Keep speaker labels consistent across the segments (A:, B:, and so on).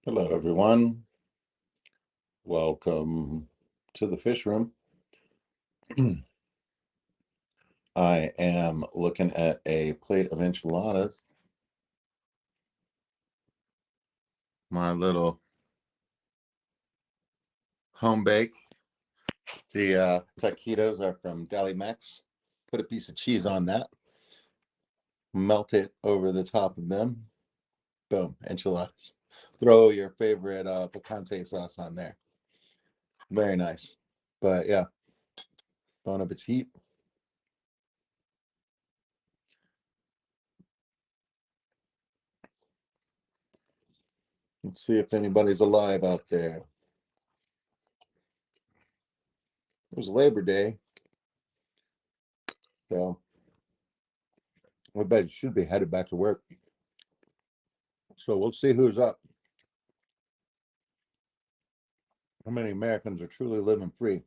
A: Hello, everyone. Welcome to the fish room. I am looking at a plate of enchiladas. My little home bake. The taquitos are from Deli Mex. Put a piece of cheese on that. Melt it over the top of them. Boom, enchiladas. Throw your favorite picante sauce on there. Very nice. But yeah, bon appetit. Let's see if anybody's alive out there. It was Labor Day, so everybody should be headed back to work. So we'll see who's up. How many Americans are truly living free?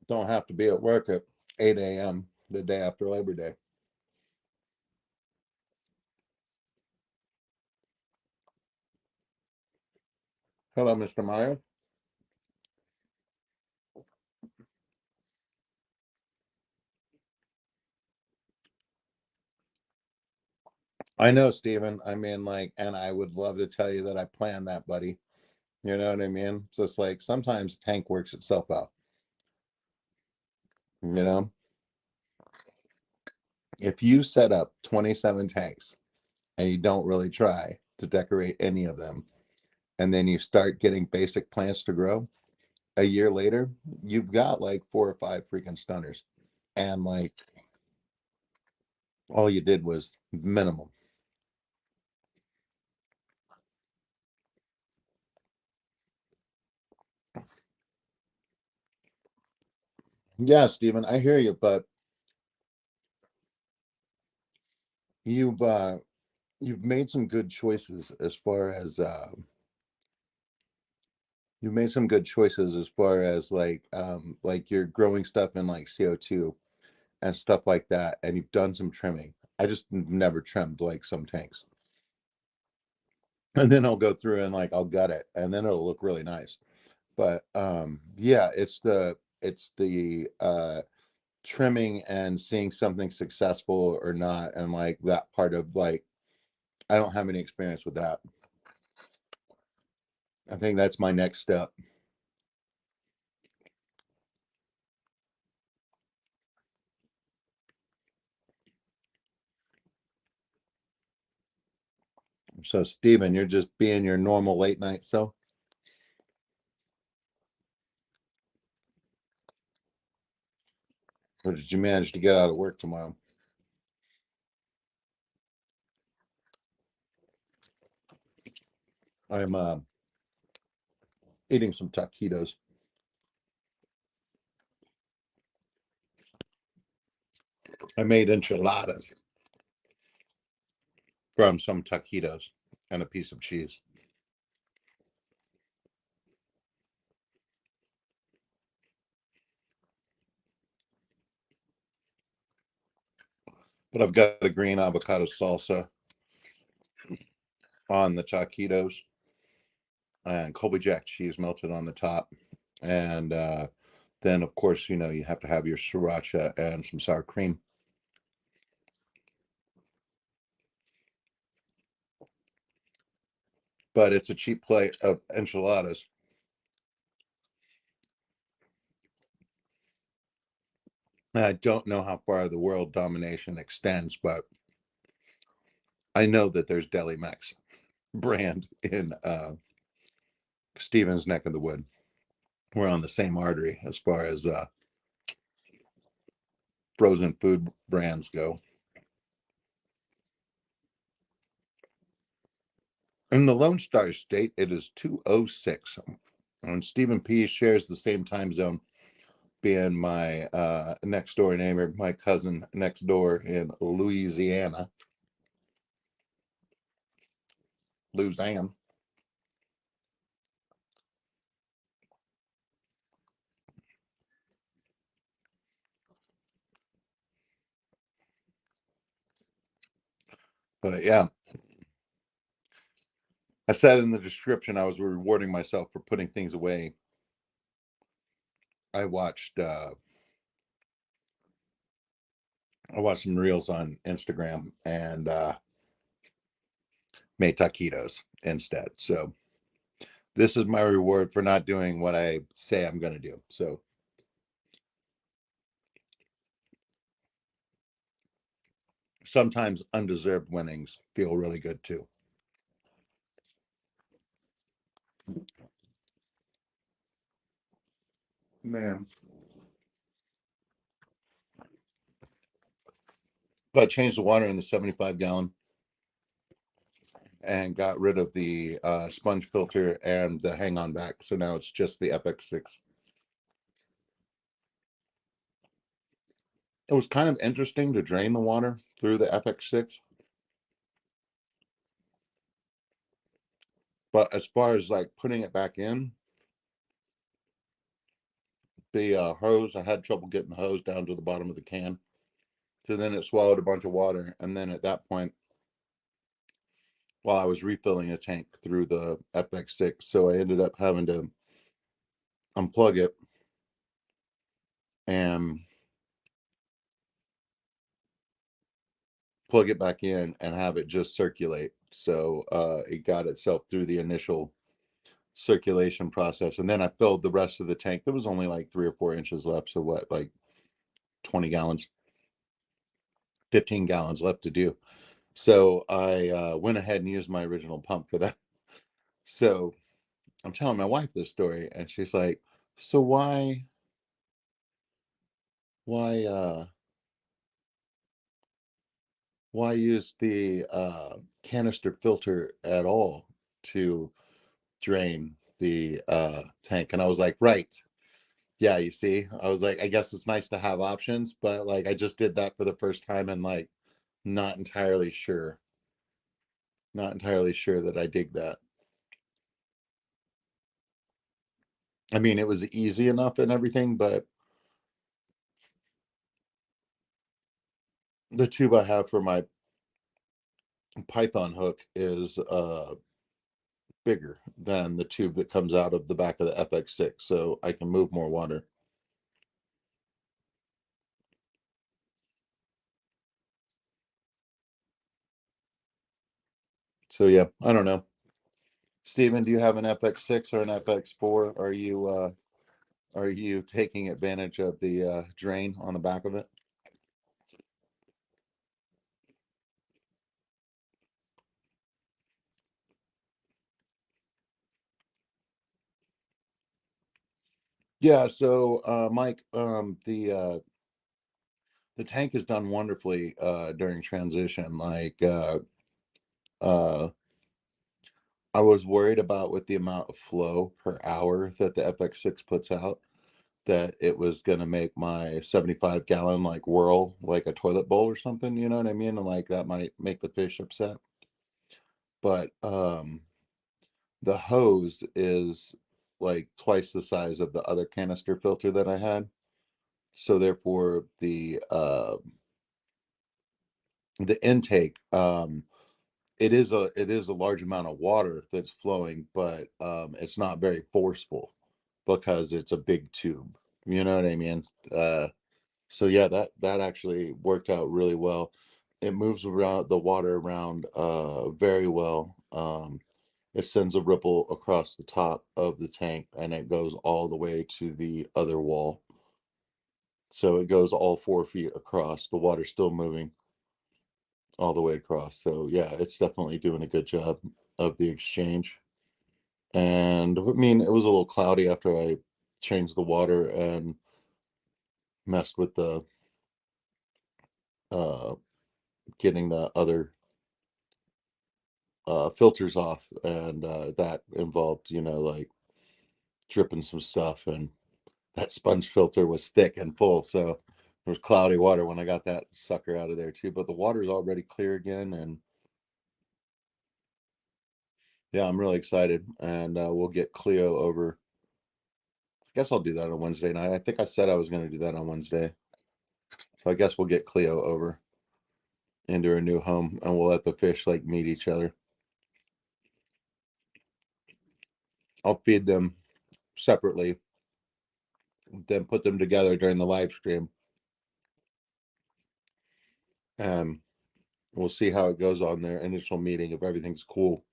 A: Don't have to be at work at 8 a.m. the day after Labor Day. Hello, Mr. Meyer. I know, Steven. I mean, like, and I would love to tell you that I planned that, buddy. You know what I mean? Just like sometimes tank works itself out. You know, if you set up 27 tanks and you don't really try to decorate any of them, and then you start getting basic plants to grow, a year later, you've got like 4 or 5 freaking stunners. And like all you did was minimum. Yeah, Stephen, I hear you, but you've uh you've made some good choices as far as you've made some good choices as far as like you're growing stuff in like CO2 and stuff like that, and you've done some trimming. I just never trimmed like some tanks. And then I'll go through and like I'll gut it and then it'll look really nice. But yeah, it's the trimming and seeing something successful or not, and like that part of like I don't have any experience with that. I think that's my next step. So, Steven, you're just being your normal late night self, or did you manage to get out of work tomorrow? I'm eating some taquitos. I made enchiladas from some taquitos and a piece of cheese. But I've got a green avocado salsa on the taquitos and Colby Jack cheese melted on the top. And then, of course, you know, you have to have your sriracha and some sour cream. But it's a cheap plate of enchiladas. And I don't know how far the world domination extends, but I know that there's Deli Max brand in Stevens neck of the wood. We're on the same artery as far as frozen food brands go. In the Lone Star State, it is 2:06. And Stephen P shares the same time zone, being my next door neighbor, my cousin next door in Louisiana. Louisiana. But yeah, I said in the description I was rewarding myself for putting things away. I watched some reels on Instagram and made taquitos instead. So this is my reward for not doing what I say I'm going to do. So sometimes undeserved winnings feel really good too. Man. But I changed the water in the 75-gallon and got rid of the sponge filter and the hang on back. So now it's just the FX6. It was kind of interesting to drain the water through the FX6. But as far as like putting it back in, the hose, I had trouble getting the hose down to the bottom of the can. So then it swallowed a bunch of water. And then at that point, while I was refilling a tank through the FX6, so I ended up having to unplug it and plug it back in and have it just circulate. So it got itself through the initial circulation process. And then I filled the rest of the tank. There was only like 3 or 4 inches left. So what, like 20 gallons, 15 gallons left to do. So I went ahead and used my original pump for that. So I'm telling my wife this story and she's like, so why why use the canister filter at all to drain the tank? And I was like, right. Yeah, you see, I was like, I guess it's nice to have options, but like I just did that for the first time and like not entirely sure. Not entirely sure that I dig that. I mean, it was easy enough and everything, but the tube I have for my Python hook is bigger than the tube that comes out of the back of the FX6, so I can move more water. So yeah, I don't know. Steven, do you have an FX6 or an FX4? Are you taking advantage of the drain on the back of it? Yeah, so Mike, the tank has done wonderfully during transition. Like uh I was worried about with the amount of flow per hour that the FX6 puts out, that it was gonna make my 75-gallon like whirl like a toilet bowl or something, you know what I mean? And like that might make the fish upset. But the hose is like twice the size of the other canister filter that I had. So therefore the intake, it is a large amount of water that's flowing, but it's not very forceful because it's a big tube. You know what I mean? So yeah, that actually worked out really well. It moves around the water around very well. It sends a ripple across the top of the tank and it goes all the way to the other wall. So it goes all 4 feet across. The water's still moving all the way across. So yeah, it's definitely doing a good job of the exchange. And I mean, it was a little cloudy after I changed the water and messed with the uh getting the other filters off, and that involved, like dripping some stuff, and that sponge filter was thick and full, so there was cloudy water when I got that sucker out of there too. But the water's already clear again, and yeah, I'm really excited. And we'll get Cleo over. I guess I'll do that on Wednesday night. I think I said I was going to do that on Wednesday, so I guess we'll get Cleo over into her new home, and we'll let the fish like meet each other. I'll feed them separately, then put them together during the live stream. And we'll see how it goes on their initial meeting. If everything's cool,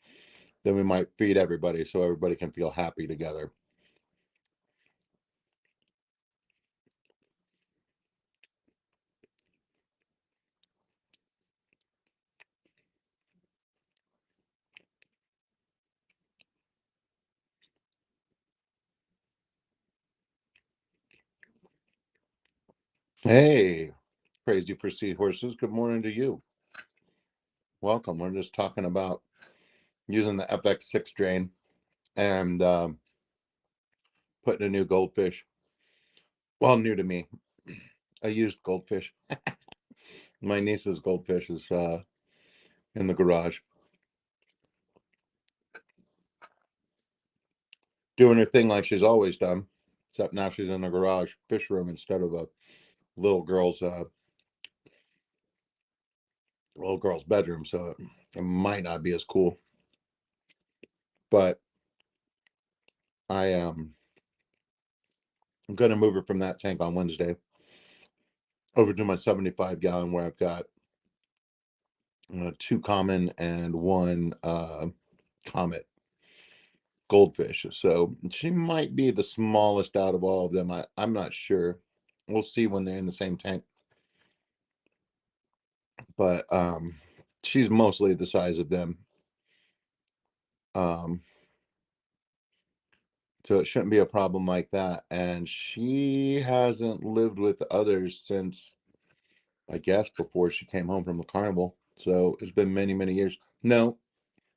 A: then we might feed everybody so everybody can feel happy together. Hey, Crazy for Seahorses, good morning to you. Welcome. We're just talking about using the FX6 drain and putting a new goldfish. Well, new to me. I used goldfish. My niece's goldfish is in the garage, doing her thing like she's always done, except now she's in the garage fish room instead of a little girl's bedroom, so it might not be as cool. But I'm gonna move her from that tank on Wednesday over to my 75-gallon where I've got 2 common and 1 comet goldfish. So she might be the smallest out of all of them. I'm not sure. We'll see when they're in the same tank. But she's mostly the size of them. So it shouldn't be a problem like that. And she hasn't lived with others since, I guess, before she came home from the carnival. So it's been many, many years. No,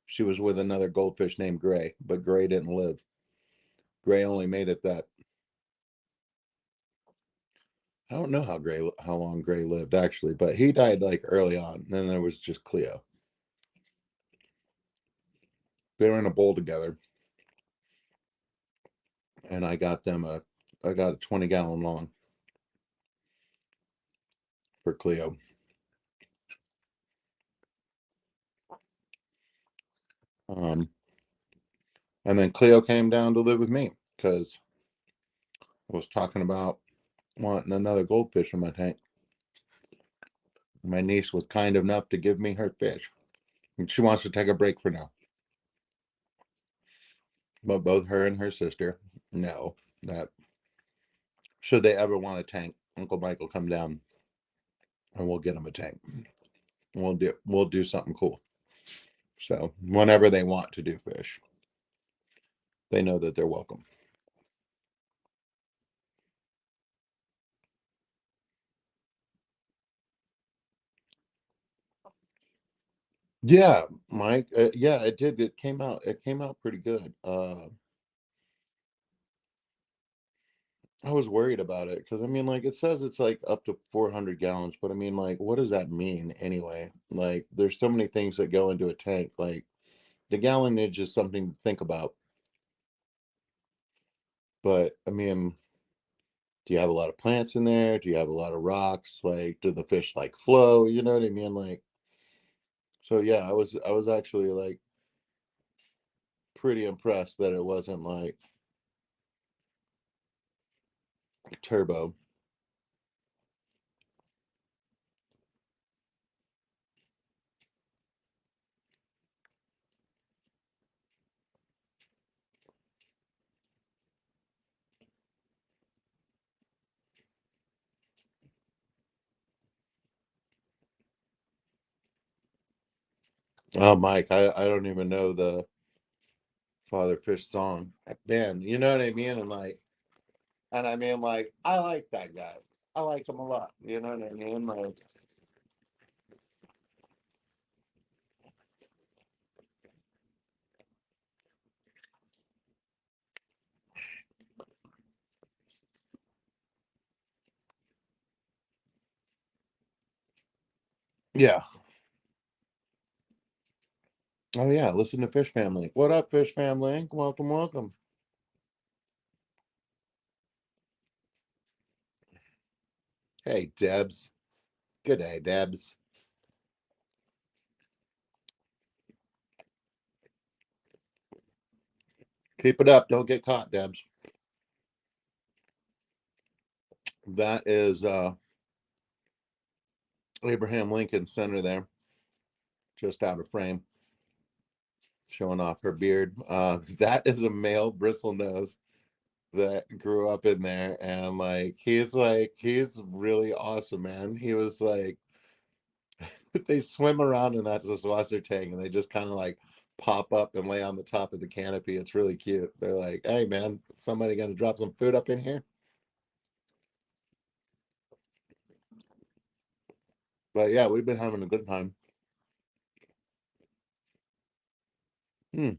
A: she was with another goldfish named Gray, but Gray didn't live. Gray only made it that. I don't know how long Gray lived actually, but he died like early on. And then there was just Cleo. They were in a bowl together, and I got a 20-gallon long for Cleo. Um, and then Cleo came down to live with me because I was talking about wanting another goldfish in my tank. My niece was kind enough to give me her fish. And she wants to take a break for now. But both her and her sister know that should they ever want a tank, Uncle Mike will come down and we'll get them a tank. We'll do something cool. So whenever they want to do fish, they know that they're welcome. Yeah, Mike. Yeah, it did. It came out. It came out pretty good. I was worried about it because I mean, like, it says it's like up to 400 gallons, but I mean, like, what does that mean anyway? Like, there's so many things that go into a tank. Like, the gallonage is something to think about. But I mean, do you have a lot of plants in there? Do you have a lot of rocks? Like, do the fish like flow? You know what I mean? Like, so yeah, I was actually like pretty impressed that it wasn't like turbo. Oh, Mike, I don't even know the Father Fish song. Man, you know what I mean? And I mean, like, I like that guy. I like him a lot. You know what I mean? Like, yeah. Oh yeah. Listen to Fish Family. What up, Fish Family? Welcome, welcome. Hey, Debs. Good day, Debs. Keep it up. Don't get caught, Debs. That is Abraham Lincoln Center there, just out of frame, showing off her beard. That is a male bristle nose that grew up in there, and he's really awesome, man. He was like they swim around in that Swasser tank, and they just kind of like pop up and lay on the top of the canopy. It's really cute. They're like, "Hey, man, somebody gonna drop some food up in here?" But yeah, we've been having a good time. Hmm.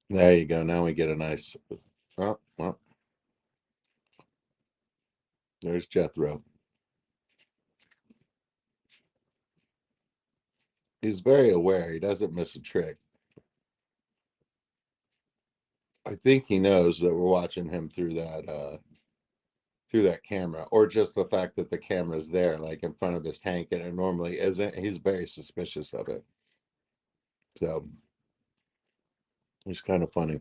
A: There you go. Now we get a nice. Oh, well, there's Jethro. He's very aware. He doesn't miss a trick. I think he knows that we're watching him through that camera, or just the fact that the camera's there, like in front of his tank, and it normally isn't. He's very suspicious of it. So it's kind of funny.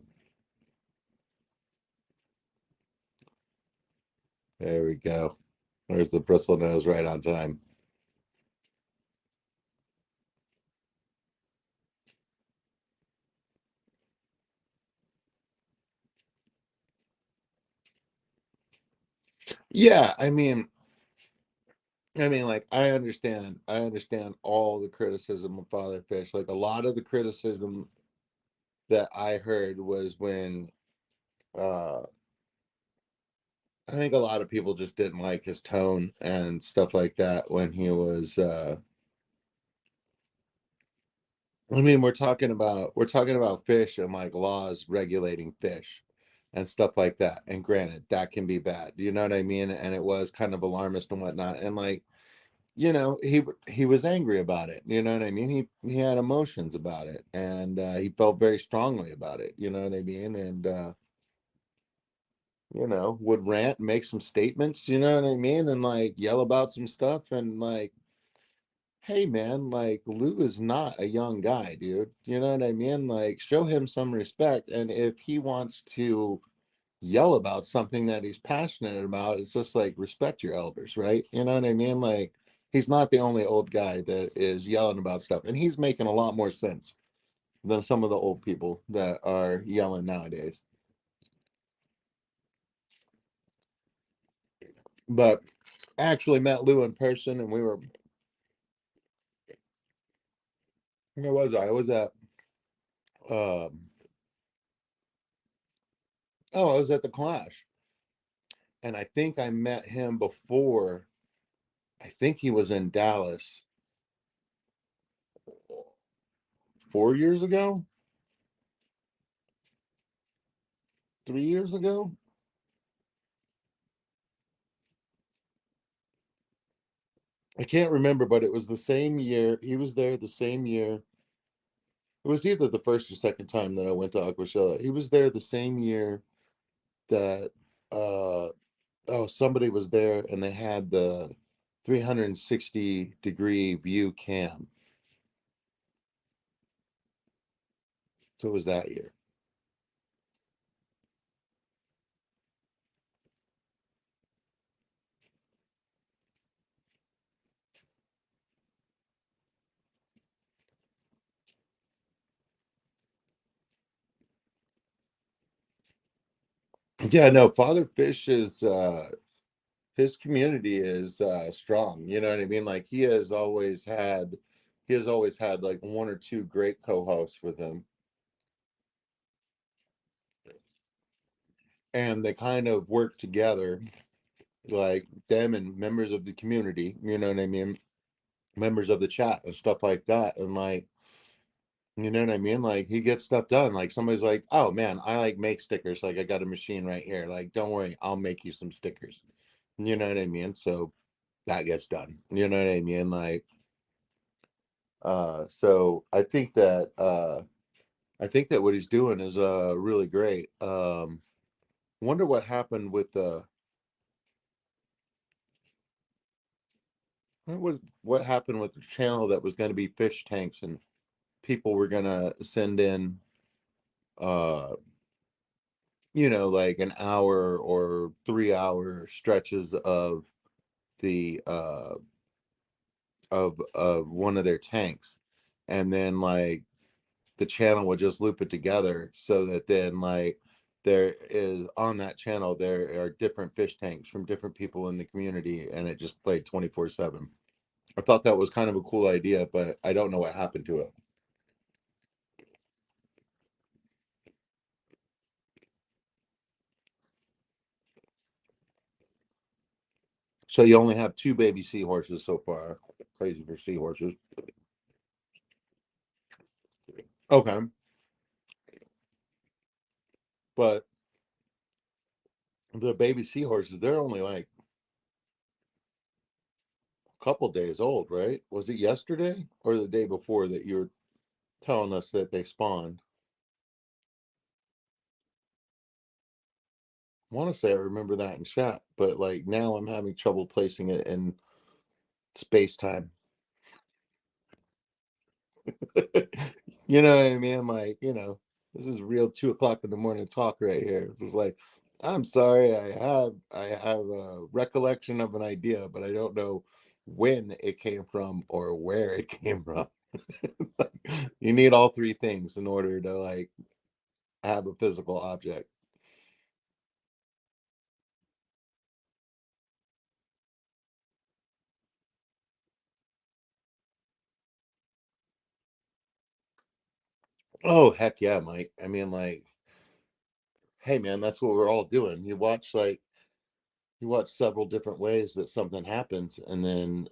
A: There we go. There's the bristle nose right on time. Yeah, like I understand all the criticism of Father Fish. Like a lot of the criticism that I heard was when uh I think a lot of people just didn't like his tone and stuff like that when he was we're talking about fish and like laws regulating fish and stuff like that. And granted, that can be bad. You know what I mean? And it was kind of alarmist and whatnot. And like, he was angry about it. You know what I mean? He had emotions about it, and he felt very strongly about it. You know what I mean? And would rant, make some statements. You know what I mean? And like yell about some stuff, and like, hey man, like Lou is not a young guy, dude. You know what I mean? Like, show him some respect. And if he wants to yell about something that he's passionate about, it's just like respect your elders, right? You know what I mean? Like, he's not the only old guy that is yelling about stuff, and he's making a lot more sense than some of the old people that are yelling nowadays. But I actually met Lou in person, and where was I? I was at um oh, I was at the Clash, and I think I met him before. I think he was in Dallas 4 years ago, 3 years ago. I can't remember, but it was the same year. He was there the same year. It was either the first or second time that I went to Aquashella. He was there the same year that somebody was there and they had the 360-degree view cam. So it was that year. Yeah, no, Father Fish is his community is strong. You know what I mean? Like he has always had like one or two great co-hosts with him, and they kind of work together, like them and members of the community, you know what I mean? Members of the chat and stuff like that. And like You know what I mean? Like he gets stuff done. Like somebody's like, "Oh man, I like make stickers. Like I got a machine right here. Like don't worry, I'll make you some stickers." You know what I mean? So that gets done. You know what I mean? Like so I think that what he's doing is really great. Wonder what happened with the what happened with the channel that was going to be fish tanks and people were going to send in uh like an hour or 3 hour stretches of the of one of their tanks, and then like the channel would just loop it together so that then like there is on that channel there are different fish tanks from different people in the community and it just played 24/7. I thought that was kind of a cool idea, but I don't know what happened to it. So you only have two baby seahorses so far. Crazy for seahorses. Okay. But the baby seahorses, they're only like a couple days old, right? Was it yesterday or the day before that you were telling us that they spawned? I want to say I remember that in chat, but like now I'm having trouble placing it in space time. You know what I mean? Like, this is real 2 o'clock in the morning talk right here. It's like, I'm sorry, I have a recollection of an idea, but I don't know when it came from or where it came from. You need all three things in order to like have a physical object. Oh, heck yeah, Mike. I mean, like, hey man, that's what we're all doing. You watch several different ways that something happens, and then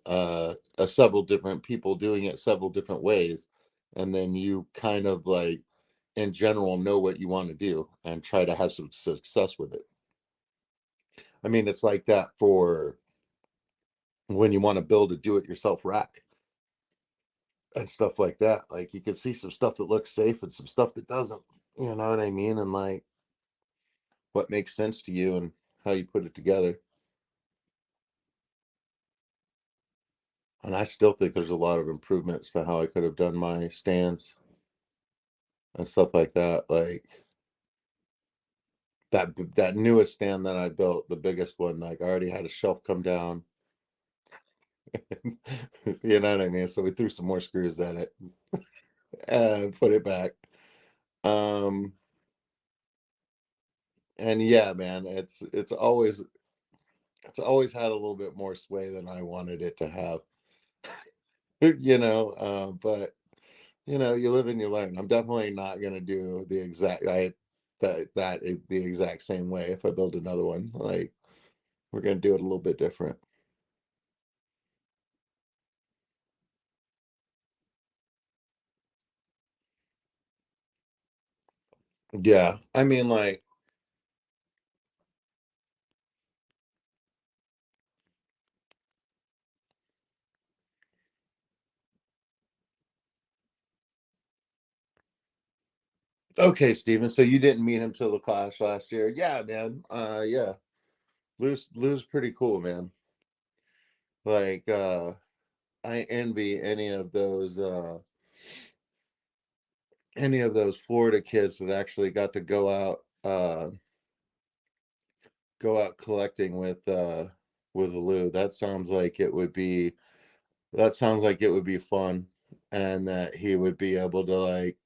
A: several different people doing it several different ways, and then you kind of like in general know what you want to do and try to have some success with it. I mean, it's like that for when you want to build a do-it-yourself rack and stuff like that. Like you can see some stuff that looks safe and some stuff that doesn't. You know what I mean? And like what makes sense to you and how you put it together. And I still think there's a lot of improvements to how I could have done my stands and stuff like that. Like that newest stand that I built, the biggest one, like I already had a shelf come down. You know what I mean? So we threw some more screws at it and put it back. Um and yeah, man, it's always had a little bit more sway than I wanted it to have. But you live and you learn. I'm definitely not gonna do the exact the exact same way if I build another one. Like we're gonna do it a little bit different. Yeah. I mean, like, okay, Steven. So you didn't meet him till the clash last year. Yeah, man. Yeah. Lou's pretty cool, man. Like, I envy any of those Florida kids that actually got to go out collecting with Lou. That sounds like it would be fun, and that he would be able to like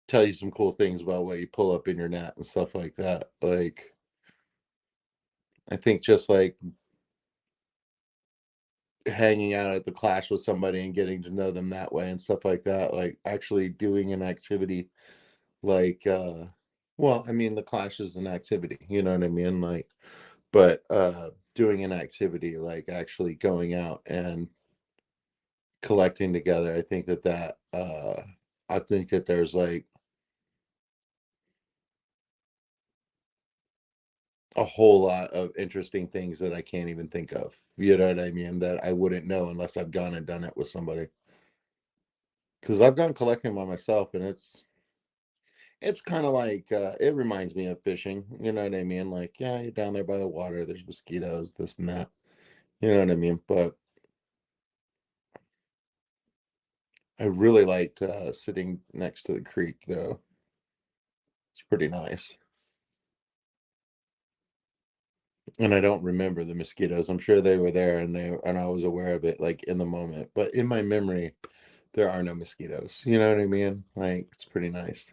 A: tell you some cool things about what you pull up in your net and stuff like that. Like I think just like hanging out at the clash with somebody and getting to know them that way and stuff like that, like actually doing an activity like well, I mean the clash is an activity, you know what I mean? Like but doing an activity like actually going out and collecting together. I think I think that there's like a whole lot of interesting things that I can't even think of. You know what I mean? That I wouldn't know unless I've gone and done it with somebody. Because I've gone collecting by myself, and it's kind of like it reminds me of fishing. You know what I mean? Like, yeah, you're down there by the water. There's mosquitoes, this and that. You know what I mean? But I really liked sitting next to the creek, though. It's pretty nice. And I don't remember the mosquitoes. I'm sure they were there, and I was aware of it like in the moment. But in my memory, there are no mosquitoes. You know what I mean? Like it's pretty nice.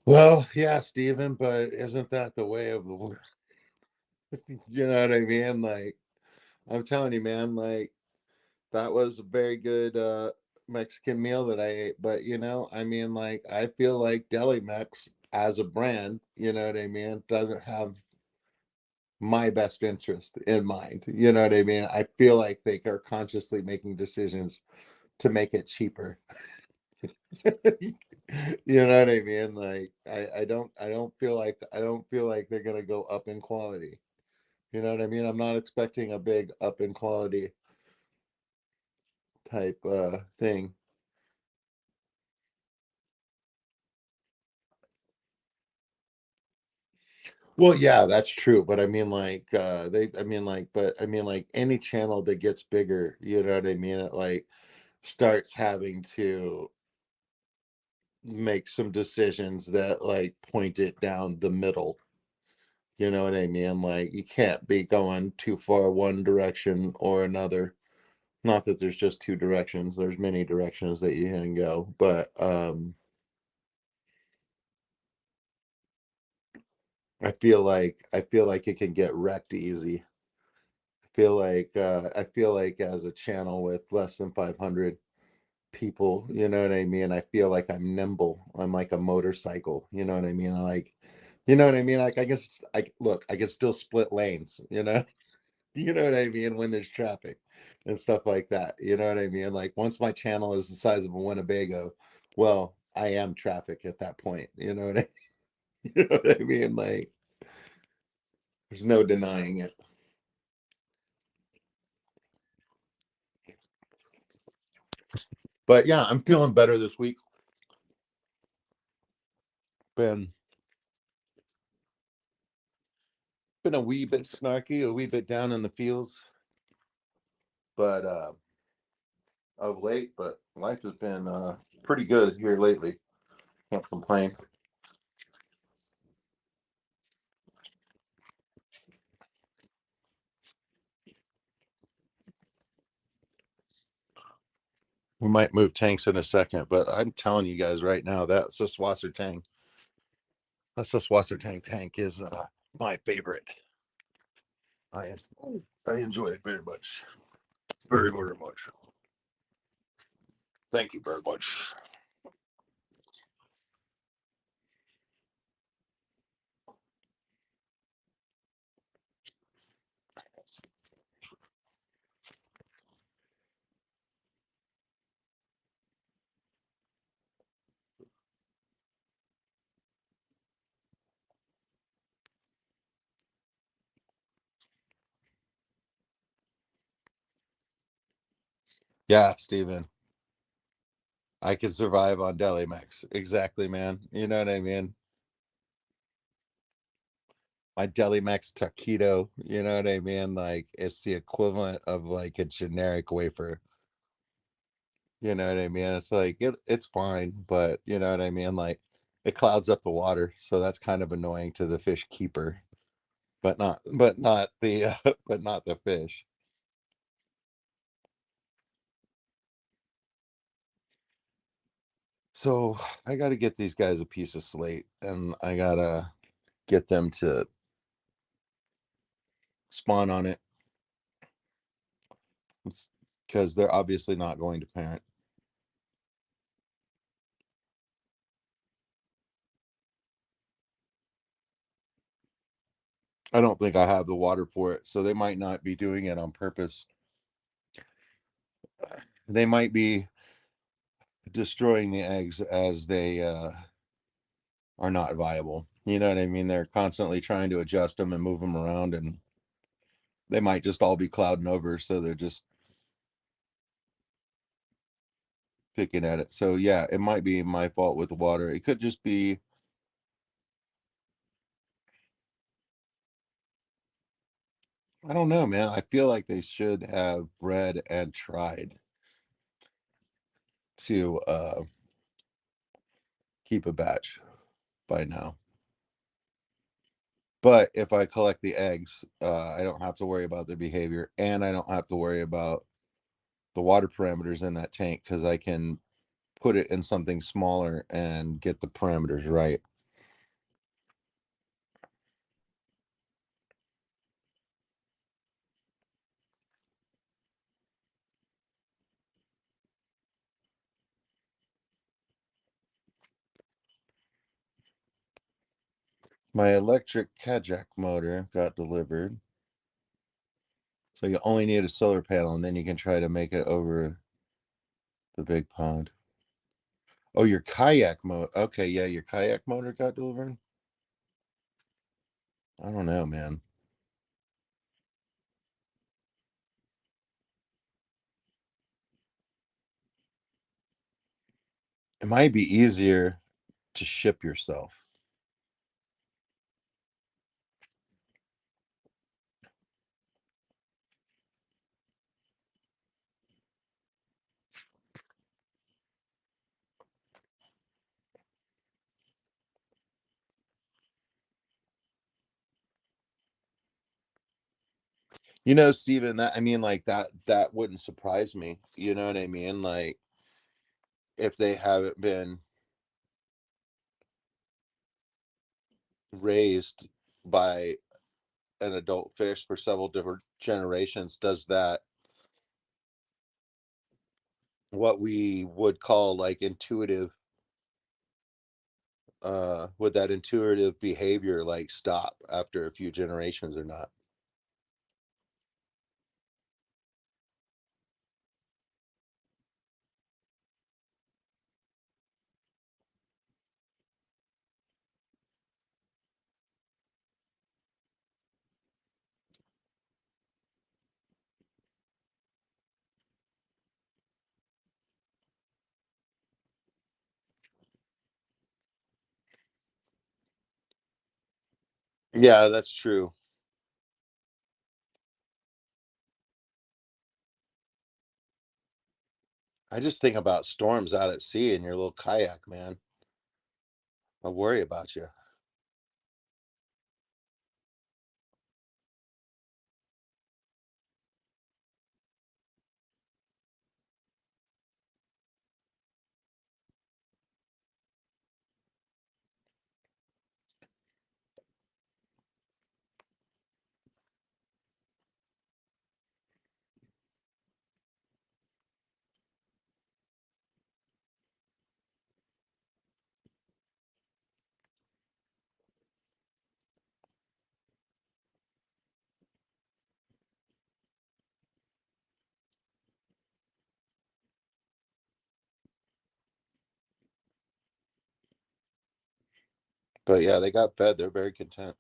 A: Well, yeah, Stephen, but isn't that the way of the world? You know what I mean? Like I'm telling you, man, like that was a very good Mexican meal that I ate. But I mean, like I feel like Deli Mex as a brand, you know what I mean, doesn't have my best interest in mind. You know what I mean? I feel like they are consciously making decisions to make it cheaper. You know what I mean? Like I don't feel like they're gonna go up in quality. You know what I mean? I'm not expecting a big up in quality type thing. Well, yeah, that's true. But I mean like I mean like any channel that gets bigger, you know what I mean? It like starts having to make some decisions that like point it down the middle. You know what I mean? Like you can't be going too far one direction or another. Not that there's just two directions, there's many directions that you can go, but I feel like it can get wrecked easy. I feel like as a channel with less than 500 people, you know what I mean? I feel like I'm nimble. I'm like a motorcycle, you know what I mean? You know what I mean? Like I can still split lanes, you know? You know what I mean? When there's traffic and stuff like that. You know what I mean? Like once my channel is the size of a Winnebago, well, I am traffic at that point. You know what I you know what I mean? Like there's no denying it. But yeah, I'm feeling better this week. Been been a wee bit snarky, a wee bit down in the feels, but of late, but life has been pretty good here lately. Can't complain. We might move tanks in a second, but I'm telling you guys right now, that's a Swasser tank. That's a Swasser tank is my favorite. I I enjoy it very much. Very, very much. Thank you very much. Yeah, Steven. I can survive on Deli Mix. Exactly, man. You know what I mean? My Deli Max taquito, you know what I mean? Like it's the equivalent of like a generic wafer. You know what I mean? It's like it's fine, but you know what I mean? Like it clouds up the water, so that's kind of annoying to the fish keeper, but not the but not the fish. So I got to get these guys a piece of slate, and I got to get them to spawn on it because they're obviously not going to parent. I don't think I have the water for it, so they might not be doing it on purpose. They might be destroying the eggs as they are not viable. You know what I mean? They're constantly trying to adjust them and move them around, and they might just all be clouding over. So they're just picking at it. So yeah, it might be my fault with the water. It could just be. I don't know, man. I feel like they should have bred and tried to keep a batch by now. But if I collect the eggs, I don't have to worry about their behavior, and I don't have to worry about the water parameters in that tank because I can put it in something smaller and get the parameters right. My electric Kajak motor got delivered. So you only need a solar panel, and then you can try to make it over the big pond. Oh, your kayak motor. Okay, yeah, your kayak motor got delivered. I don't know, man. It might be easier to ship yourself. You know, Steven, that I mean, like that wouldn't surprise me. You know what I mean? Like if they haven't been raised by an adult fish for several different generations, does that what we would call like intuitive would that intuitive behavior like stop after a few generations or not? Yeah, that's true. I just think about storms out at sea in your little kayak, man. I worry about you. But yeah, they got fed. They're very content.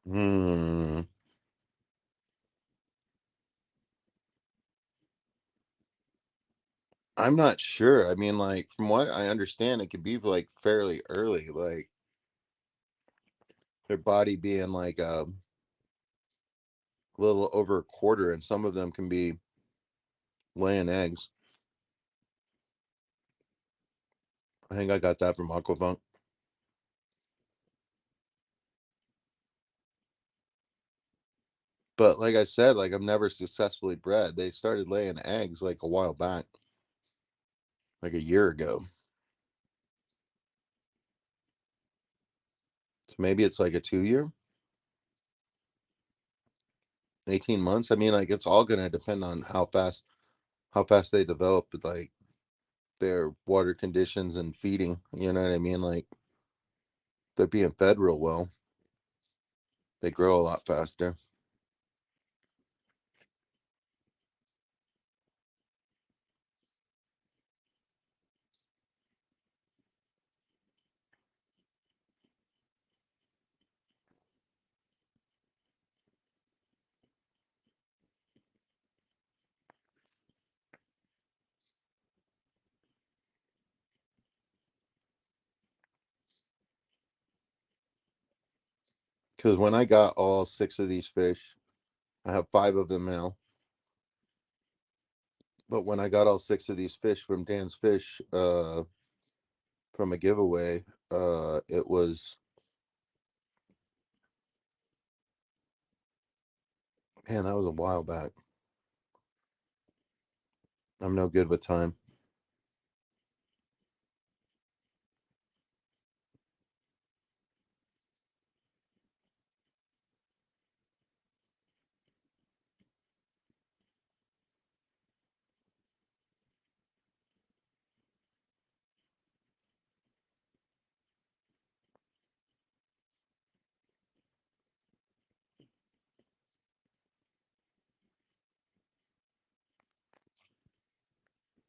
A: Hmm. I'm not sure. I mean, like, from what I understand, it could be like fairly early, like their body being like a little over a quarter, and some of them can be laying eggs. I think I got that from Aquafunk. But like I said, like I've never successfully bred. They started laying eggs like a while back, like a year ago. So maybe it's like a 2 year, 18 months. I mean, like it's all gonna depend on how fast they develop like their water conditions and feeding. You know what I mean? Like they're being fed real well. They grow a lot faster. Because when I got all six of these fish, I have five of them now. But when I got all six of these fish from Dan's Fish, from a giveaway, it was, man, that was a while back. I'm no good with time.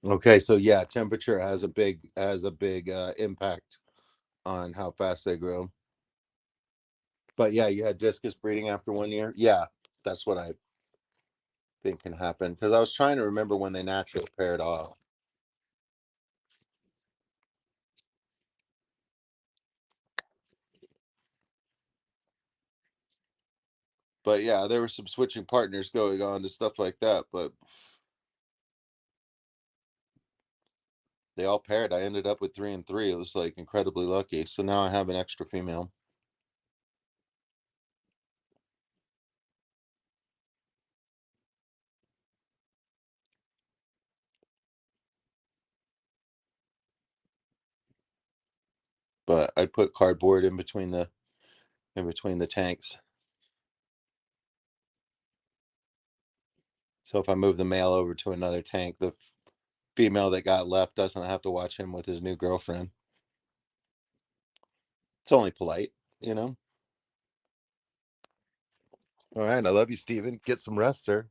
A: Okay, so yeah, temperature has a big impact on how fast they grow. But yeah, you had discus breeding after 1 year. Yeah, that's what I think can happen. Because I was trying to remember when they naturally paired off. But yeah, there were some switching partners going on to stuff like that. But they all paired. I ended up with three and three. It was like incredibly lucky. So now I have an extra female. But I put cardboard in between the tanks. So if I move the male over to another tank, the female that got left doesn't have to watch him with his new girlfriend. It's only polite, you know. All right, I love you, Steven. Get some rest, sir.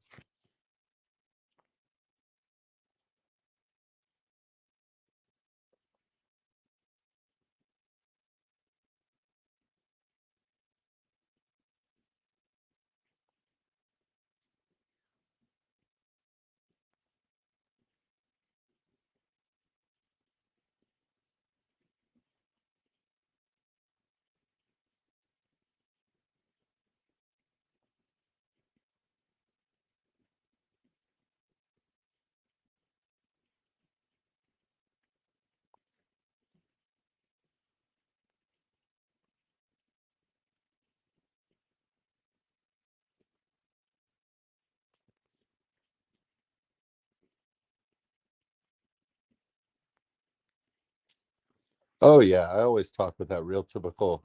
A: Oh yeah, I always talk with that real typical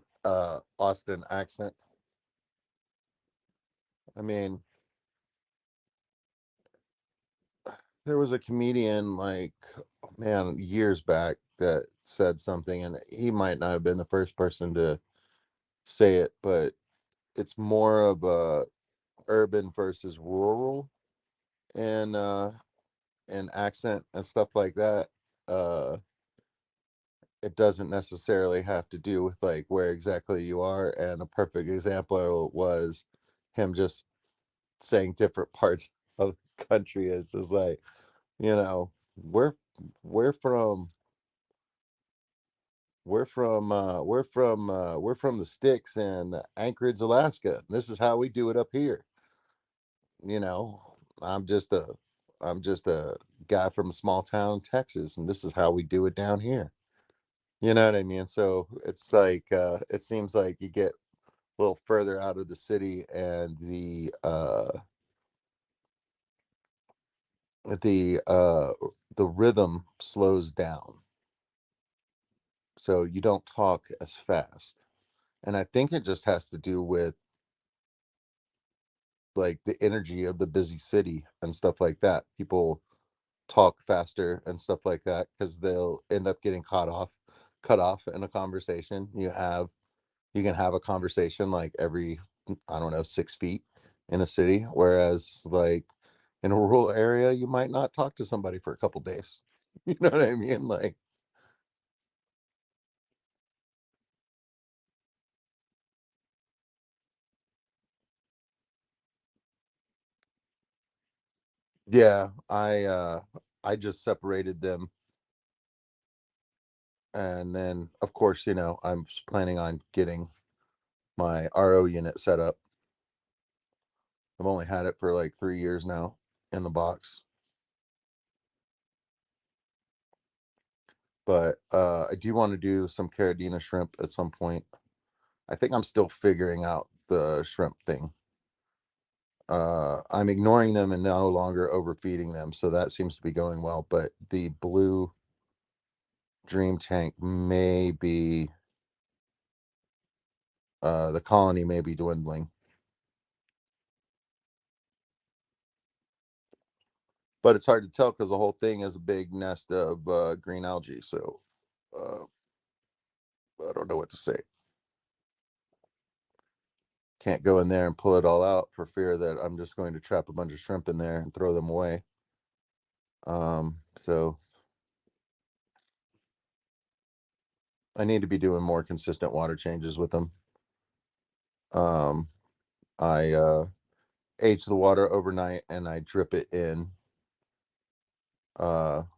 A: Austin accent. I mean, there was a comedian like, man, years back that said something, and he might not have been the first person to say it, but it's more of a urban versus rural and and accent and stuff like that. Uh it doesn't necessarily have to do with like where exactly you are. And a perfect example was him just saying different parts of the country. It's just like, you know, we're we're from we're from the sticks in Anchorage, Alaska. This is how we do it up here. You know, I'm just a I'm just a guy from a small town in Texas, and this is how we do it down here. You know what I mean? So it's like it seems like you get a little further out of the city and the uh the rhythm slows down. So you don't talk as fast. And I think it just has to do with like the energy of the busy city and stuff like that. People talk faster and stuff like that because they'll end up getting cut off in a conversation. You can have a conversation like every, I don't know, 6 feet in a city, whereas like in a rural area you might not talk to somebody for a couple days. You know what I mean? Like, yeah, I just separated them, and then of course, I'm planning on getting my RO unit set up. I've only had it for like 3 years now in the box, but I do want to do some Caradina shrimp at some point. I think I'm still figuring out the shrimp thing. I'm ignoring them and no longer overfeeding them, so that seems to be going well. But the blue dream tank may be, the colony may be dwindling, but it's hard to tell because the whole thing is a big nest of green algae. So uh, I don't know what to say. Can't go in there and pull it all out for fear that I'm just going to trap a bunch of shrimp in there and throw them away. So I need to be doing more consistent water changes with them. Um, I age the water overnight and I drip it in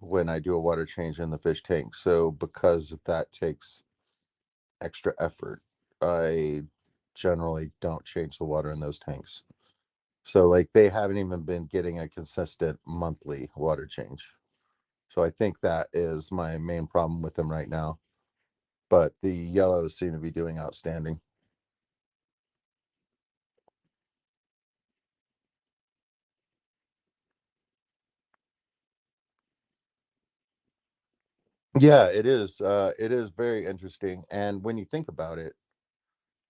A: when I do a water change in the fish tank. So because that takes extra effort, I generally don't change the water in those tanks. So like they haven't even been getting a consistent monthly water change. So I think that is my main problem with them right now. But the yellows seem to be doing outstanding. Yeah, it is. It is very interesting. And when you think about it,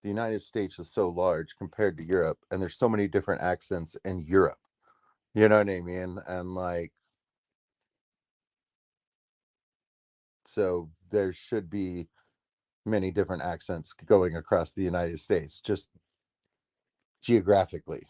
A: the United States is so large compared to Europe, and there's so many different accents in Europe. You know what I mean? And like, so there should be many different accents going across the United States, just geographically.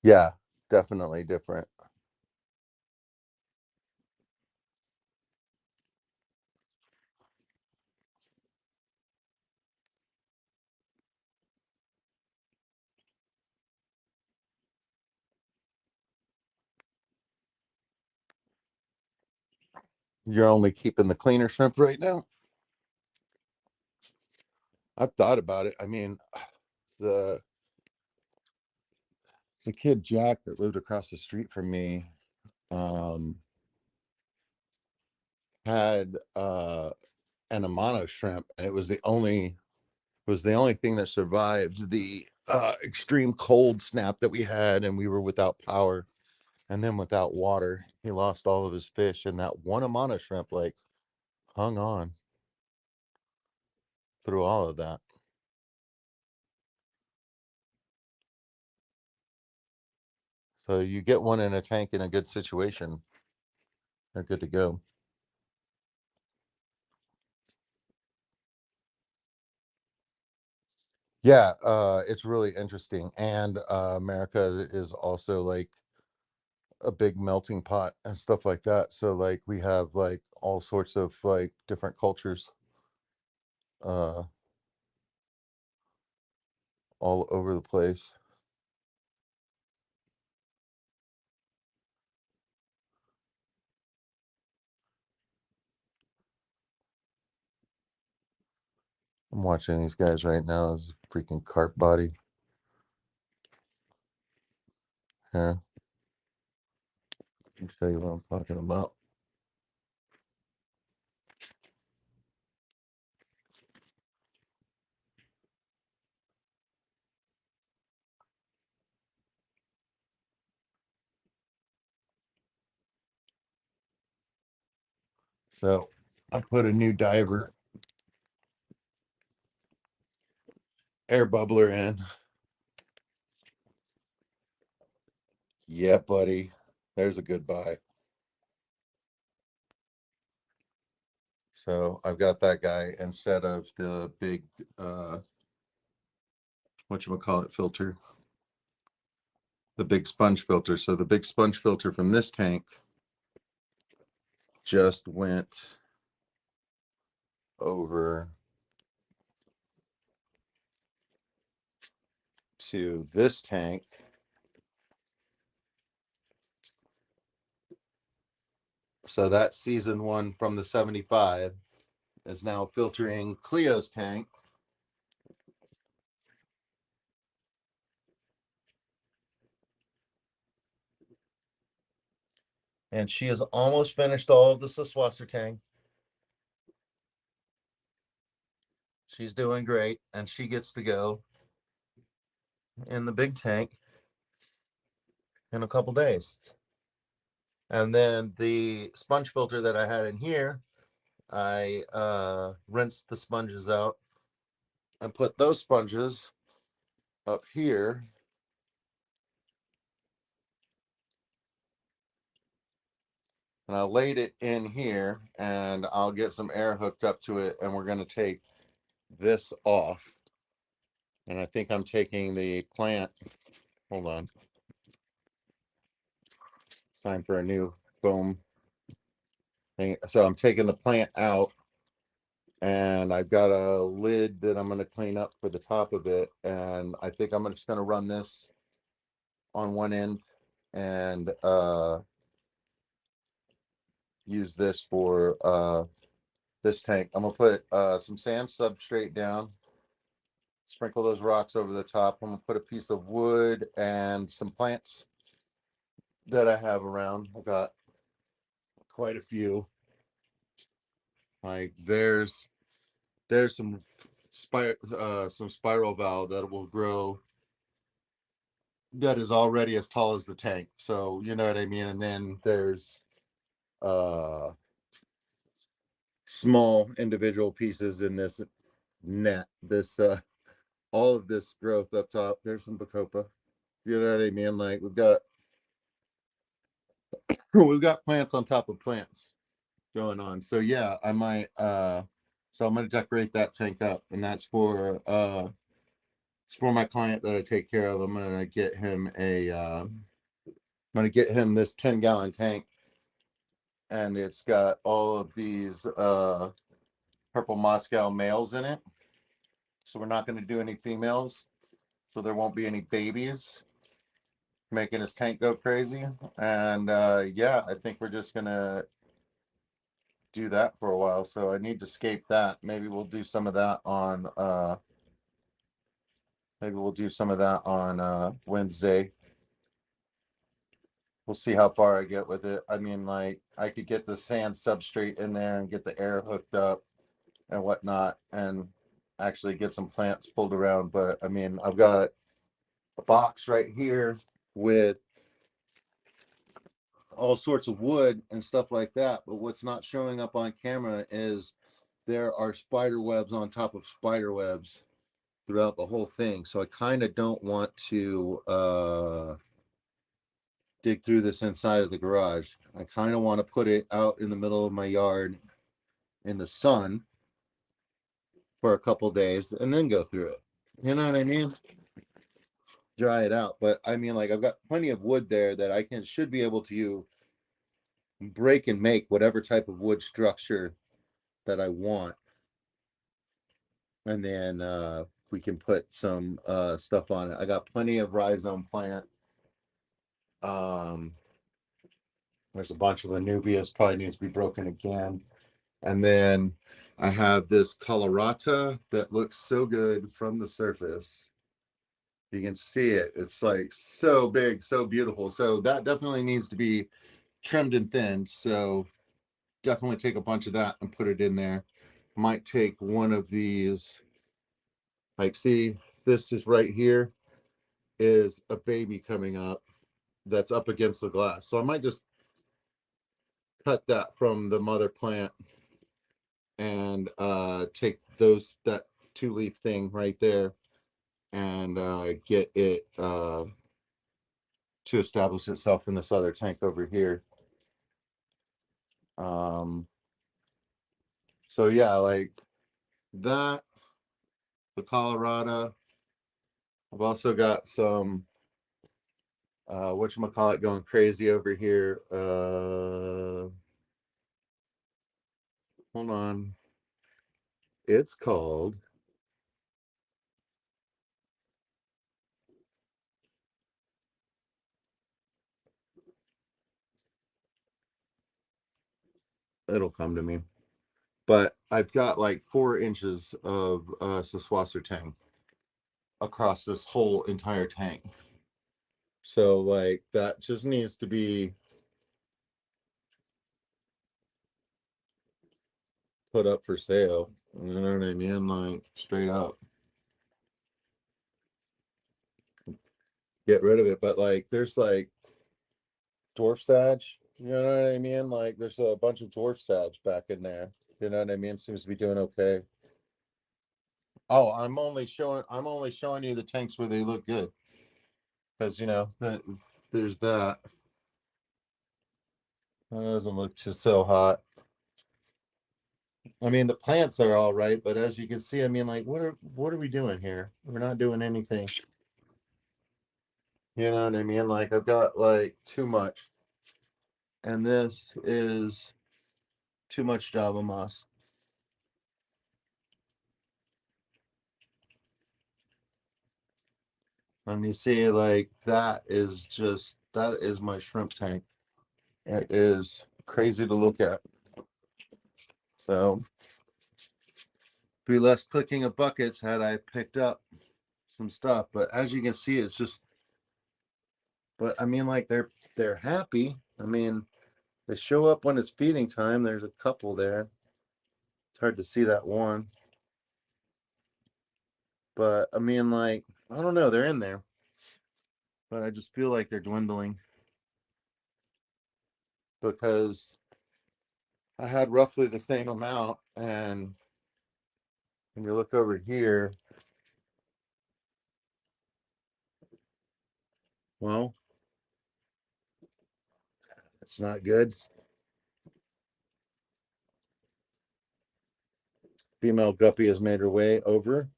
A: Yeah, definitely different. You're only keeping the cleaner shrimp right now. I've thought about it. I mean, the the kid Jack that lived across the street from me um had an Amano shrimp, and it was the only thing that survived the extreme cold snap that we had, and we were without power and then without water. He lost all of his fish, and that one Amano shrimp like hung on through all of that. So you get one in a tank in a good situation, they're good to go. Yeah, it's really interesting. And America is also like a big melting pot and stuff like that. So like we have like all sorts of like different cultures uh all over the place. I'm watching these guys right now. This freaking carp body. Here, let me show you what I'm talking about. So I put a new diver air bubbler in. Yeah, buddy. There's a good buy. So I've got that guy instead of the big whatchamacallit filter. The big sponge filter. So the big sponge filter from this tank just went over to this tank. So that season one from the 75 is now filtering Cleo's tank. And she has almost finished all of the Susswasser tank. She's doing great, and she gets to go in the big tank in a couple days. And then the sponge filter that I had in here, I rinsed the sponges out and put those sponges up here. And I laid it in here, and I'll get some air hooked up to it, and we're going to take this off. And I think I'm taking the plant. Hold on. It's time for a new foam thing. So I'm taking the plant out, and I've got a lid that I'm going to clean up for the top of it. And I think I'm just going to run this on one end and use this for this tank. I'm going to put some sand substrate down, sprinkle those rocks over the top. I'm going to put a piece of wood and some plants that I have around. I've got quite a few. Like there's some spiral valve that will grow that is already as tall as the tank. So you know what I mean. And then there's uh small individual pieces in this net. This all of this growth up top. There's some bacopa. You know what I mean? Like we've got we've got plants on top of plants going on. So yeah, I might so I'm gonna decorate that tank up, and that's for it's for my client that I take care of. I'm gonna get him I'm gonna get him this 10-gallon tank, and it's got all of these purple Moscow males in it. So we're not gonna do any females. So there won't be any babies making his tank go crazy. And yeah, I think we're just gonna do that for a while. So I need to scape that. Maybe we'll do some of that on Wednesday. We'll see how far I get with it. I mean, like I could get the sand substrate in there and get the air hooked up and whatnot, and actually get some plants pulled around. But I mean, I've got a box right here with all sorts of wood and stuff like that. But what's not showing up on camera is there are spider webs on top of spider webs throughout the whole thing. So I kind of don't want to dig through this inside of the garage. I kind of want to put it out in the middle of my yard in the sun for a couple days and then go through it. You know what I mean? Dry it out. But I mean, like, I've got plenty of wood there that I should be able to break and make whatever type of wood structure that I want. And then we can put some stuff on it. I got plenty of rhizome plant. There's a bunch of Anubias, probably needs to be broken again. And then I have this colorata that looks so good from the surface. You can see it. It's like so big, so beautiful. So that definitely needs to be trimmed and thinned. So definitely take a bunch of that and put it in there. Might take one of these, like, see, this is right here is a baby coming up that's up against the glass. So I might just cut that from the mother plant and take that 2-leaf thing right there and get it to establish itself in this other tank over here. So yeah, like that, the Colorado. I've also got some whatchamacallit going crazy over here. Hold on. It's called it'll come to me. But I've got like 4 inches of Saswasser tang across this whole entire tank. So like that just needs to be put up for sale. You know what I mean? Like straight up. Get rid of it. But like there's like dwarf sage. You know what I mean? Like there's a bunch of dwarf sage back in there. You know what I mean? Seems to be doing okay. Oh, I'm only showing you the tanks where they look good. Because you know, there's that. That doesn't look too so hot. I mean, the plants are all right, but as you can see, I mean, like, what are we doing here? We're not doing anything. You know what I mean? Like, I've got like too much, and this is too much Java moss. And you see, like, that is my shrimp tank. It is crazy to look at. So, be less clicking of buckets had I picked up some stuff. But as you can see, it's just. But I mean, like, they're happy. I mean, they show up when it's feeding time. There's a couple there. It's hard to see that one. But I mean, like, I don't know, they're in there. But I just feel like they're dwindling because I had roughly the same amount. And when you look over here, well, it's not good. Female guppy has made her way over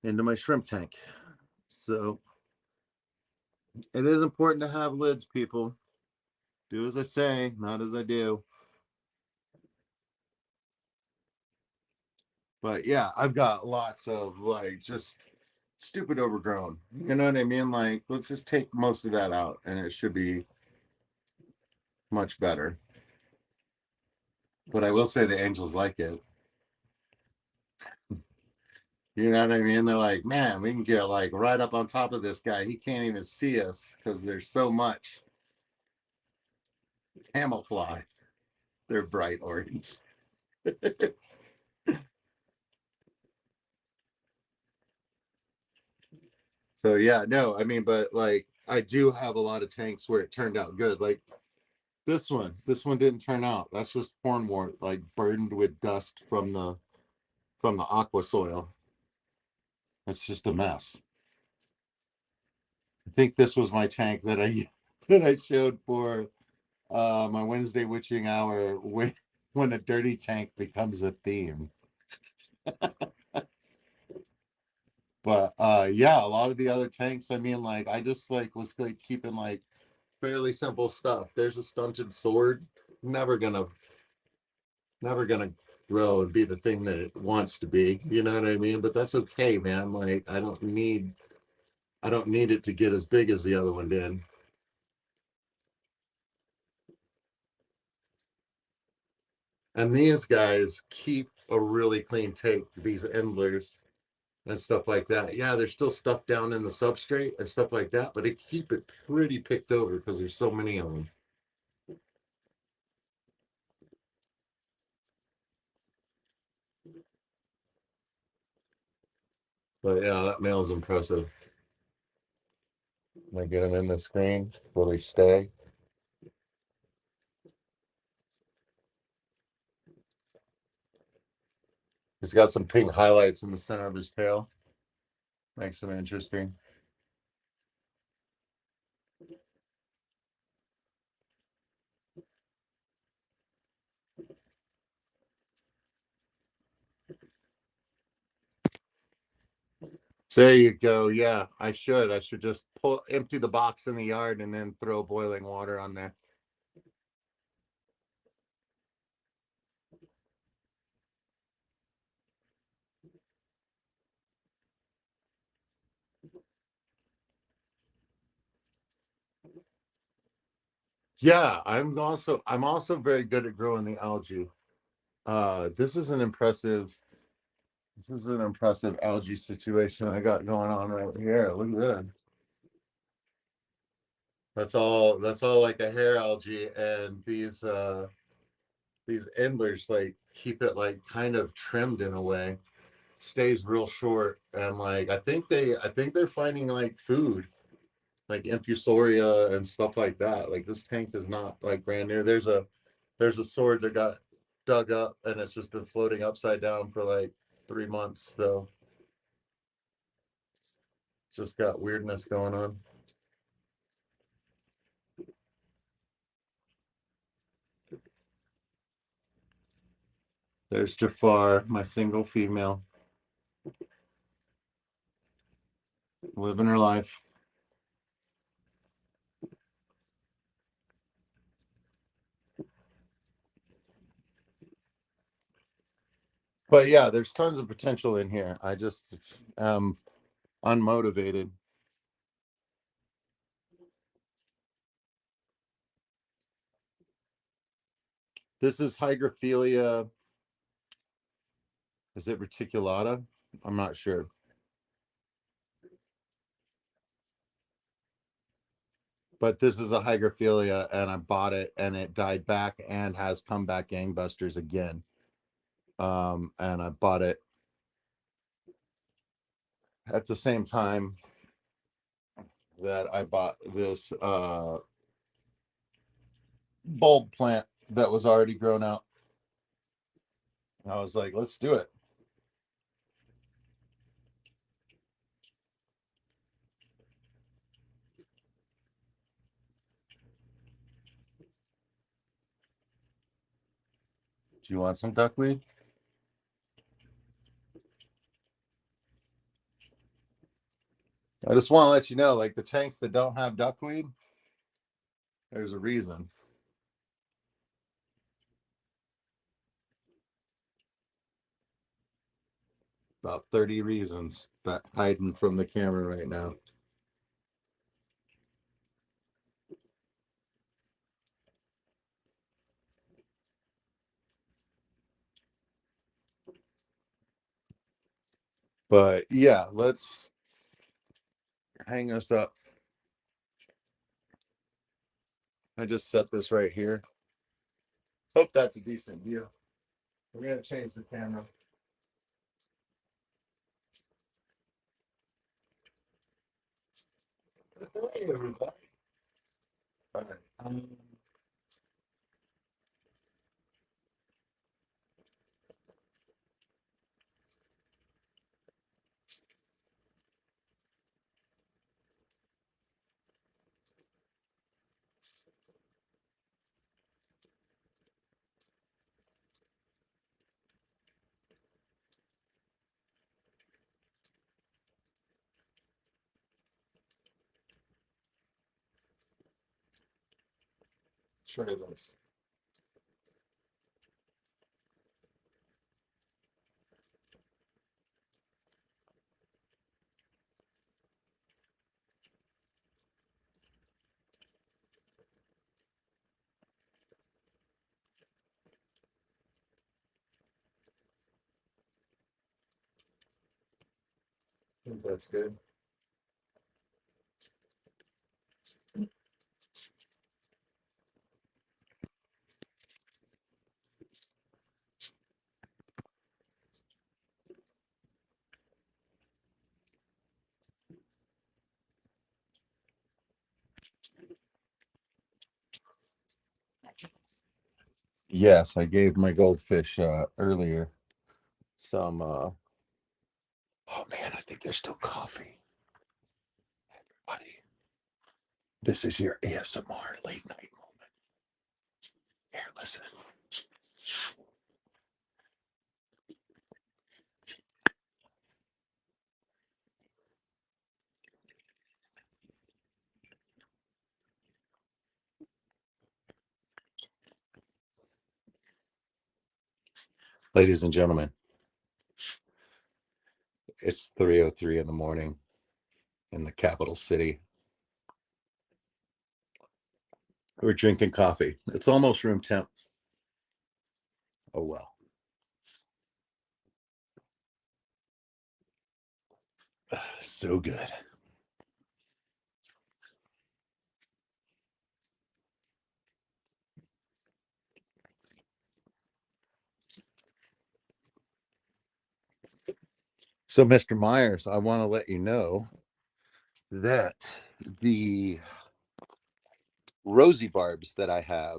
A: into my shrimp tank. So it is important to have lids, people. Do as I say, not as I do. But yeah, I've got lots of like just stupid overgrown. You know what I mean? Like, let's just take most of that out and it should be much better. But I will say the angels like it. You know what I mean? They're like, man, we can get like right up on top of this guy. He can't even see us because there's so much camouflage. They're bright orange. So yeah, no, I mean, but like I do have a lot of tanks where it turned out good. Like this one didn't turn out. That's just cornwort, like burdened with dust from the aqua soil. It's just a mess. I think this was my tank that I that I showed for my Wednesday witching hour when a dirty tank becomes a theme. But yeah, a lot of the other tanks, I mean, like I just like was like keeping like fairly simple stuff. There's a stunted sword, never gonna never gonna grow and be the thing that it wants to be. You know what I mean? But that's okay, man. Like I don't need it to get as big as the other one did. And these guys keep a really clean take, these endlers and stuff like that. Yeah, there's still stuff down in the substrate and stuff like that, but they keep it pretty picked over because there's so many of them. But yeah, that male's impressive. I get him in the screen. Will he stay? He's got some pink highlights in the center of his tail. Makes him interesting. There you go. Yeah, I should. I should just empty the box in the yard and then throw boiling water on there. Yeah, I'm also very good at growing the algae. This is an impressive algae situation I got going on right here. Look at that. That's all like a hair algae, and these endlers like keep it like kind of trimmed in a way. Stays real short, and like I think they're finding like food, like infusoria and stuff like that. Like this tank is not like brand new. There's a sword that got dug up and it's just been floating upside down for like 3 months. So it's just got weirdness going on. There's Jafar, my single female, living her life. But yeah, there's tons of potential in here. I just unmotivated. This is Hygrophilia. Is it reticulata? I'm not sure. But this is a Hygrophilia, and I bought it, and it died back and has come back gangbusters again. And I bought it at the same time that I bought this bulb plant that was already grown out. I was like, let's do it. Do you want some duckweed? I just want to let you know, like the tanks that don't have duckweed, there's a reason. About 30 reasons, but hiding from the camera right now. But yeah, let's hang this up. I just set this right here. Hope that's a decent view. We're gonna change the camera. Hey, everybody. All right. try this. I think that's good. Yes, I gave my goldfish earlier some oh man, I think there's still coffee. Buddy, this is your ASMR late night moment. Here, listen. Ladies and gentlemen, it's 3:03 in the morning in the capital city. We're drinking coffee. It's almost room temp. Oh well. So good. So, Mr. Myers, I want to let you know that the rosy barbs that I have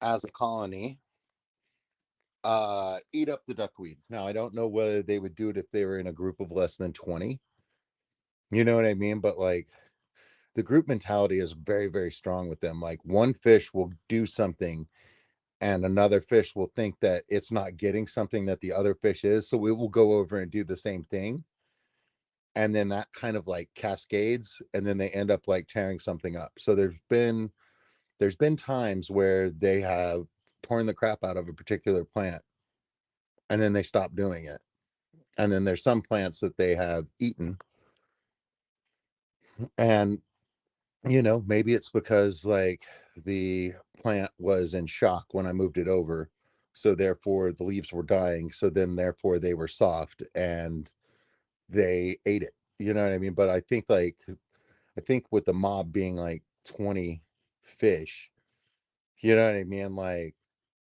A: as a colony eat up the duckweed. Now, I don't know whether they would do it if they were in a group of less than 20. You know what I mean? But like the group mentality is very, very strong with them. Like one fish will do something and another fish will think that it's not getting something that the other fish is. So we will go over and do the same thing. And then that kind of like cascades and then they end up like tearing something up. So there's been times where they have torn the crap out of a particular plant and then they stop doing it. And then there's some plants that they have eaten. And maybe it's because like the plant was in shock when I moved it over. So therefore the leaves were dying. So then therefore they were soft and they ate it. You know what I mean? But I think with the mob being like 20 fish, you know what I mean? Like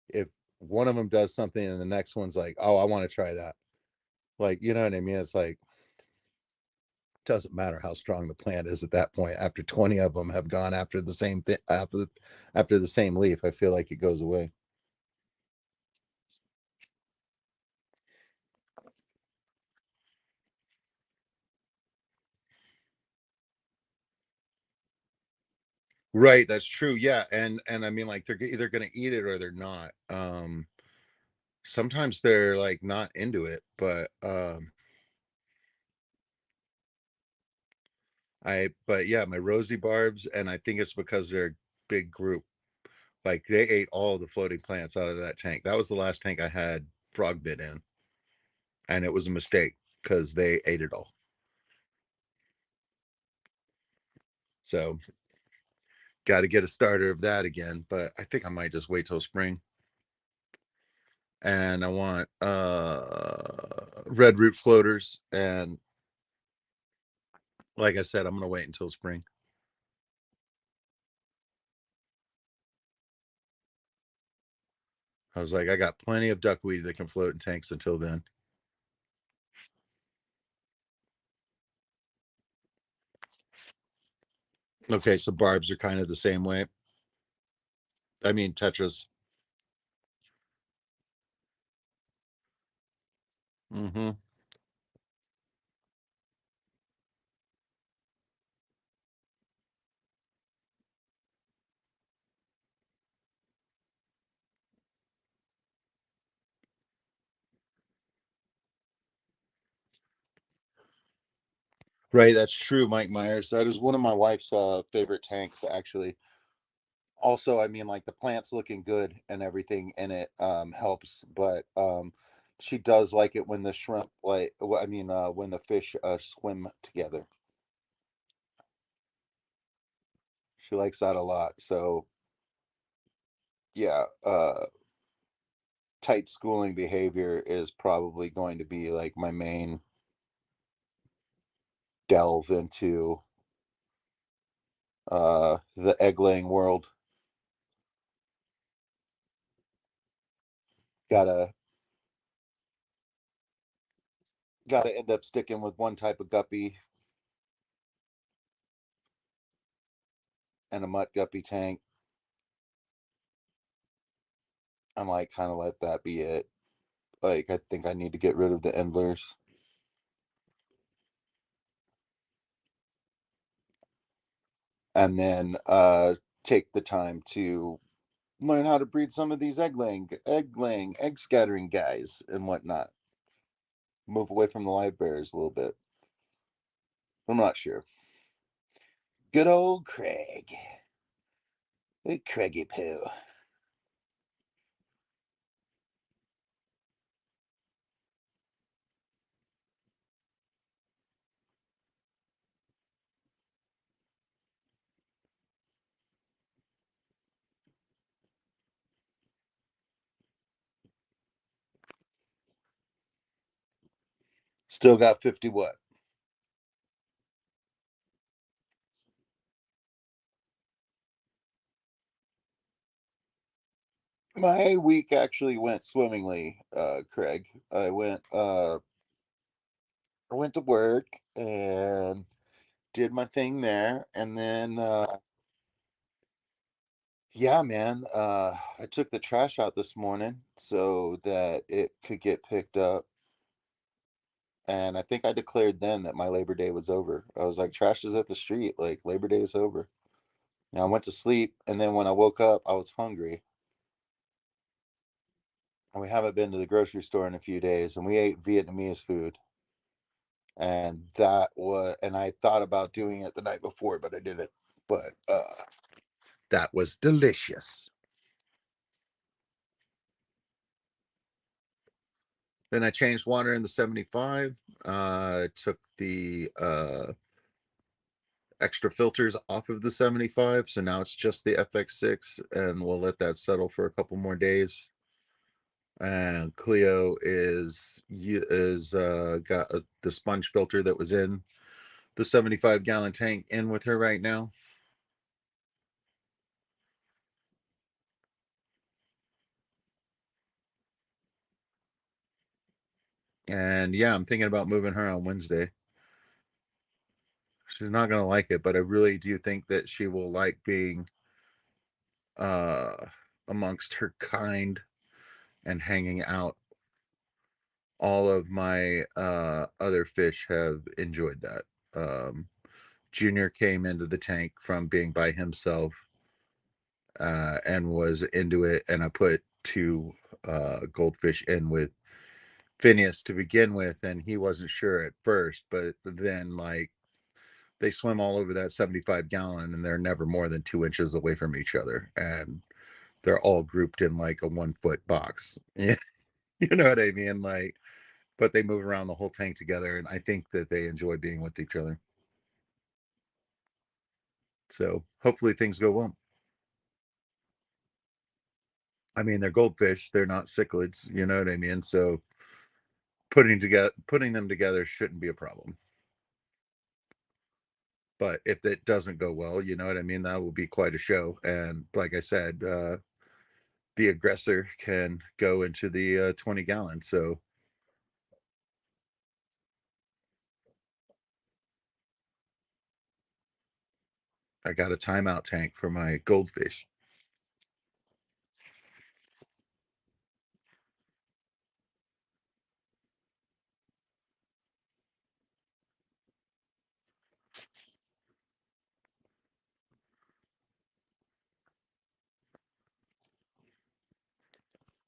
A: if one of them does something and the next one's like, oh, I want to try that. Like, you know what I mean? It's like doesn't matter how strong the plant is at that point. After 20 of them have gone after the same thing, after the same leaf, I feel like it goes away. Right, that's true. Yeah, and I mean like they're either going to eat it or they're not. Sometimes they're like not into it, but but yeah, my rosy barbs, and I think it's because they're a big group. Like they ate all the floating plants out of that tank. That was the last tank I had frog bit in, and it was a mistake because they ate it all. So got to get a starter of that again, but I think I might just wait till spring. And I want red root floaters, and like I said, I'm gonna wait until spring. I was like, I got plenty of duckweed that can float in tanks until then. Okay, so barbs are kind of the same way. I mean, tetras. Mm-hmm. Right, that's true, Mike Myers. That is one of my wife's favorite tanks, actually. Also, I mean, like the plant's looking good and everything in it helps, but she does like it when the shrimp, like, I mean, when the fish swim together. She likes that a lot. So yeah, tight schooling behavior is probably going to be like my main delve into the egg laying world. Gotta gotta end up sticking with one type of guppy and a mutt guppy tank, and like kind of let that be it. Like I think I need to get rid of the endlers and then take the time to learn how to breed some of these egg scattering guys and whatnot. Move away from the live bears a little bit. I'm not sure. Good old Craig. Hey, Craigie Poo. Still got 50 what? My week actually went swimmingly, Craig. I went to work and did my thing there, and then yeah, man, I took the trash out this morning so that it could get picked up. And I think I declared then that my Labor Day was over. I was like, trash is at the street, like Labor Day is over. And I went to sleep, and then when I woke up, I was hungry. And we haven't been to the grocery store in a few days, and we ate Vietnamese food. And I thought about doing it the night before, but I didn't. But that was delicious. Then I changed water in the 75. Took the extra filters off of the 75, so now it's just the FX6, and we'll let that settle for a couple more days. And Cleo is got the sponge filter that was in the 75-gallon tank in with her right now. And yeah, I'm thinking about moving her on Wednesday. She's not gonna like it, but I really do think that she will like being uh amongst her kind and hanging out. All of my other fish have enjoyed that. Junior came into the tank from being by himself and was into it, and I put two goldfish in with Phineas to begin with, and he wasn't sure at first, but then like they swim all over that 75-gallon and they're never more than 2 inches away from each other, and they're all grouped in like a 1 foot box. Yeah, you know what I mean? Like, but they move around the whole tank together, and I think that they enjoy being with each other. So hopefully things go well. I mean, they're goldfish; they're not cichlids. You know what I mean? So putting them together shouldn't be a problem. But if it doesn't go well, you know what I mean? That will be quite a show. And like I said, the aggressor can go into the 20-gallon. So I got a timeout tank for my goldfish.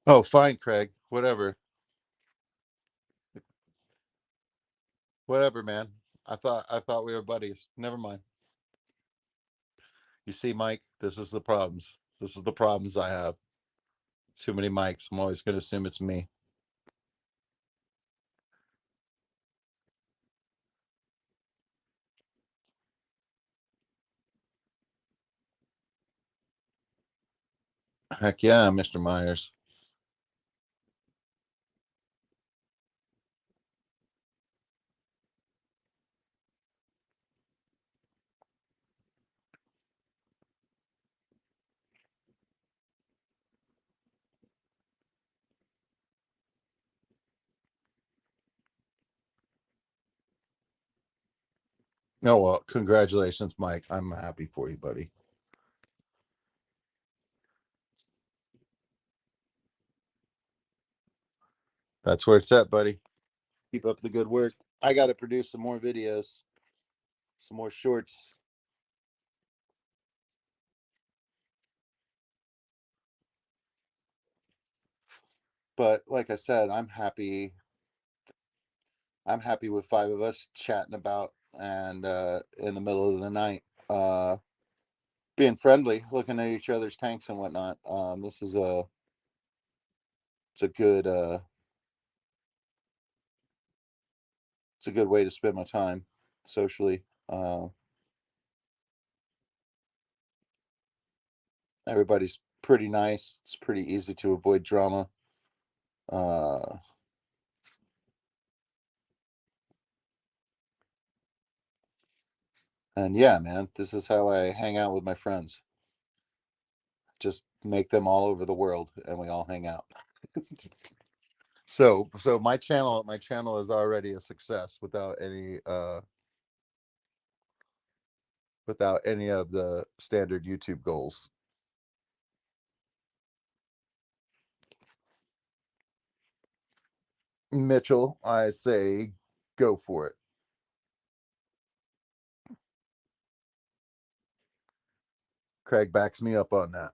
A: Oh, fine, Craig. Whatever, man. I thought we were buddies. Never mind. You see, Mike, this is the problems. This is the problems I have. Too many mics. I'm always going to assume it's me. Heck yeah, Mr. Myers. Oh, well, congratulations, Mike. I'm happy for you, buddy. That's where it's at, buddy. Keep up the good work. I got to produce some more videos, some more shorts. But like I said, I'm happy. I'm happy with five of us chatting about and in the middle of the night, being friendly, looking at each other's tanks and whatnot. This is a it's a good it's a good way to spend my time socially. Everybody's pretty nice. It's pretty easy to avoid drama. Uh, and yeah, man, this is how I hang out with my friends. Just make them all over the world, and we all hang out. So my channel is already a success without any of the standard YouTube goals. Mitchell, I say go for it. Craig backs me up on that.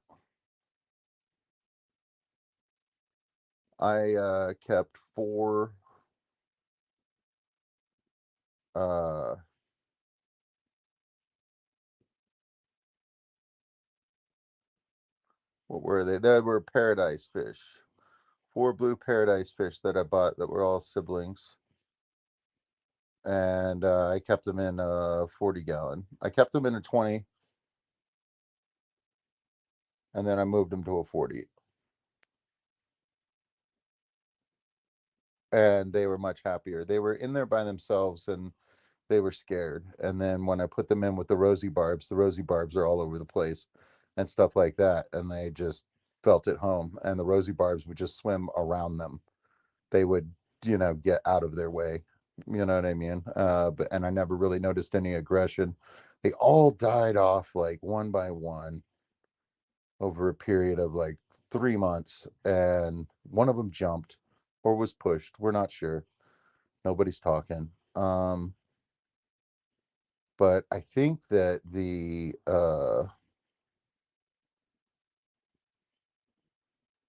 A: I kept four uh what were they? They were paradise fish. Four blue paradise fish that I bought that were all siblings. And I kept them in a 40 gallon. I kept them in a 20 and then I moved them to a 40. And they were much happier. They were in there by themselves and they were scared. And then when I put them in with the rosy barbs are all over the place and stuff like that. And they just felt at home. And the rosy barbs would just swim around them. They would, get out of their way. You know what I mean? And I never really noticed any aggression. They all died off like one by one over a period of like 3 months. And one of them jumped or was pushed. We're not sure. Nobody's talking. But I think that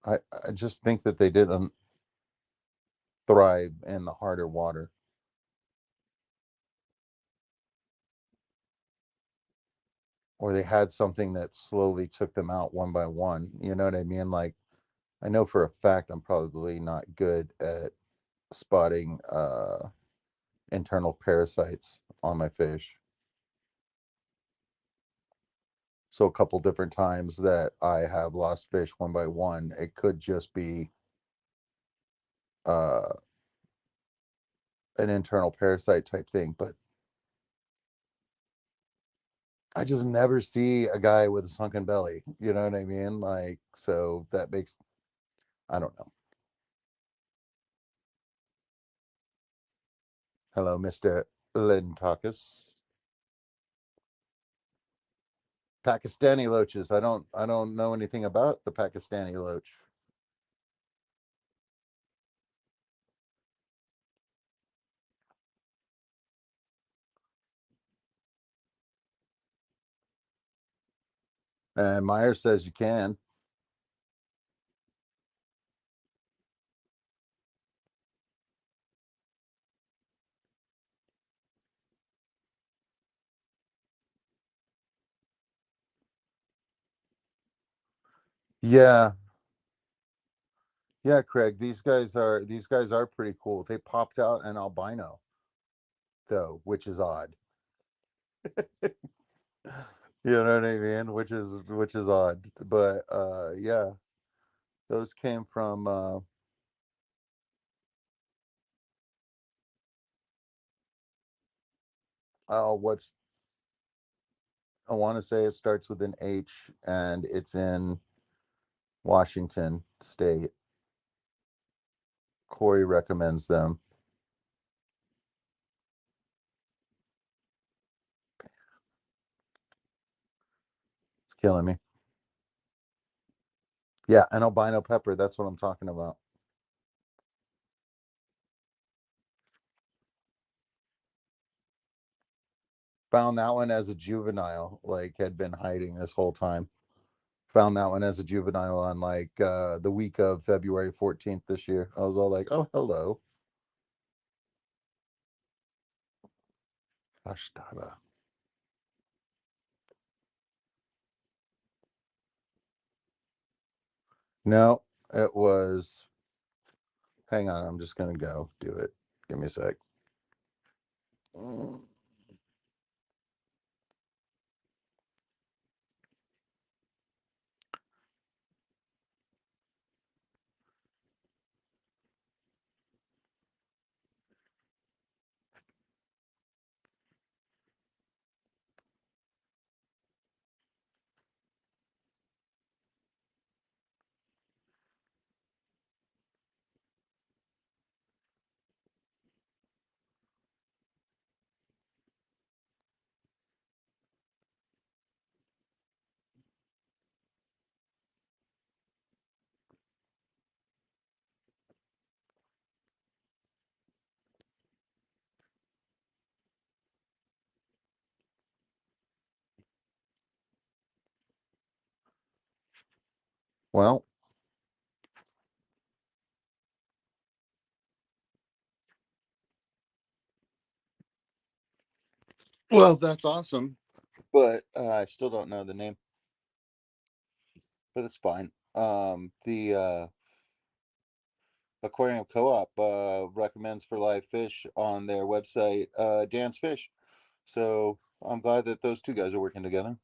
A: I just think that they didn't thrive in the harder water, or they had something that slowly took them out one by one. You know what I mean? Like I know for a fact I'm probably not good at spotting internal parasites on my fish. So a couple different times that I have lost fish one by one, it could just be uh an internal parasite type thing, but I just never see a guy with a sunken belly. You know what I mean? Like, so that makes, I don't know. Hello, Mr. Lintakis. Pakistani loaches. I don't know anything about the Pakistani loach. And Myers says you can. Yeah, yeah, Craig. These guys are pretty cool. They popped out an albino though, which is odd. You know what I mean? Which is odd. But yeah, those came from what's I want to say it starts with an H and it's in Washington State. Corey recommends them. It's killing me. Yeah, an albino pepper. That's what I'm talking about. Found that one as a juvenile, like had been hiding this whole time. Found that one as a juvenile on like the week of February 14th this year. I was all like, oh, hello. Ashtara. No, it was. Hang on, I'm just gonna go do it. Give me a sec. Mm. Well, well, that's awesome. But I still don't know the name, but it's fine. The Aquarium Co-op recommends for live fish on their website, Dan's Fish. So I'm glad that those two guys are working together.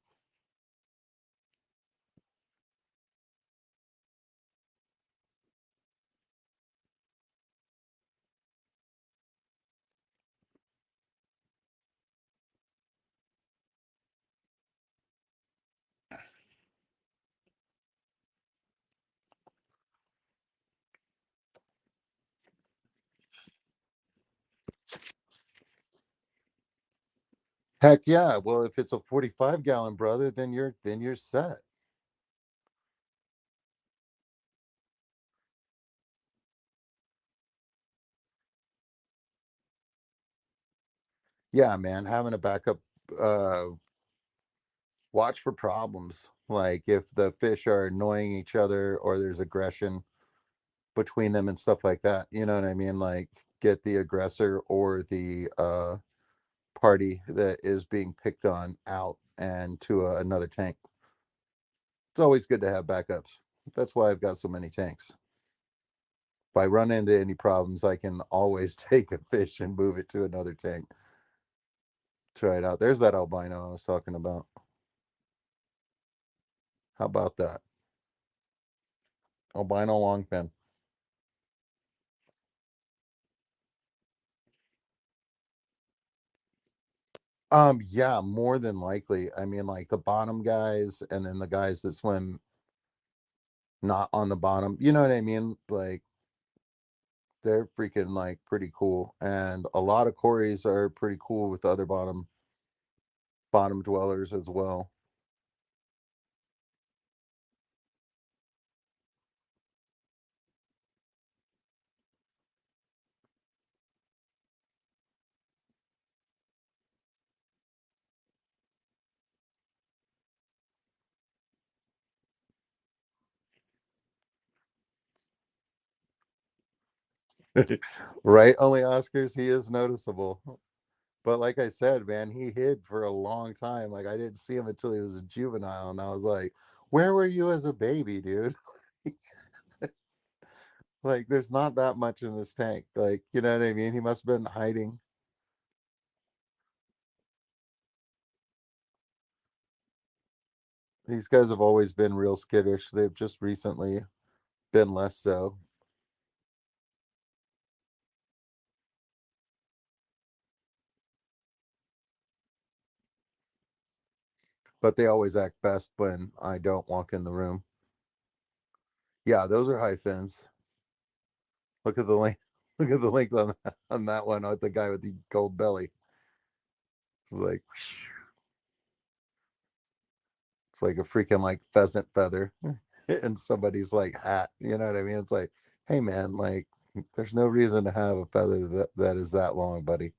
A: Heck yeah. Well, if it's a 45 gallon brother, then you're set. Yeah, man, having a backup uh watch for problems. Like if the fish are annoying each other or there's aggression between them and stuff like that. You know what I mean? Like get the aggressor or the party that is being picked on out and to another tank. It's always good to have backups. That's why I've got so many tanks. If I run into any problems, I can always take a fish and move it to another tank. Try it out. There's that albino I was talking about. How about that? Albino longfin. Yeah, more than likely. I mean, like the bottom guys and then the guys that swim not on the bottom. You know what I mean? Like they're freaking like pretty cool. And a lot of Corys are pretty cool with the other bottom dwellers as well. Right? Only Oscars, he is noticeable. But like I said, man, he hid for a long time. Like I didn't see him until he was a juvenile, and I was like, Where were you as a baby, dude? Like, there's not that much in this tank. Like, you know what I mean? He must have been hiding. These guys have always been real skittish. They've just recently been less so, but they always act best when I don't walk in the room. Yeah, those are high fins. Look at the link. Look at the link on that one with the guy with the gold belly. It's like it's like a freaking like pheasant feather in somebody's like hat. You know what I mean? It's like, hey man, like there's no reason to have a feather that is that long, buddy.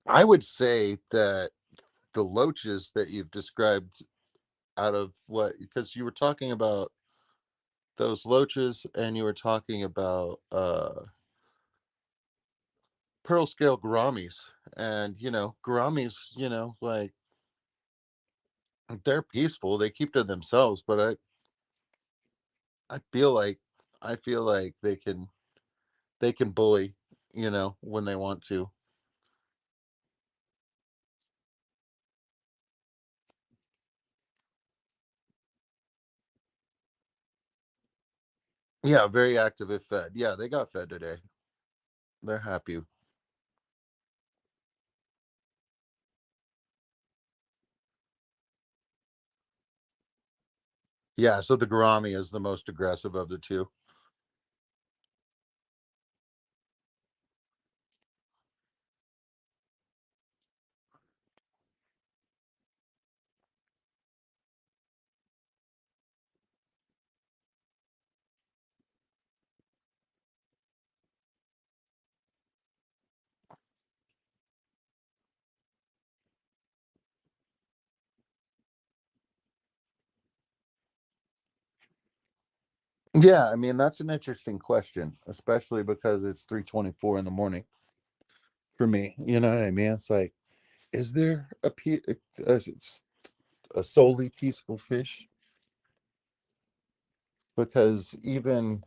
A: I would say that the loaches that you've described out of what, because you were talking about those loaches and you were talking about pearl scale gouramis, and gouramis, like they're peaceful, they keep to themselves, but I feel like they can bully, when they want to. Yeah, very active if fed. Yeah, they got fed today. They're happy. Yeah, so the gourami is the most aggressive of the two. Yeah, I mean that's an interesting question, especially because it's 3:24 in the morning for me. You know what I mean? It's like, is there a solely peaceful fish? Because even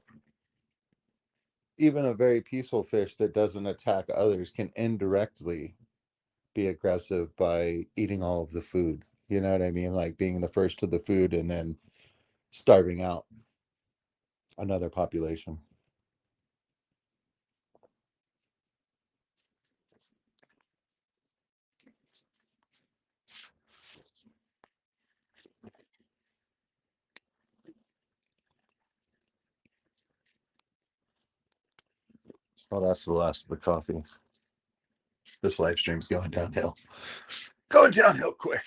A: a very peaceful fish that doesn't attack others can indirectly be aggressive by eating all of the food. You know what I mean? Like being the first to the food and then starving out another population. Well, that's the last of the coffee. This live stream's going downhill. Going downhill quick.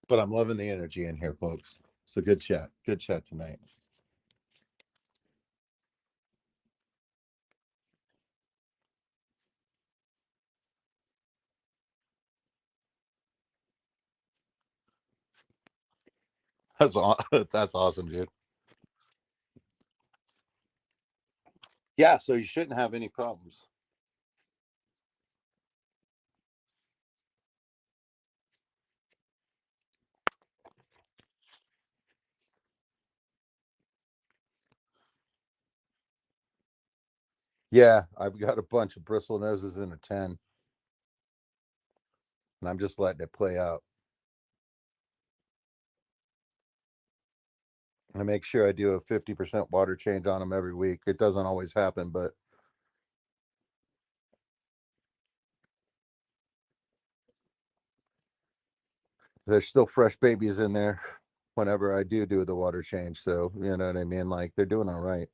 A: But I'm loving the energy in here, folks. So good chat. Good chat tonight. That's awesome, dude. Yeah, so you shouldn't have any problems. Yeah, I've got a bunch of bristle noses in a 10, and I'm just letting it play out. I make sure I do a 50% water change on them every week. It doesn't always happen, but there's still fresh babies in there whenever I do the water change. So, you know what I mean? Like they're doing all right.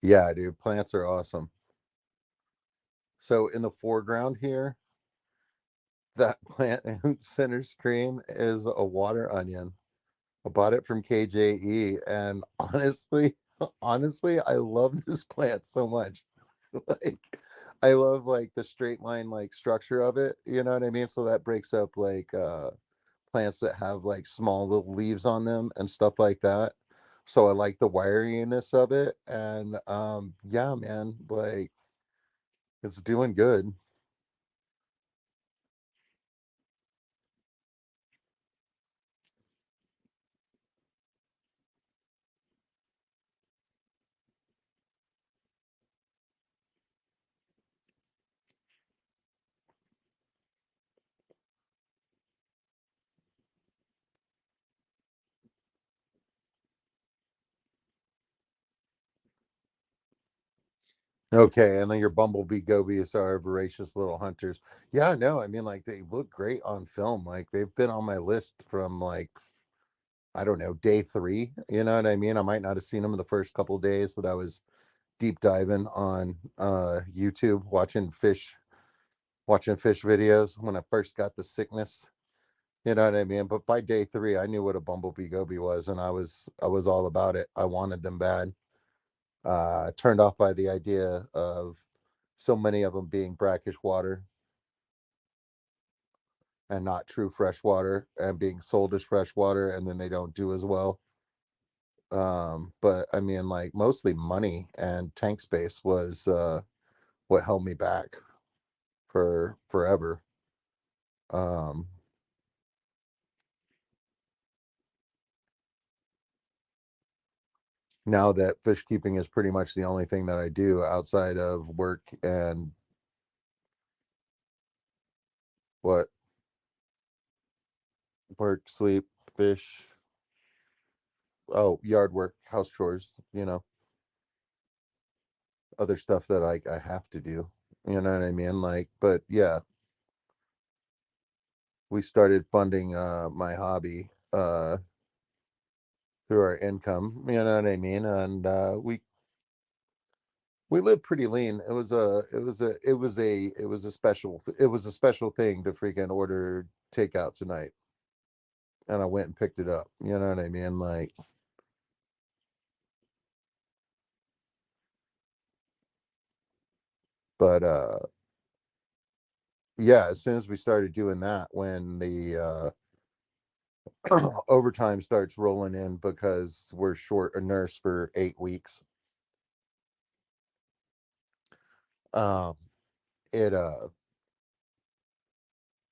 A: Yeah, dude, plants are awesome. So in the foreground here, that plant in center screen is a water onion. I bought it from KJE, and honestly, honestly, I love this plant so much. Like, I love like the straight line like structure of it. You know what I mean? So that breaks up like plants that have like small little leaves on them and stuff like that. So I like the wiriness of it, and yeah, man, like it's doing good. Okay, and then your bumblebee gobies are voracious little hunters. Yeah, no, I mean like they look great on film. Like they've been on my list from like I don't know, day 3. You know what I mean? I might not have seen them in the first couple of days that I was deep diving on YouTube watching fish videos when I first got the sickness. You know what I mean? But by day 3, I knew what a bumblebee goby was, and I was all about it. I wanted them bad. Turned off by the idea of so many of them being brackish water and not true freshwater and being sold as freshwater, and then they don't do as well. But I mean, like mostly money and tank space was what held me back for forever. Um, Now that fish keeping is pretty much the only thing that I do outside of work and what work, sleep, fish, oh, yard work, house chores, other stuff that I have to do. You know what I mean? Like, but yeah, we started funding my hobby through our income. You know what I mean? And we lived pretty lean. It was a special thing to freaking order takeout tonight, and I went and picked it up. You know what I mean? Like, but yeah, as soon as we started doing that, when the overtime starts rolling in because we're short a nurse for 8 weeks, um, it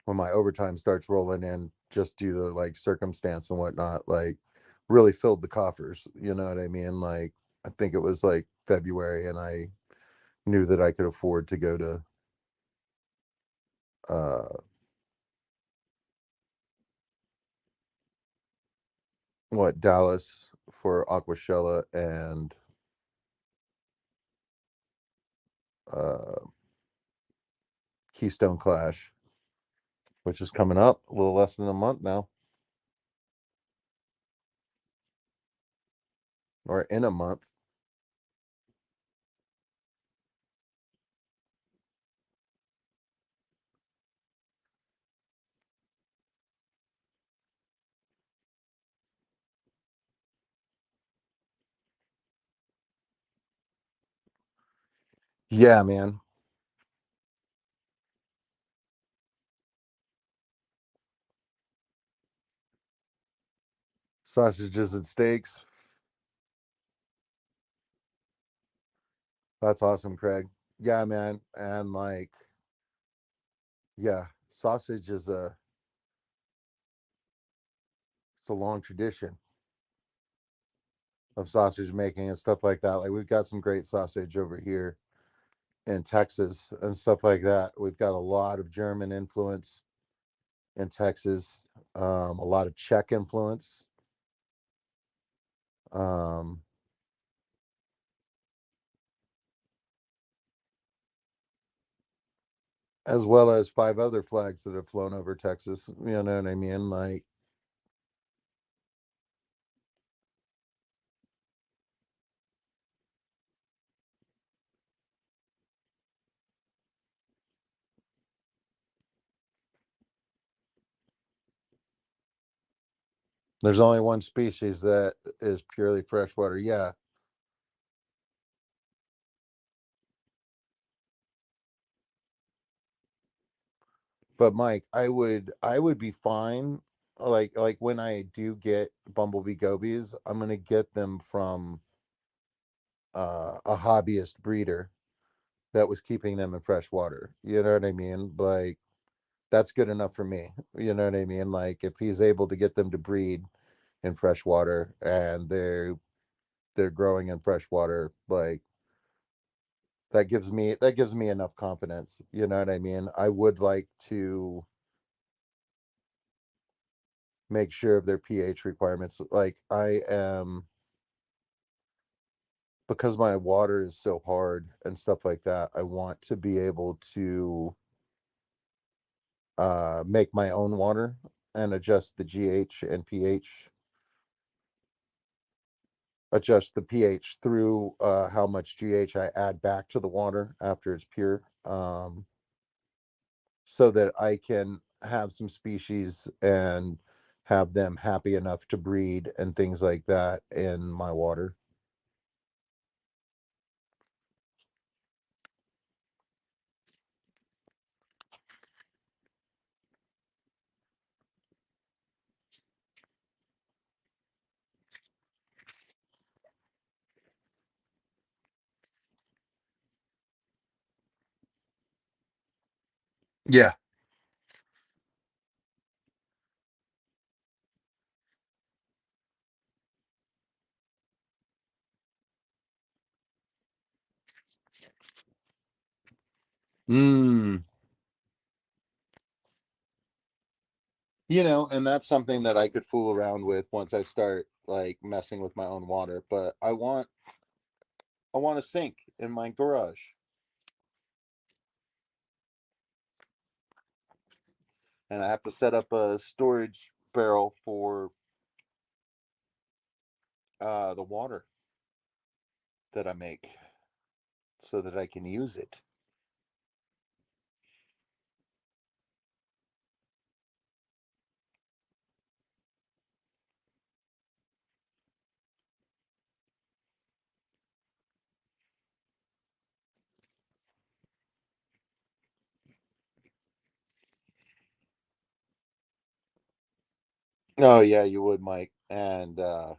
A: when my overtime starts rolling in just due to like circumstance and whatnot, like really filled the coffers. You know what I mean? Like I think it was like February, and I knew that I could afford to go to uh Dallas for Aquashella and uh Keystone Clash, which is coming up a little less than a month now, or in a month. Yeah, man. Sausages and steaks. That's awesome, Craig. Yeah, man. And like, yeah, sausage is a it's a long tradition of sausage making and stuff like that. Like we've got some great sausage over here in Texas and stuff like that. We've got a lot of German influence in Texas, a lot of Czech influence, um, as well as 5 other flags that have flown over Texas. You know what I mean? Like, There's only one species that is purely freshwater. Yeah. But Mike, I would be fine. Like when I do get bumblebee gobies, I'm gonna get them from a hobbyist breeder that was keeping them in fresh water. You know what I mean? Like that's good enough for me. You know what I mean? Like if he's able to get them to breed in fresh water and they're growing in fresh water, like that gives me enough confidence. You know what I mean? I would like to make sure of their pH requirements. Like I am because my water is so hard and stuff like that, I want to be able to make my own water and adjust the GH and pH, adjust the pH through how much GH I add back to the water after it's pure, so that I can have some species and have them happy enough to breed and things like that in my water. Yeah. Mm. And that's something that I could fool around with once I start like messing with my own water. But I want a sink in my garage, and I have to set up a storage barrel for the water that I make so that I can use it. Oh yeah, you would, Mike. And but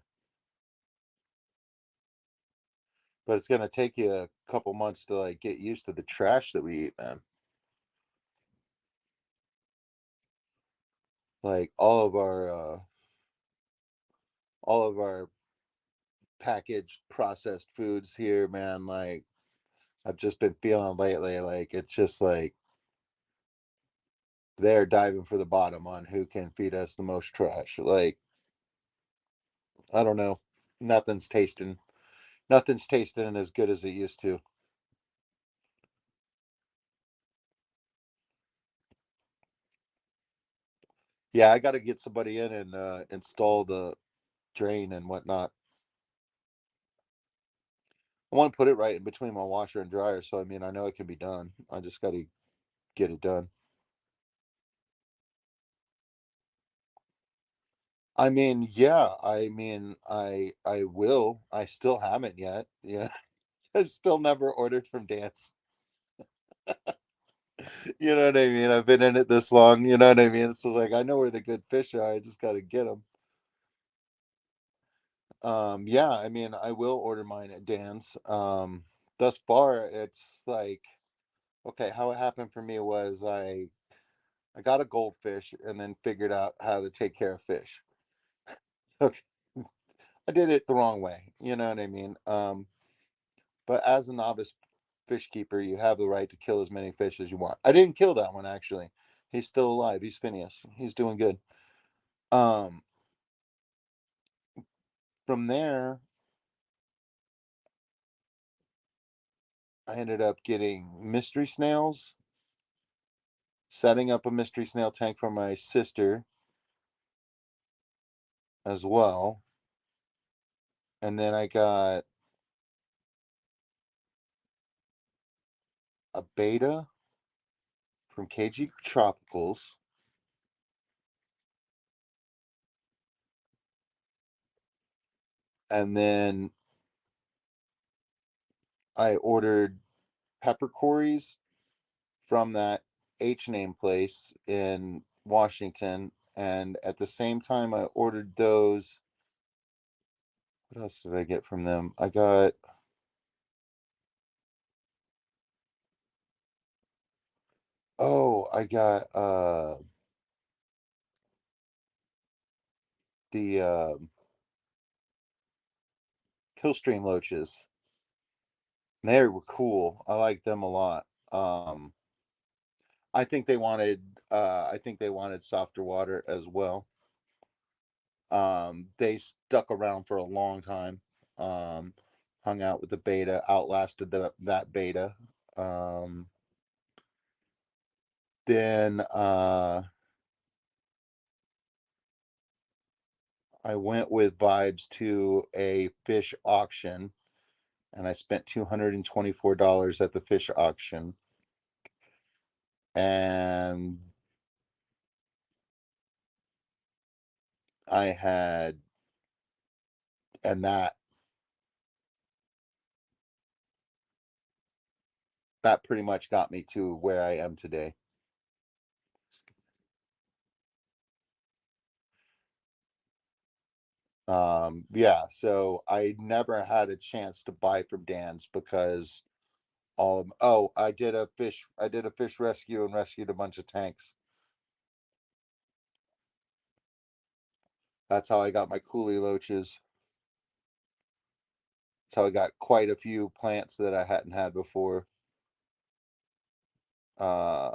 A: it's gonna take you a couple months to like get used to the trash that we eat, man. Like all of our packaged processed foods here, man. Like I've just been feeling lately, like it's just like they're diving for the bottom on who can feed us the most trash. Like I don't know, nothing's tasting, nothing's tasting as good as it used to. Yeah, I got to get somebody in and install the drain and whatnot. I want to put it right in between my washer and dryer, so I mean I know it can be done. I just got to get it done. I mean, yeah, I mean, I will. I still haven't yet. Yeah, I still never ordered from Dance. You know what I mean? I've been in it this long. You know what I mean? It's just like I know where the good fish are. I just got to get them. Yeah, I mean, I will order mine at Dan's. Thus far, it's like okay. How it happened for me was I got a goldfish and then figured out how to take care of fish. Okay, I did it the wrong way. You know what I mean? But as a novice fish keeper, you have the right to kill as many fish as you want. I didn't kill that one actually. He's still alive. He's Phineas. He's doing good. Um, from there, I ended up getting mystery snails, setting up a mystery snail tank for my sister as well. And then I got a beta from KG Tropicals. And then I ordered peppercorns from that H name place in Washington. And at the same time, I ordered those. What else did I get from them? I got the Killstream loaches. They were cool. I liked them a lot. I think they wanted softer water as well. They stuck around for a long time. Um, Hung out with the beta, outlasted that beta. Um, then I went with Vibes to a fish auction, and I spent $224 at the fish auction. And I had, and that pretty much got me to where I am today. Yeah, so I never had a chance to buy from Dan's because I did a fish rescue and rescued a bunch of tanks. That's how I got my coolie loaches. That's how I got quite a few plants that I hadn't had before. Uh,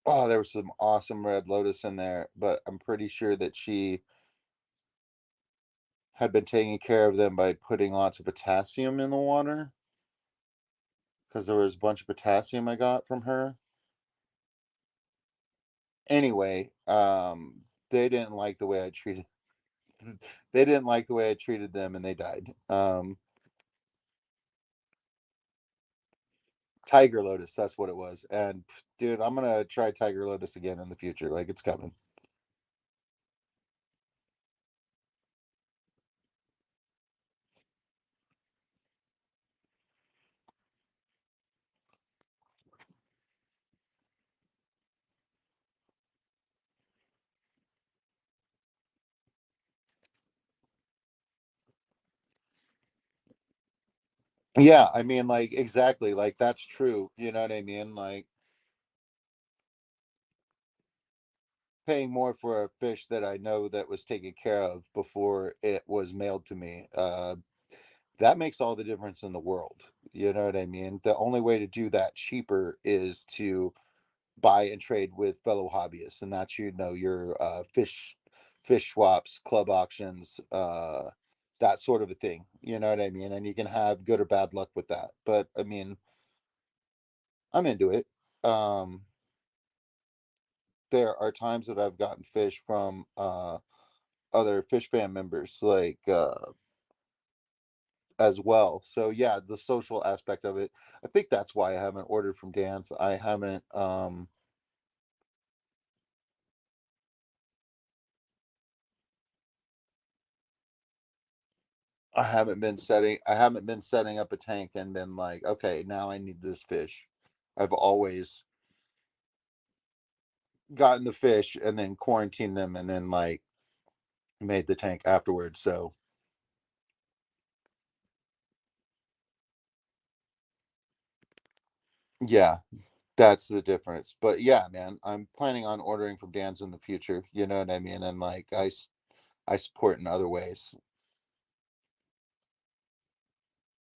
A: oh, there was some awesome red lotus in there, but I'm pretty sure that she had been taking care of them by putting lots of potassium in the water because there was a bunch of potassium I got from her. Anyway, they didn't like the way I treated they didn't like the way I treated them and they died. Tiger Lotus, that's what it was. And dude, I'm gonna try Tiger Lotus again in the future. Like it's coming. Yeah, I mean, like exactly, like that's true. You know what I mean? Like paying more for a fish that I know that was taken care of before it was mailed to me. That makes all the difference in the world. You know what I mean? The only way to do that cheaper is to buy and trade with fellow hobbyists, and that's your fish swaps, club auctions, that sort of a thing. You know what I mean? And you can have good or bad luck with that. But I mean, I'm into it. Um, there are times that I've gotten fish from other fish fan members, like as well. So yeah, the social aspect of it. I think that's why I haven't ordered from Dan's. I haven't been setting up a tank and been like, okay, now I need this fish. I've always gotten the fish and then quarantined them and then like made the tank afterwards. So yeah, that's the difference. But yeah, man, I'm planning on ordering from Dan's in the future. You know what I mean? And like I support in other ways.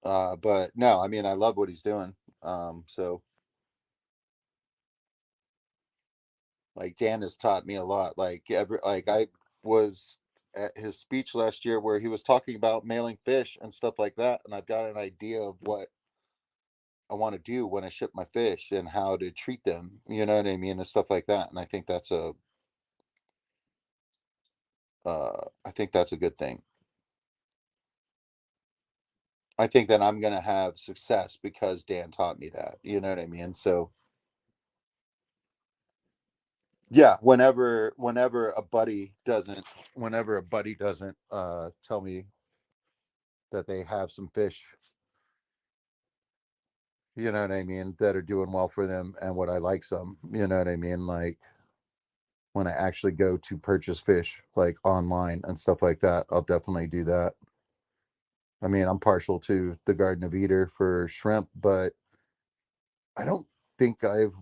A: But no, I mean I love what he's doing. So like Dan has taught me a lot. Like I was at his speech last year where he was talking about mailing fish and stuff like that, and I've got an idea of what I want to do when I ship my fish and how to treat them. You know what I mean, and stuff like that. And I think that's a good thing. I think that I'm gonna have success because Dan taught me that. You know what I mean? So Yeah, whenever a buddy doesn't tell me that they have some fish, you know what I mean, that are doing well for them and what I like some, you know what I mean, like when I actually go to purchase fish like online and stuff like that, I'll definitely do that. I mean, I'm partial to the Garden of Eater for shrimp, but I don't think I've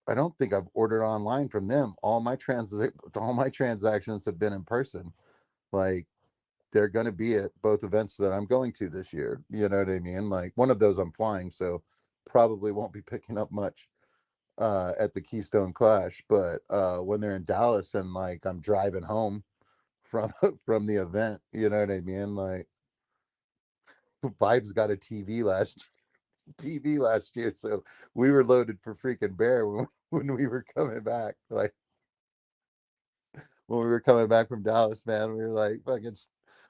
A: I don't think I've ordered online from them. All my transactions have been in person. Like they're going to be at both events that I'm going to this year. You know what I mean? Like one of those I'm flying, so probably won't be picking up much at the Keystone Clash. But when they're in Dallas and like I'm driving home from from the event, you know what I mean? Like Vibes got a TV last year, so we were loaded for freaking bear when we were coming back. Like when we were coming back from Dallas, man, we were like, fucking,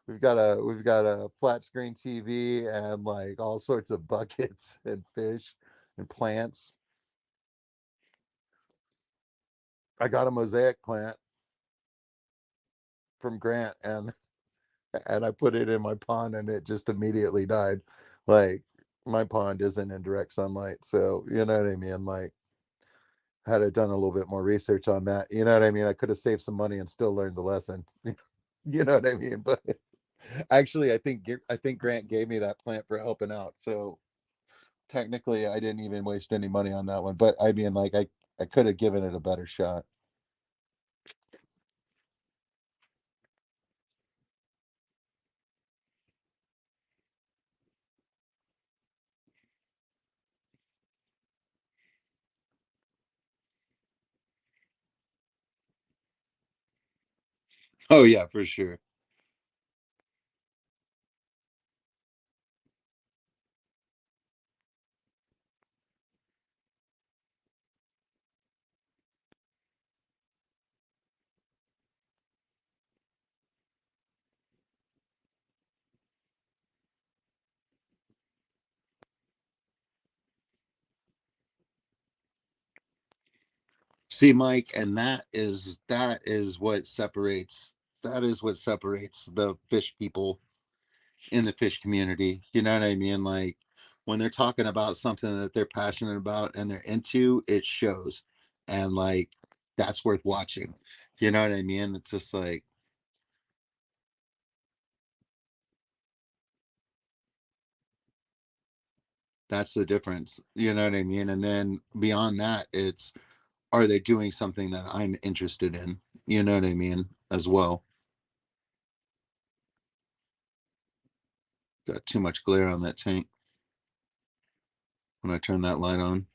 A: we've got a flat screen TV and like all sorts of buckets and fish and plants. I got a mosaic plant from Grant and I put it in my pond and it just immediately died. Like my pond isn't in direct sunlight, so you know what I mean. Like had I done a little bit more research on that, you know what I mean. I could have saved some money and still learned the lesson. You know what I mean? But actually, I think Grant gave me that plant for helping out. So technically, I didn't even waste any money on that one. But I mean, like I could have given it a better shot. Oh yeah, for sure. See, Mike, and that is what separates the fish people in the fish community. You know what I mean? Like when they're talking about something that they're passionate about and they're into, it shows. And like that's worth watching. You know what I mean? It's just like that's the difference. You know what I mean? And then beyond that, it's are they doing something that I'm interested in? You know what I mean? As well. Got too much glare on that tank when I turn that light on.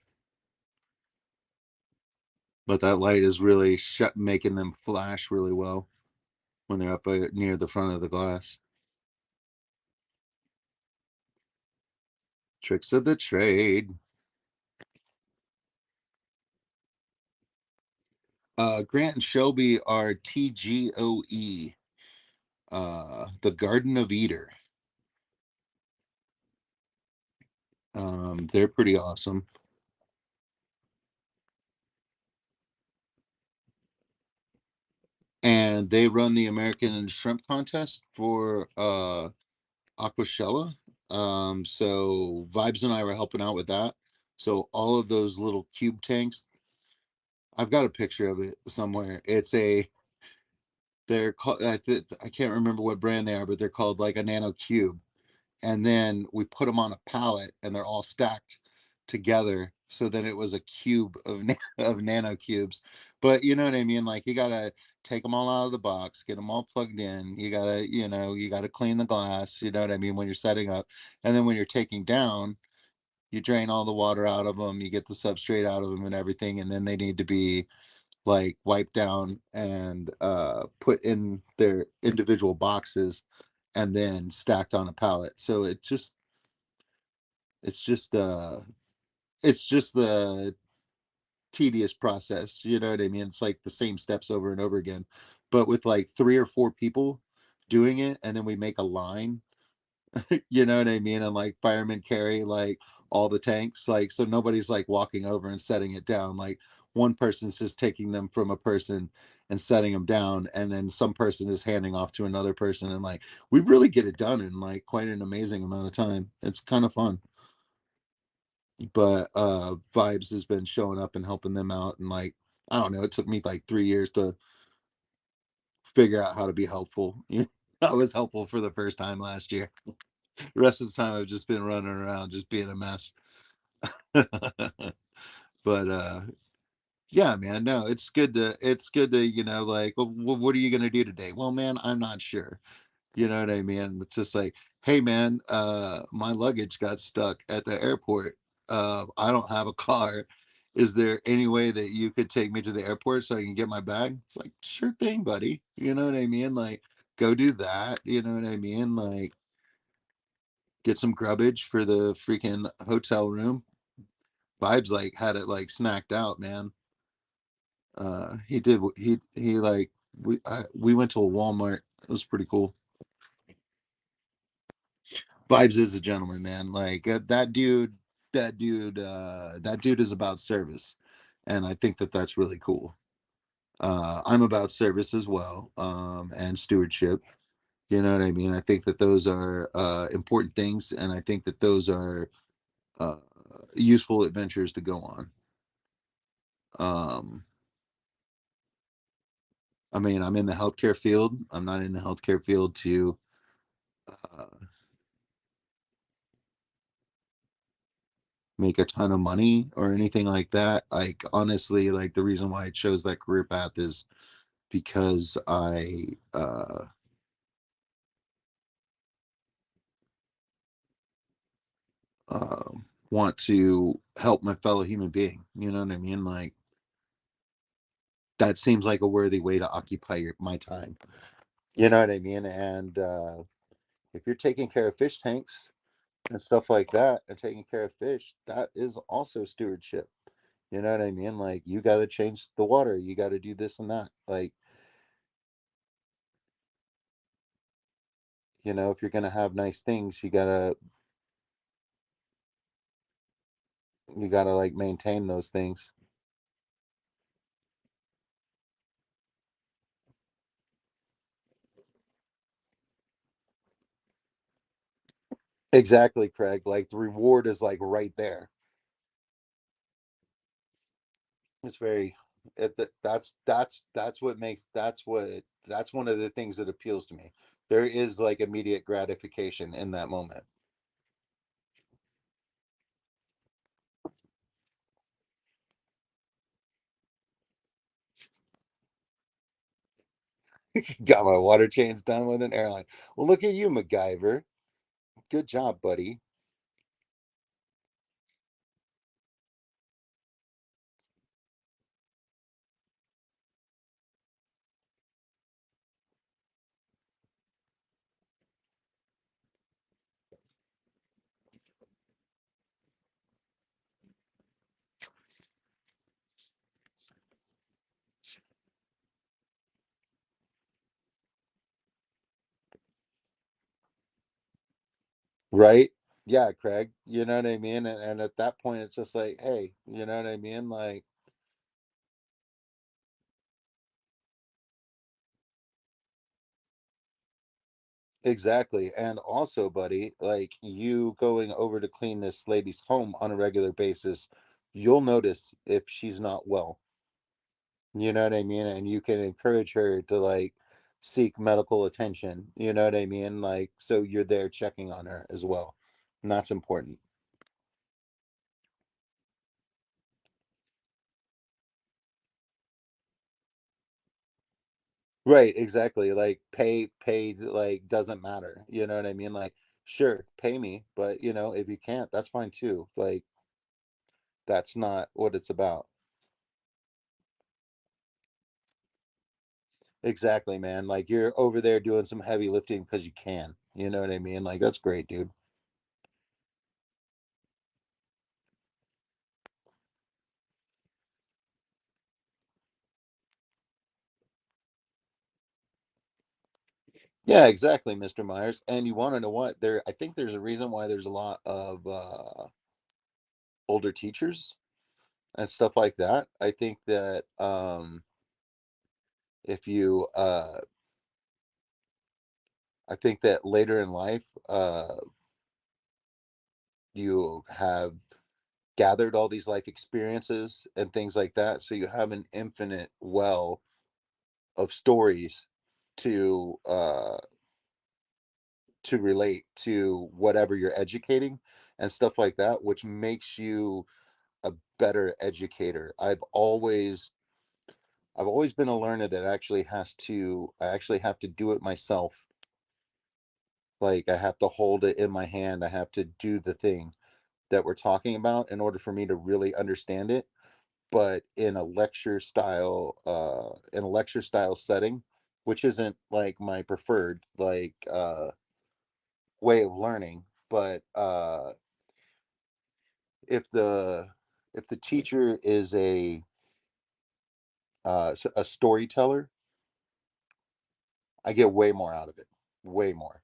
A: But that light is really making them flash really well when they're up near the front of the glass. Tricks of the trade. Grant and Shelby are TGOE, the Garden of Eater. They're pretty awesome. And they run the American Shrimp Contest for Aquashella. So Vibes and I were helping out with that. So all of those little cube tanks, I've got a picture of it somewhere. They're called, I can't remember what brand they are, but they're called like a nano cube. And then we put them on a pallet and they're all stacked together. So then it was a cube of, of nano cubes. But you know what I mean? Like you got to take them all out of the box, get them all plugged in. You got to clean the glass. You know what I mean? When you're setting up. And then when you're taking down, you drain all the water out of them, you get the substrate out of them and everything. And then they need to be like wiped down and put in their individual boxes and then stacked on a pallet. So it's just it's just the tedious process. You know what I mean? It's like the same steps over and over again, but with like three or four people doing it, and then we make a line. You know what I mean? And like firemen carry like all the tanks, like so nobody's like walking over and setting it down. Like one person's just taking them from a person and setting them down, and then some person is handing off to another person, and like we really get it done in like quite an amazing amount of time. It's kind of fun. But Vibes has been showing up and helping them out, and like I don't know, it took me like 3 years to figure out how to be helpful. I was helpful for the first time last year. The rest of the time I've just been running around just being a mess. But yeah, man, no, it's good to like, well, what are you gonna do today? Well, man, I'm not sure. You know what I mean? It's just like, hey man, my luggage got stuck at the airport. I don't have a car. Is there any way that you could take me to the airport so I can get my bag? It's like, sure thing, buddy. You know what I mean? Like, go do that. You know what I mean? Like, get some grubbage for the freaking hotel room. Vibes like had it like snacked out, man. He did. He like we went to a Walmart. It was pretty cool. Vibes is a gentleman, man. Like that dude is about service, and I think that that's really cool. I'm about service as well, and stewardship. You know what I mean? I think that those are important things, and I think that those are uh, useful adventures to go on. Um, I mean, I'm in the healthcare field. I'm not in the healthcare field to uh, make a ton of money or anything like that. Like honestly, like the reason why I chose that career path is because I uh, want to help my fellow human being. You know what I mean? Like that seems like a worthy way to occupy my time. You know what I mean? And if you're taking care of fish tanks and stuff like that, and taking care of fish, that is also stewardship. You know what I mean? Like you got to change the water, you got to do this and that. Like if you're gonna have nice things, you gotta like maintain those things. Exactly, Craig. Like the reward is like right there. It's very that's what makes that's one of the things that appeals to me. There is like immediate gratification in that moment. Got my water change done with an airline. Well, look at you, MacGyver. Good job, buddy. Right? Yeah, Craig. You know what I mean? And at that point, it's just like, hey, you know what I mean? Like, exactly. And also, buddy, like you going over to clean this lady's home on a regular basis, you'll notice if she's not well. You know what I mean? And you can encourage her to like seek medical attention. You know what I mean? Like, so you're there checking on her as well. And that's important. Right, exactly. Like paid like doesn't matter. You know what I mean? Like, sure, pay me, but if you can't, that's fine too. Like, that's not what it's about. Exactly, man. Like you're over there doing some heavy lifting because you can. You know what I mean? Like that's great, dude. Yeah, exactly, Mr. Myers. And you want to know what? I think there's a reason why there's a lot of older teachers and stuff like that. I think that if you I think that later in life, you have gathered all these life experiences and things like that, so you have an infinite well of stories to relate to whatever you're educating and stuff like that, which makes you a better educator. I've always been a learner that I actually have to do it myself. Like, I have to hold it in my hand. I have to do the thing that we're talking about in order for me to really understand it. But in a lecture style setting, which isn't like my preferred way of learning. But if the if the teacher is a storyteller, I get way more out of it. Way more.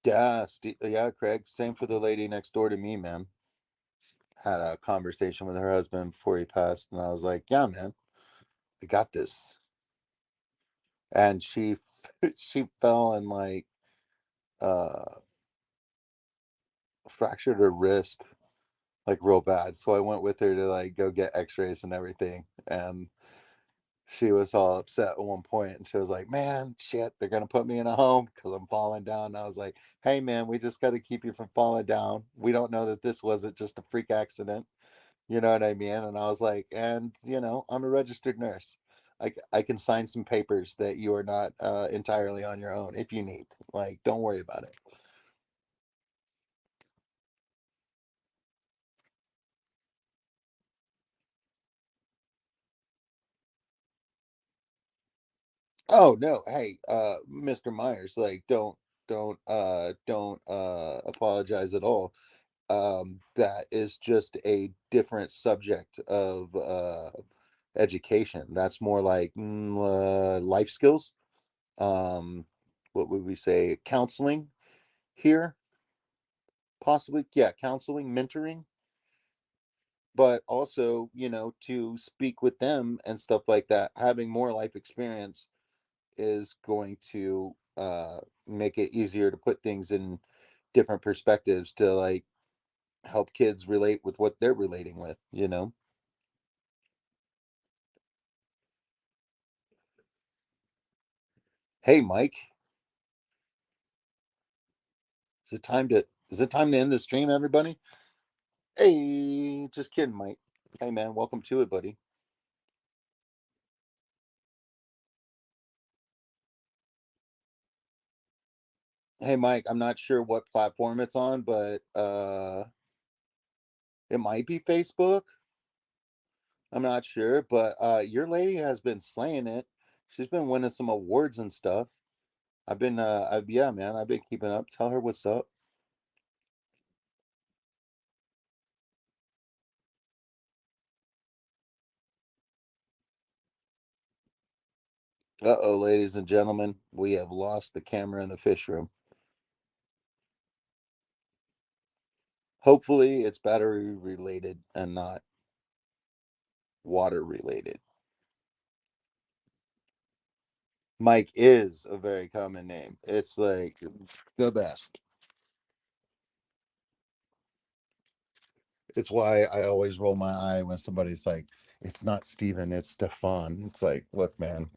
A: Yeah, yeah, Craig. Same for the lady next door to me, man. Had a conversation with her husband before he passed, and I was like, "Yeah, man, I got this." And she she fell and uh fractured her wrist like real bad. So I went with her to like go get X-rays and everything, and she was all upset at one point, and she was like, "Man, shit, they're gonna put me in a home because I'm falling down." And I was like, "Hey, man, we just got to keep you from falling down. We don't know that this wasn't just a freak accident." You know what I mean? And I was like, "And I'm a registered nurse. I can sign some papers that you are not entirely on your own if you need. Like, don't worry about it." Oh no, hey, Mr. Myers, like, don't apologize at all. That is just a different subject of education. That's more like life skills. What would we say? Counseling here, possibly. Yeah, counseling, mentoring, but also, to speak with them and stuff like that. Having more life experience is going to make it easier to put things in different perspectives to like help kids relate with what they're relating with. Hey, Mike, is it time to end the stream, everybody? Hey, just kidding, Mike. Hey, man, welcome to it, buddy. Hey, Mike, I'm not sure what platform it's on, but it might be Facebook. I'm not sure, but your lady has been slaying it. She's been winning some awards and stuff. Yeah, man, I've been keeping up. Tell her what's up. Uh-oh, ladies and gentlemen, we have lost the camera in the fish room. Hopefully, it's battery related and not water related. Mike is a very common name. It's like the best. It's why I always roll my eye when somebody's like, "It's not Steven, it's Stefan." It's like, look, man,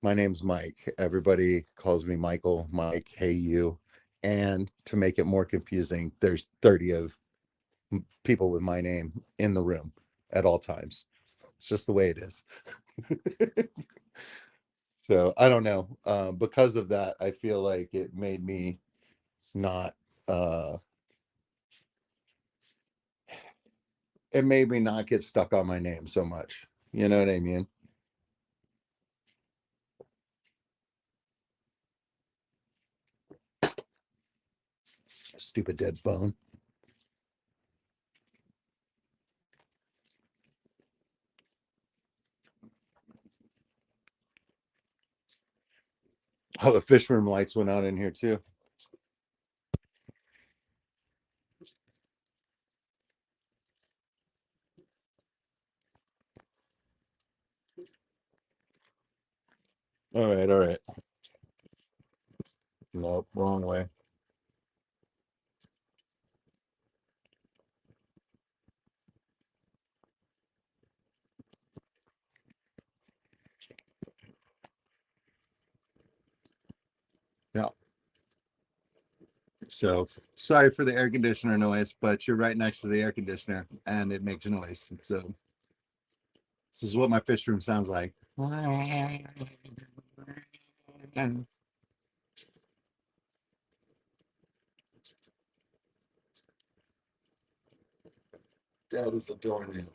A: my name's Mike. Everybody calls me Michael, Mike, hey you. And to make it more confusing, there's 30 of people with my name in the room at all times. It's just the way it is. So I don't know. Because of that, I feel like it made me not uh it made me not get stuck on my name so much. You know what I mean? Stupid dead phone. All the fish room lights went out in here too. All right, all right. Nope, wrong way. Yeah. So sorry for the air conditioner noise, but you're right next to the air conditioner and it makes noise. So this is what my fish room sounds like. That is a doornail.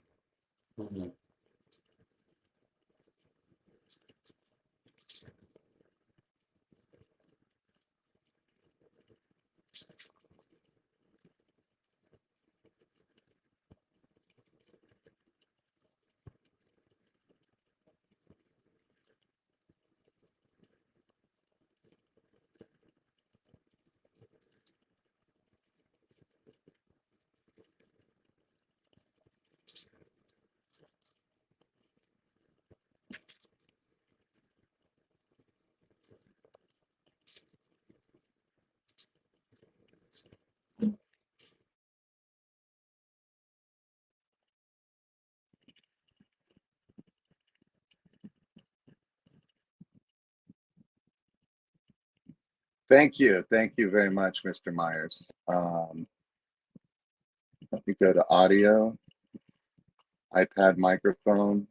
A: Thank you. Thank you very much, Mr. Myers. Let me go to audio, iPad microphone.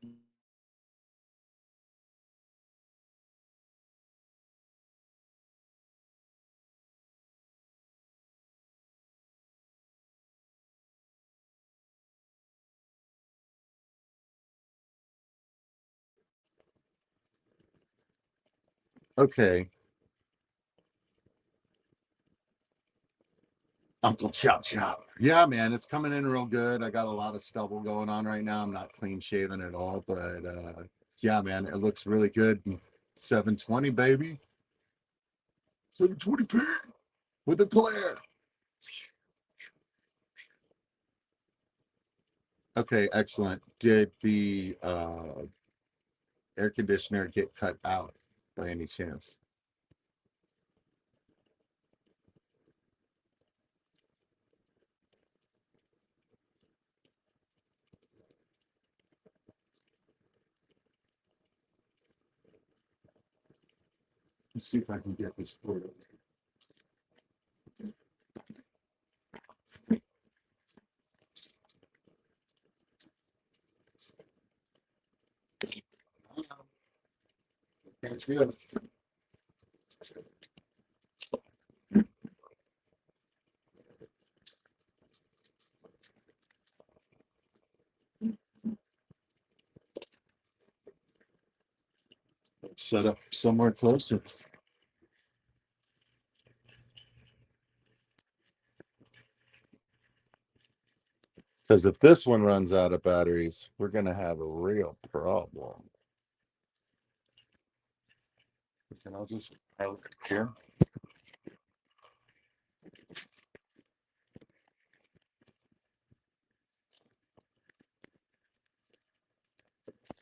A: Okay. Uncle Chop Chop. Yeah, man, it's coming in real good. I got a lot of stubble going on right now. I'm not clean shaven at all, but yeah, man, it looks really good. 720, baby. 720p with a glare. Okay, excellent. Did the air conditioner get cut out by any chance? Let's see if I can get this sorted. It's good. Set up somewhere closer. Because if this one runs out of batteries, we're gonna have a real problem. Can I just here?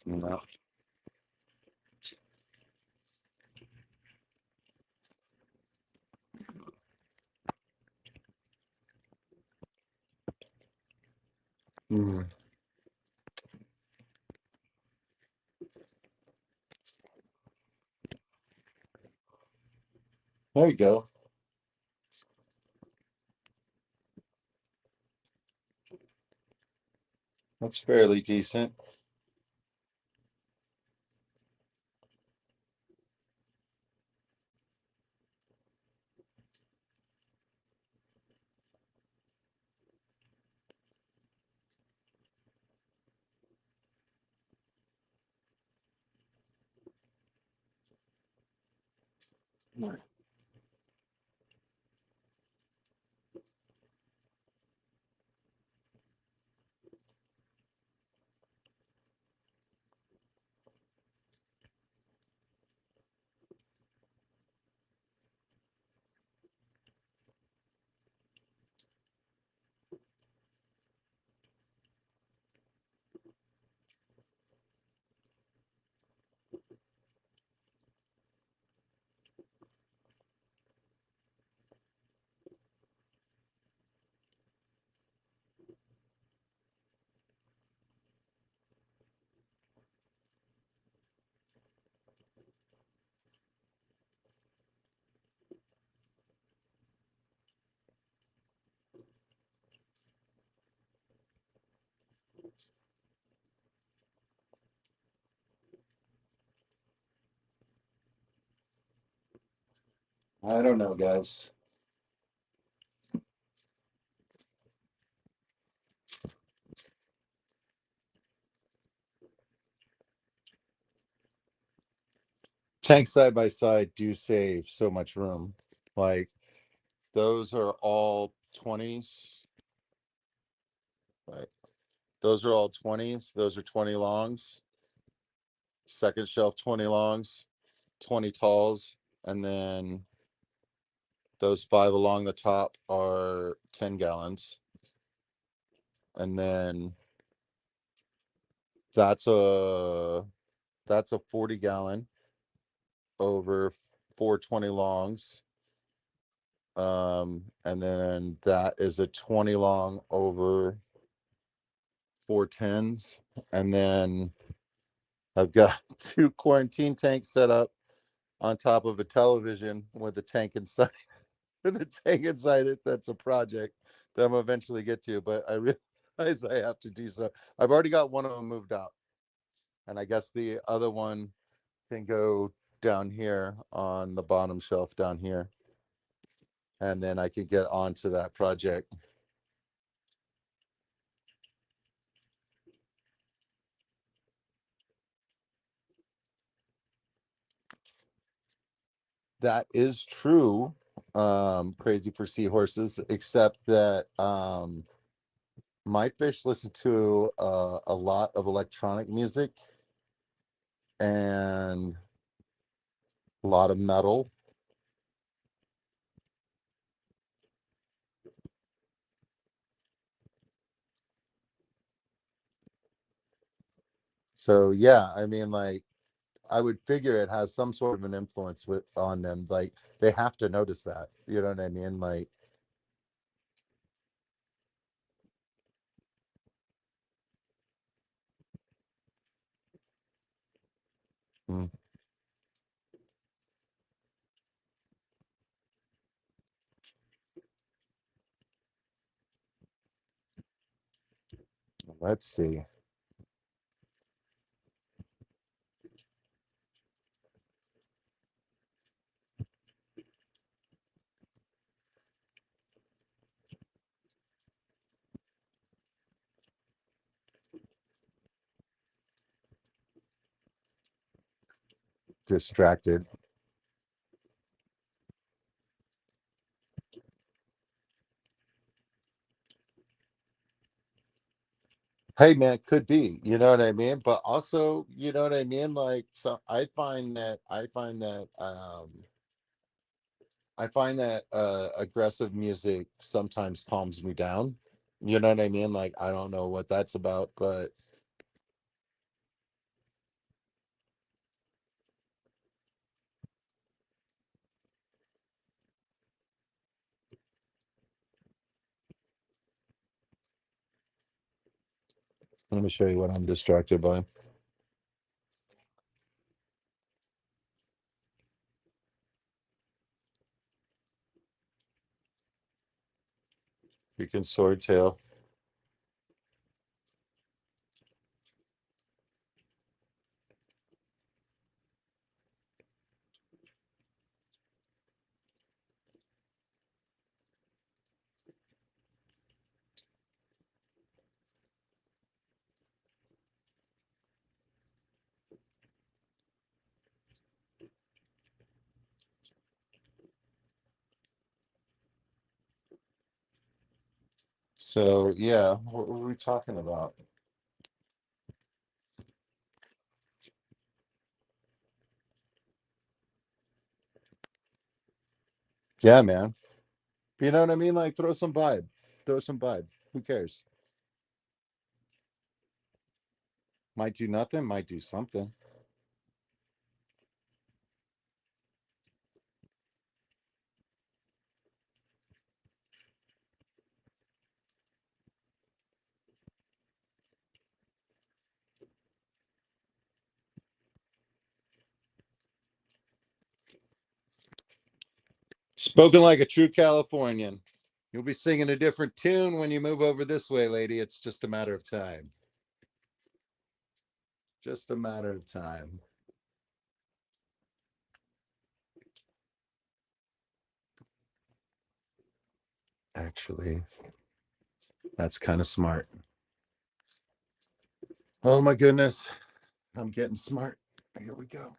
A: No. Mm. There you go. That's fairly decent. I don't know, guys. Tanks side by side do save so much room. Like those are all 20s. Right. Those are all 20s. Those are 20 longs. Second shelf 20 longs, 20 talls, and then those five along the top are 10 gallons. And then that's a that's a 40 gallon over 420 longs. And then that is a 20 long over 410s. And then I've got two quarantine tanks set up on top of a television with a tank inside the tank inside it. That's a project that I'm eventually get to, but I realize I have to do so. I've already got one of them moved out, and I guess the other one can go down here on the bottom shelf down here, and then I can get onto that project. That is true. Crazy for seahorses, except that my fish listen to a lot of electronic music and a lot of metal. So yeah, I mean, like, I would figure it has some sort of an influence with on them. Like they have to notice that. You know what I mean? Like, mm, let's see. Distracted. Hey man, it could be. You know what I mean? But also, you know what I mean? Like, so I find that aggressive music sometimes calms me down. You know what I mean? Like, I don't know what that's about, but let me show you what I'm distracted by. Freaking swordtail. So yeah, what were we talking about? Yeah, man. You know what I mean? Like throw some vibe. Throw some vibe. Who cares? Might do nothing, might do something. Spoken like a true Californian. You'll be singing a different tune when you move over this way, lady. It's just a matter of time. Just a matter of time. Actually, that's kind of smart. Oh my goodness. I'm getting smart. Here we go.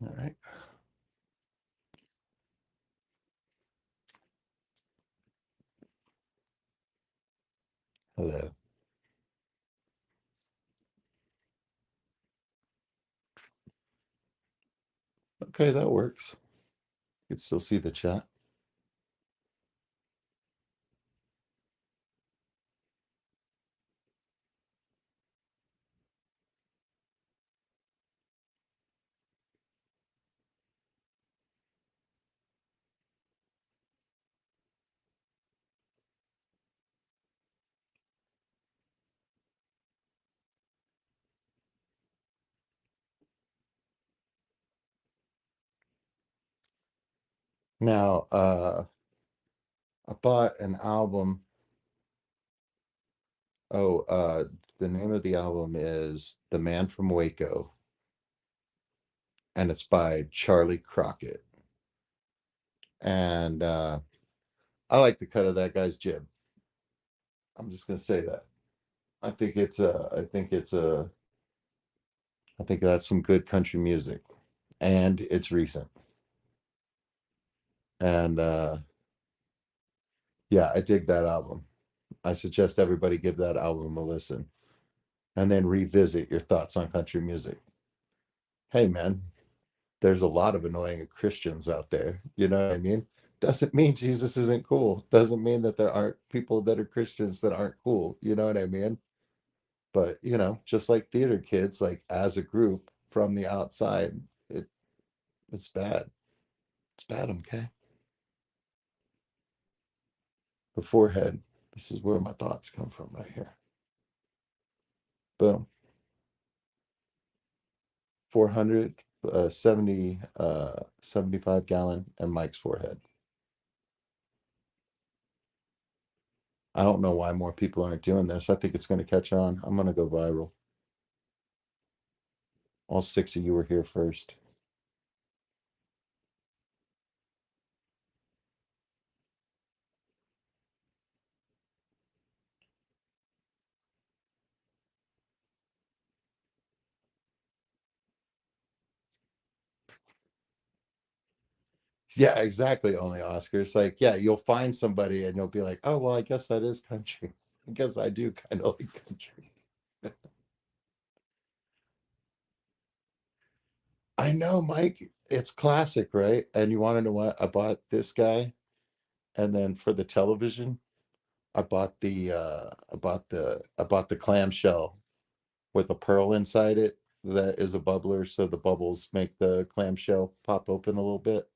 A: All right. Hello. Okay, that works. You can still see the chat. Now, I bought an album. Oh, the name of the album is The Man from Waco, and it's by Charlie Crockett. And I like the cut of that guy's jib. I'm just gonna say that. I think that's some good country music. And it's recent. And yeah, I dig that album. I suggest everybody give that album a listen and then revisit your thoughts on country music. Hey man, there's a lot of annoying Christians out there. You know what I mean? Doesn't mean Jesus isn't cool. Doesn't mean that there aren't people that are Christians that aren't cool. You know what I mean? But just like theater kids, like as a group from the outside, it's bad. It's bad, okay? The forehead. This is where my thoughts come from right here. Boom. 400 75 gallon and Mike's forehead. I don't know why more people aren't doing this. I think it's going to catch on. I'm going to go viral. All six of you were here first. Yeah, exactly. Only Oscars. Like, yeah, you'll find somebody and you'll be like, oh, well, I guess that is country. I guess I do kind of like country. I know, Mike. It's classic, right? And you want to know what? I bought this guy, and then for the television, I bought the clamshell with a pearl inside it that is a bubbler, so the bubbles make the clamshell pop open a little bit.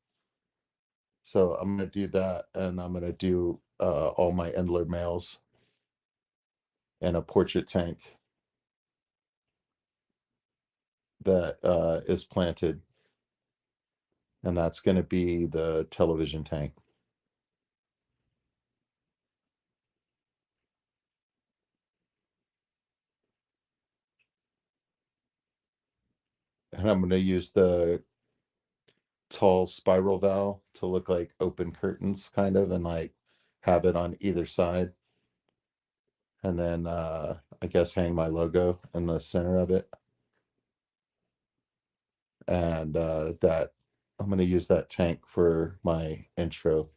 A: So I'm gonna do that, and I'm gonna do all my Endler males and a portrait tank that is planted, and that's gonna be the television tank. And I'm gonna use the tall spiral valve to look like open curtains, kind of, and like have it on either side, and then I guess hang my logo in the center of it. And that I'm going to use that tank for my intro.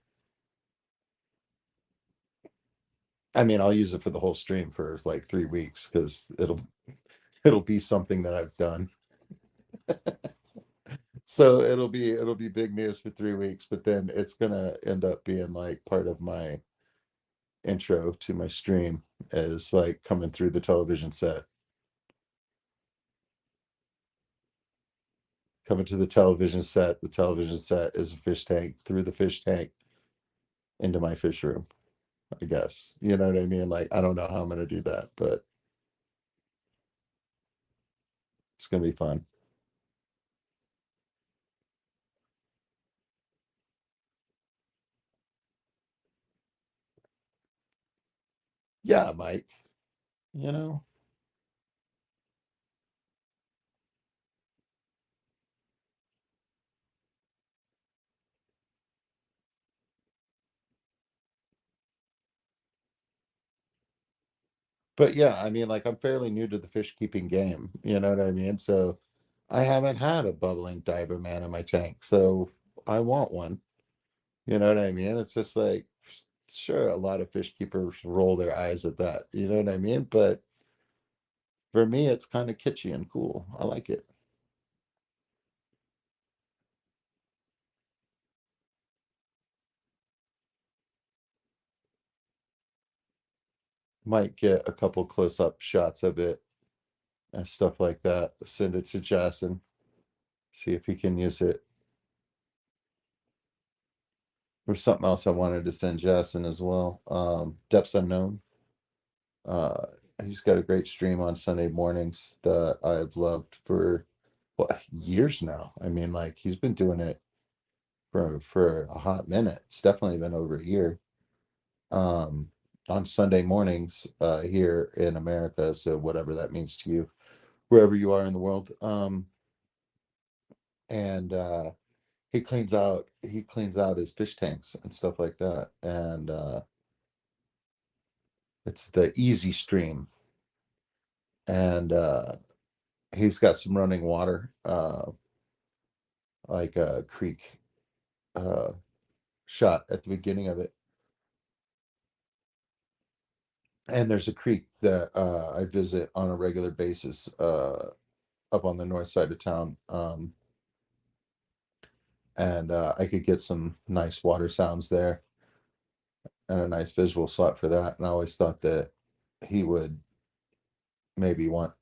A: I mean, I'll use it for the whole stream for like 3 weeks because it'll be something that I've done. So it'll be big news for 3 weeks, but then it's gonna end up being like part of my intro to my stream. is like coming through the television set. Coming to the television set is a fish tank, through the fish tank into my fish room, I guess. You know what I mean? Like, I don't know how I'm gonna do that, but it's gonna be fun. Yeah, Mike, you know? But yeah, I mean, like, I'm fairly new to the fish keeping game, you know what I mean? So I haven't had a bubbling diver man in my tank, so I want one. You know what I mean? It's just like, sure, a lot of fish keepers roll their eyes at that. You know what I mean? But for me, it's kind of kitschy and cool. I like it. Might get a couple close-up shots of it and stuff like that. Send it to Jason, see if he can use it. There's something else I wanted to send Jason as well. Depths Unknown. Uh, he's got a great stream on Sunday mornings that I've loved for, well, years now. I mean, like, he's been doing it for a hot minute. It's definitely been over a year. Um, on Sunday mornings here in America, so whatever that means to you, wherever you are in the world. And he cleans out his fish tanks and stuff like that. And it's the easy stream. And he's got some running water, like a creek uh shot at the beginning of it. And there's a creek that I visit on a regular basis up on the north side of town. And I could get some nice water sounds there and a nice visual slot for that. And I always thought that he would maybe want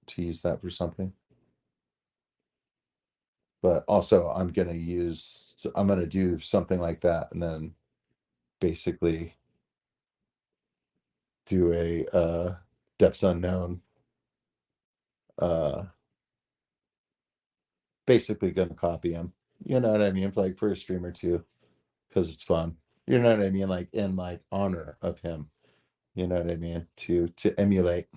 A: to use that for something. But also, I'm gonna do something like that, and then basically do a depths unknown. Uh, Basically, gonna copy him. You know what I mean? Like for a stream or two, because it's fun. You know what I mean? Like in like honor of him. You know what I mean? To emulate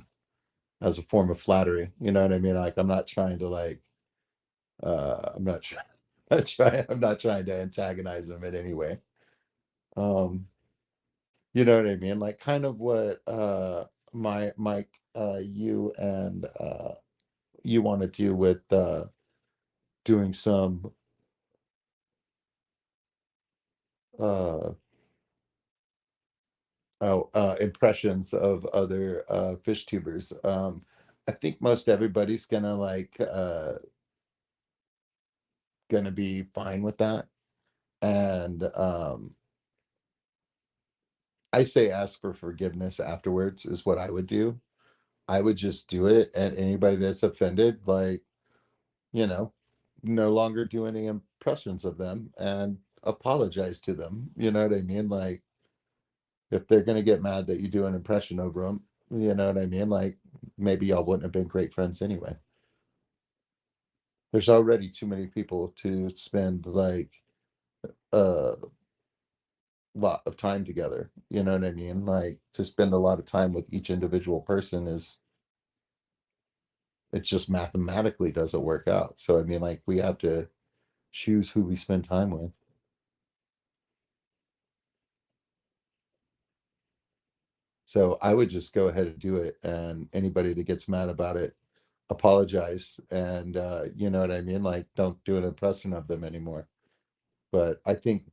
A: as a form of flattery. You know what I mean? Like I'm not trying to like I'm not trying I'm not trying to antagonize him in any way. Um, you know what I mean? Like kind of what my Mike you and you want to do with doing some uh impressions of other fish tubers. I think most everybody's gonna like gonna be fine with that. And I say ask for forgiveness afterwards is what I would do. I would just do it, and anybody that's offended, like, you know, no longer do any impressions of them and apologize to them. You know what I mean? Like, if they're gonna get mad that you do an impression over them, you know what I mean? Like, maybe y'all wouldn't have been great friends anyway. There's already too many people to spend like a lot of time together. You know what I mean? Like, to spend a lot of time with each individual person is, it just mathematically doesn't work out. So I mean, like, we have to choose who we spend time with. So I would just go ahead and do it, and anybody that gets mad about it, apologize, and you know what I mean? Like, don't do an impression of them anymore. But I think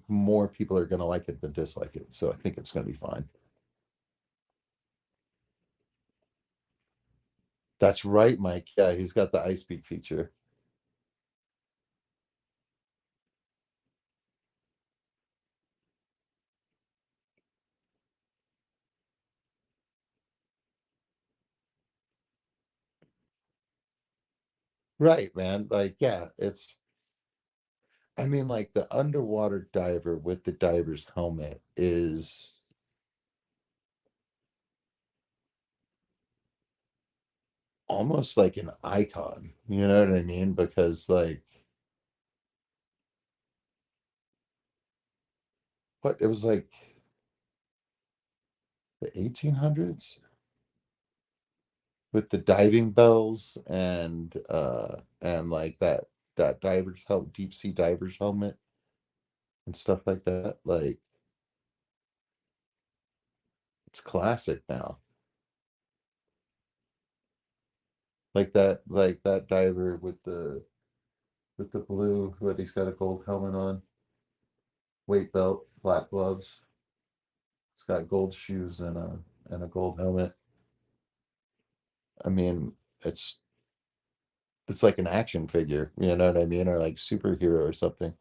A: more people are gonna like it than dislike it. So I think it's gonna be fine. That's right, Mike. Yeah, he's got the ice speak feature. Right, man. Like, yeah, I mean, like the underwater diver with the diver's helmet is almost like an icon. You know what I mean? Because like what it was like the 1800s with the diving bells and like that diver's helmet, deep sea diver's helmet and stuff like that. Like it's classic now. Like that diver with the blue, what he's got a gold helmet on, weight belt, black gloves. It's got gold shoes and a gold helmet. I mean, it's it's like an action figure, you know what I mean, or like superhero or something.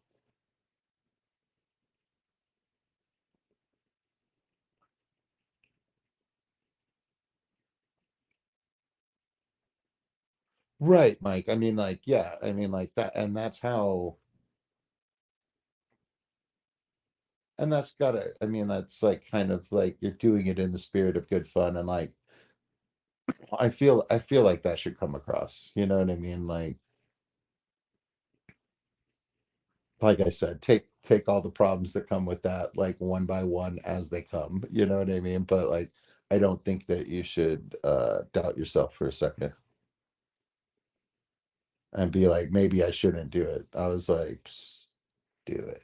A: Right, Mike. I mean, like, yeah, I mean, like that, and that's gotta, I mean, that's like kind of like you're doing it in the spirit of good fun, and like I feel like that should come across. You know what I mean? Like I said, take all the problems that come with that, like one by one as they come. You know what I mean? But like, I don't think that you should doubt yourself for a second and be like, maybe I shouldn't do it. I was like, "Psst, do it."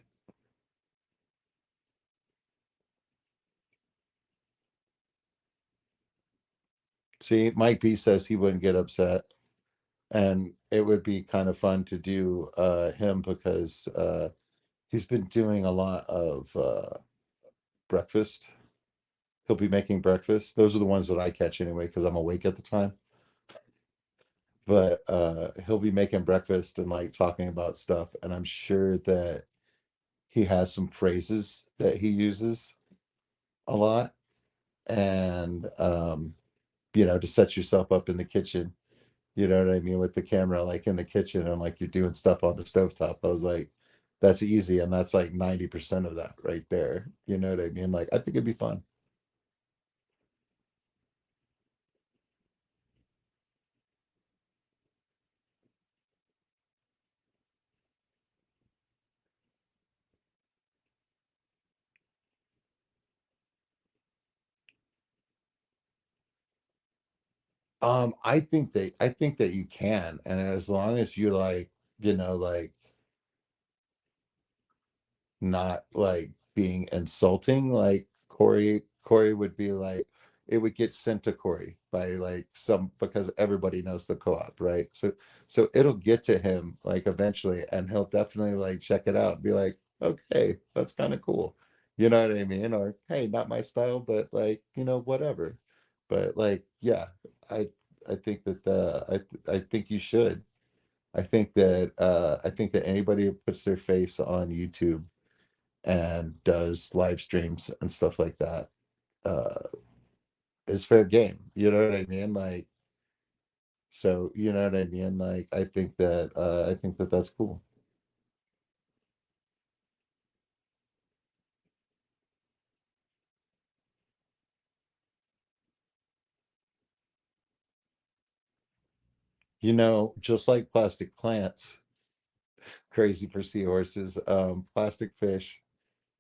A: See, Mike B says he wouldn't get upset, and it would be kind of fun to do him because he's been doing a lot of breakfast. He'll be making breakfast. Those are the ones that I catch anyway because I'm awake at the time. But he'll be making breakfast and like talking about stuff, and I'm sure that he has some phrases that he uses a lot, and to set yourself up in the kitchen. You know what I mean? With the camera, like in the kitchen, and like you're doing stuff on the stovetop. I was like, that's easy. And that's like 90% of that right there. You know what I mean? Like, I think it'd be fun. I think that you can. And as long as you're like, like not like being insulting, like Corey would be like, it would get sent to Corey by like some, because everybody knows the co-op, right? So it'll get to him like eventually, and he'll definitely like check it out and be like, okay, that's kind of cool. You know what I mean? Or hey, not my style, but like, whatever. But like, yeah, I I think that I think you should. I think that anybody who puts their face on YouTube and does live streams and stuff like that uh is fair game. You know what I mean? Like, so you know what I mean? Like, I think that that's cool. Just like plastic plants, crazy for seahorses, plastic fish,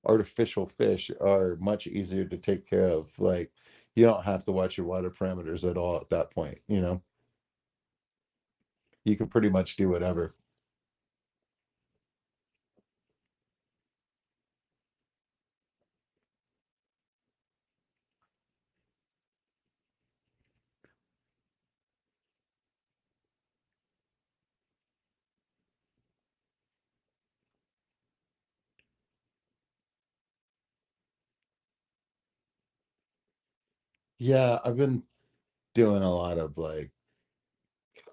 A: artificial fish are much easier to take care of. Like, you don't have to watch your water parameters at all at that point, you can pretty much do whatever. Yeah, I've been doing a lot of like,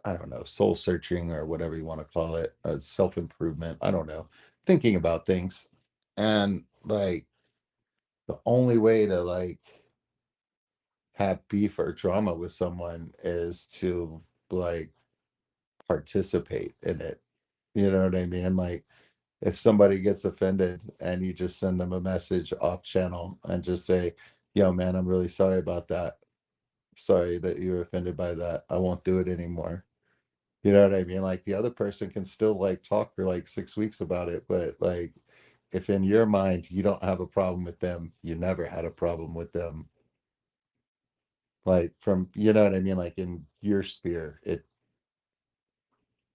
A: I don't know, soul searching or whatever you want to call it, self improvement. I don't know, thinking about things. And like, the only way to like have beef or drama with someone is to like participate in it. You know what I mean? Like if somebody gets offended and you just send them a message off channel and just say, yo, man, I'm really sorry about that. Sorry that you were offended by that. I won't do it anymore. You know what I mean? Like the other person can still like talk for like 6 weeks about it, but like if in your mind you don't have a problem with them, you never had a problem with them. Like from, you know what I mean? Like in your sphere,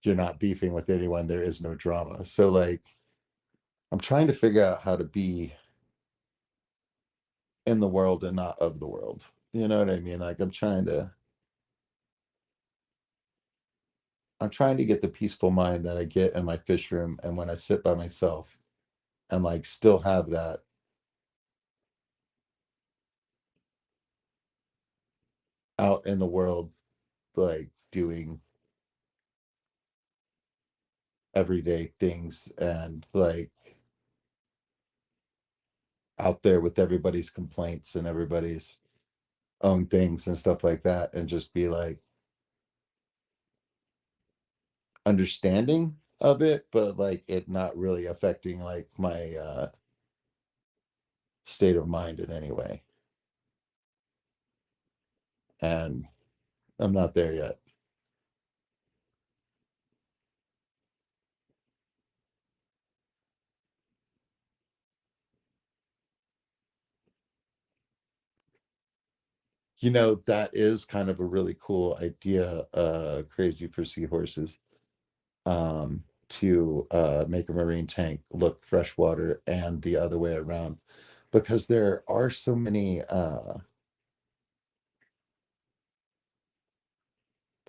A: you're not beefing with anyone. There is no drama. So like I'm trying to figure out how to be in the world and not of the world. You know what I mean? Like I'm trying to get the peaceful mind that I get in my fish room and when I sit by myself and like still have that out in the world, like doing everyday things and like out there with everybody's complaints and everybody's own things and stuff like that and just be like understanding of it, but like it not really affecting like my state of mind in any way. And I'm not there yet. You know, that is kind of a really cool idea, crazy for seahorses, to make a marine tank look freshwater and the other way around. Because there are so many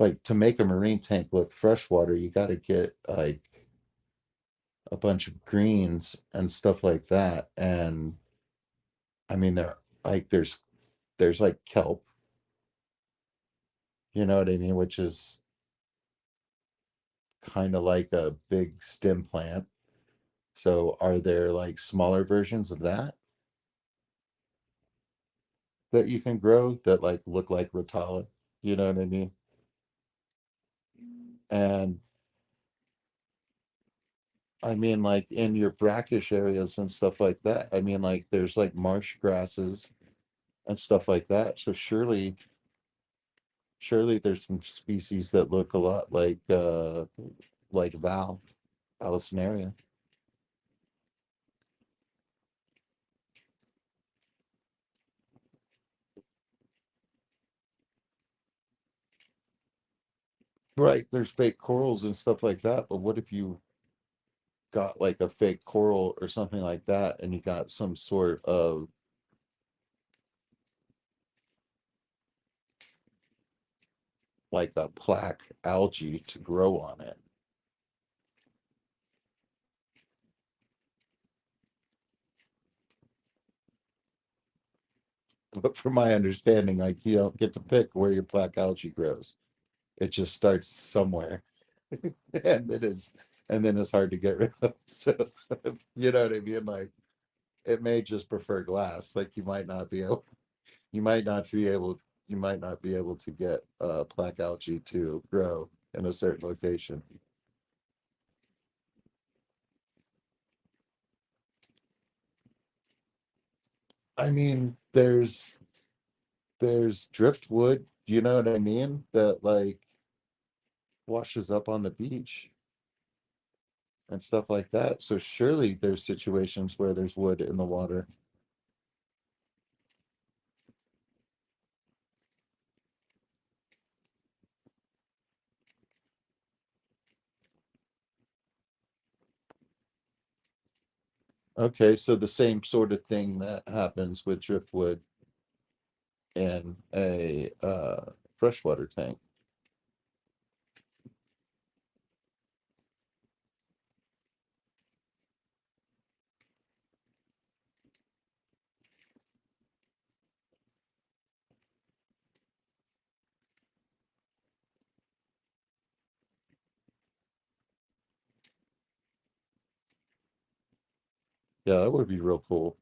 A: like to make a marine tank look freshwater, you gotta get like a bunch of greens and stuff like that. And I mean there like there's like kelp, you know what I mean, which is kind of like a big stem plant. So are there like smaller versions of that you can grow that like look like Rotala? You know what I mean? And I mean like in your brackish areas and stuff like that. I mean like there's like marsh grasses and stuff like that. So surely there's some species that look a lot like Vallisneria. Right, there's fake corals and stuff like that, but what if you got like a fake coral or something like that and you got some sort of like a plaque algae to grow on it? But from my understanding, like you don't get to pick where your black algae grows. It just starts somewhere, and then it's hard to get rid of. So you know what I mean? Like it may just prefer glass. Like you might not be able, you might not be able to get black algae to grow in a certain location. I mean, there's driftwood. You know what I mean? That like washes up on the beach and stuff like that. So surely there's situations where there's wood in the water. Okay, so the same sort of thing that happens with driftwood in a freshwater tank. Yeah, that would be real cool.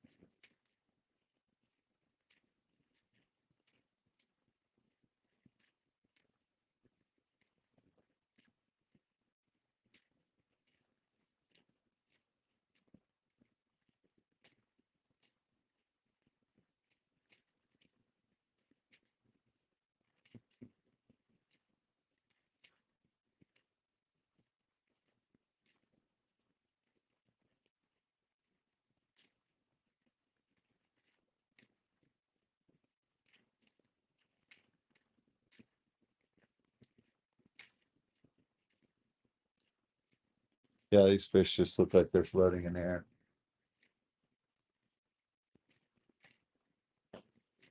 A: Yeah, these fish just look like they're floating in air.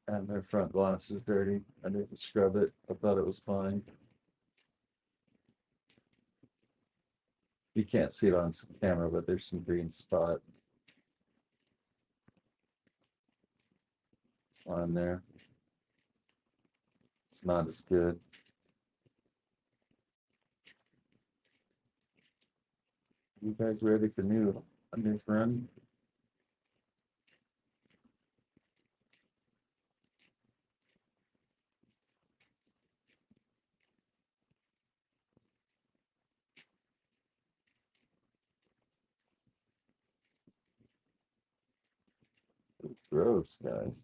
A: And their front glass is dirty. I didn't scrub it. I thought it was fine. You can't see it on camera, but there's some green spot on there. It's not as good. You guys ready for a new friend? Gross, guys.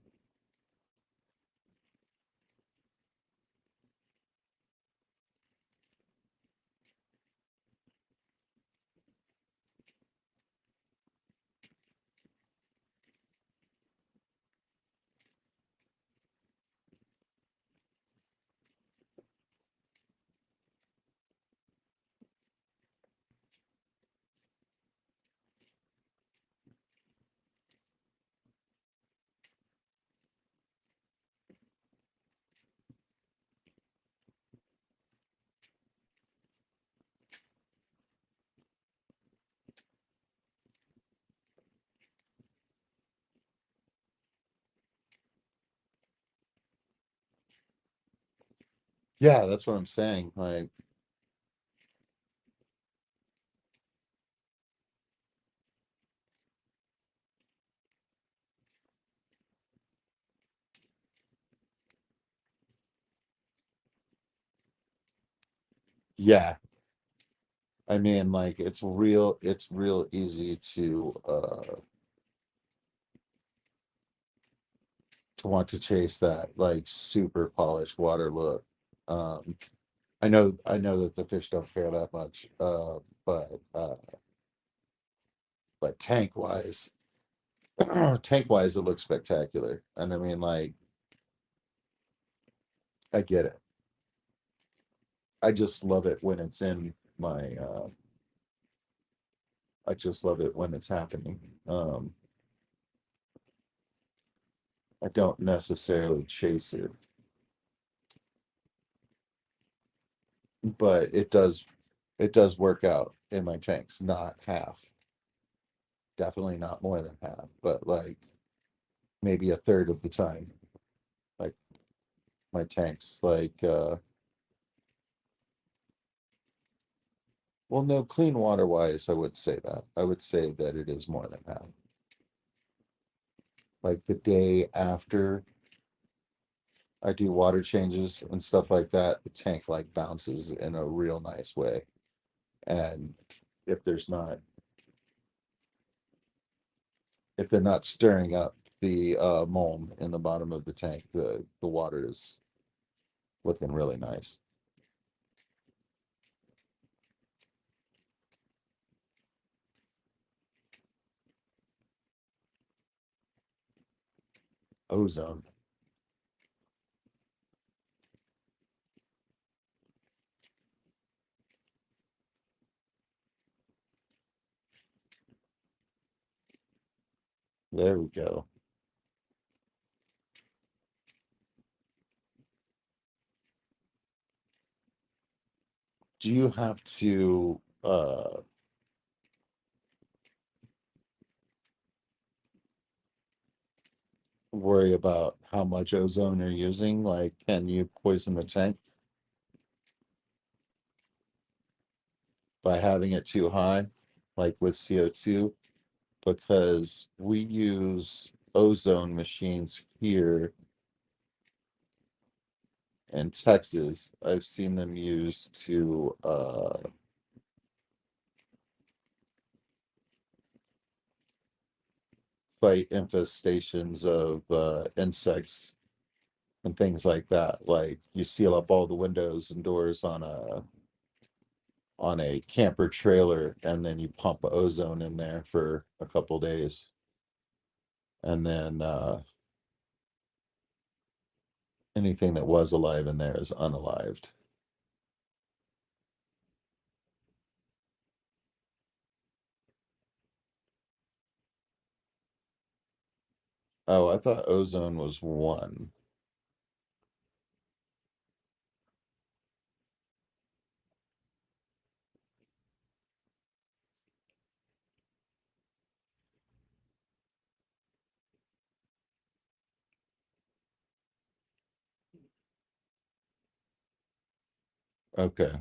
A: Yeah, that's what I'm saying. Like, yeah, I mean, like it's real easy to want to chase that like super polished water look. Um, I know that the fish don't care that much, but but tank wise, it looks spectacular. And I mean, like, I get it. I just love it when it's in my. I just love it when it's happening. I don't necessarily chase it, but it does work out in my tanks. Not half, definitely not more than half, but like maybe a third of the time. Like my tanks, well, no, clean water wise, I would say that. I would say that it is more than half. Like the day after I do water changes and stuff like that, the tank like bounces in a real nice way. And if there's not, if they're not stirring up the mold in the bottom of the tank, the water is looking really nice. Ozone. There we go. Do you have to worry about how much ozone you're using? Like, can you poison the tank by having it too high, like with CO2? Because we use ozone machines here in Texas. I've seen them used to fight infestations of insects and things like that. Like you seal up all the windows and doors on a camper trailer, and then you pump ozone in there for a couple days, and then anything that was alive in there is unalived. Oh, I thought ozone was one. Okay.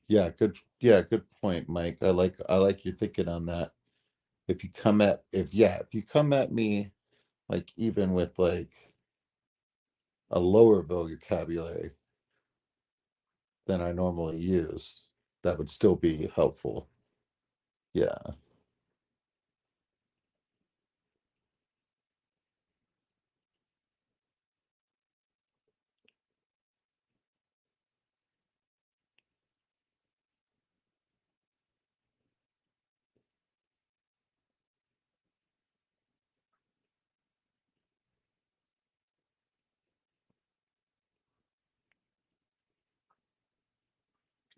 A: Yeah, good point, Mike. I like your thinking on that. If you come at me like even with like a lower vocabulary than I normally use, that would still be helpful. Yeah.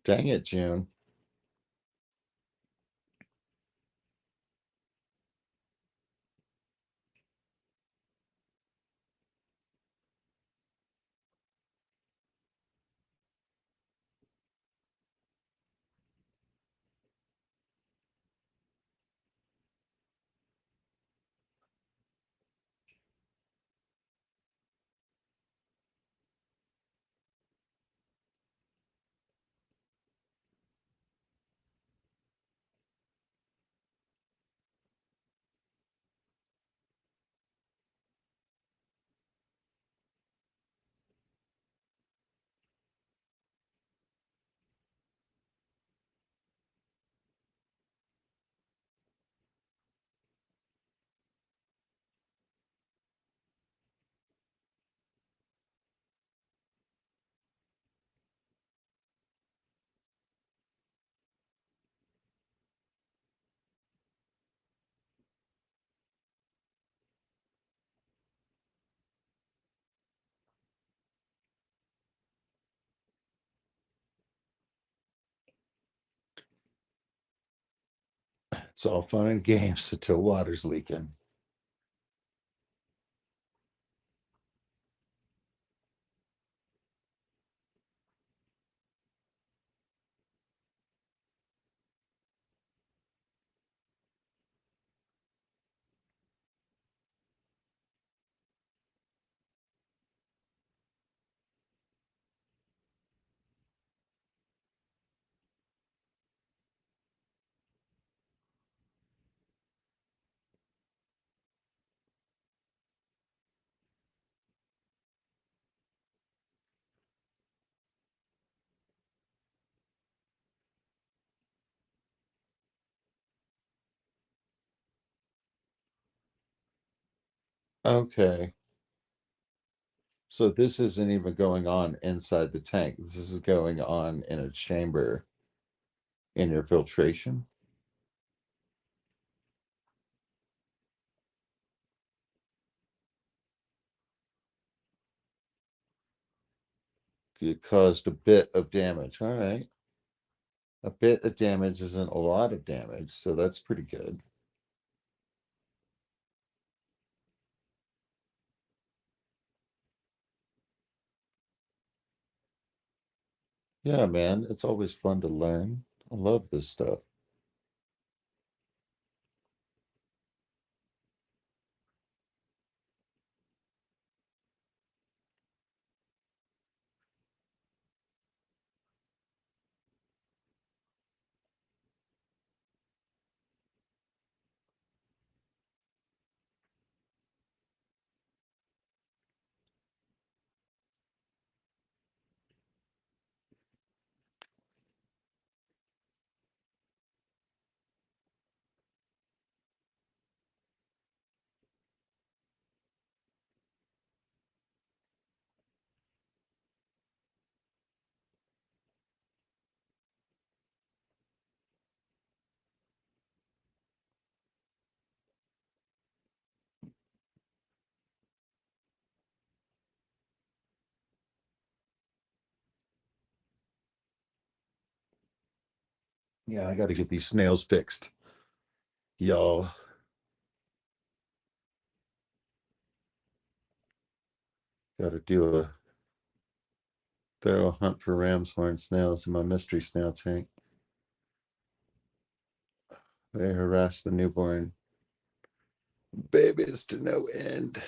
A: Dang it, June. It's all fun and games until water's leaking. Okay. So this isn't even going on inside the tank. This is going on in a chamber in your filtration. It caused a bit of damage. All right. A bit of damage isn't a lot of damage, so that's pretty good. Yeah, man, it's always fun to learn. I love this stuff. Yeah, I got to get these snails fixed, y'all. Got to do a thorough hunt for ram's horn snails in my mystery snail tank. They harass the newborn babies to no end.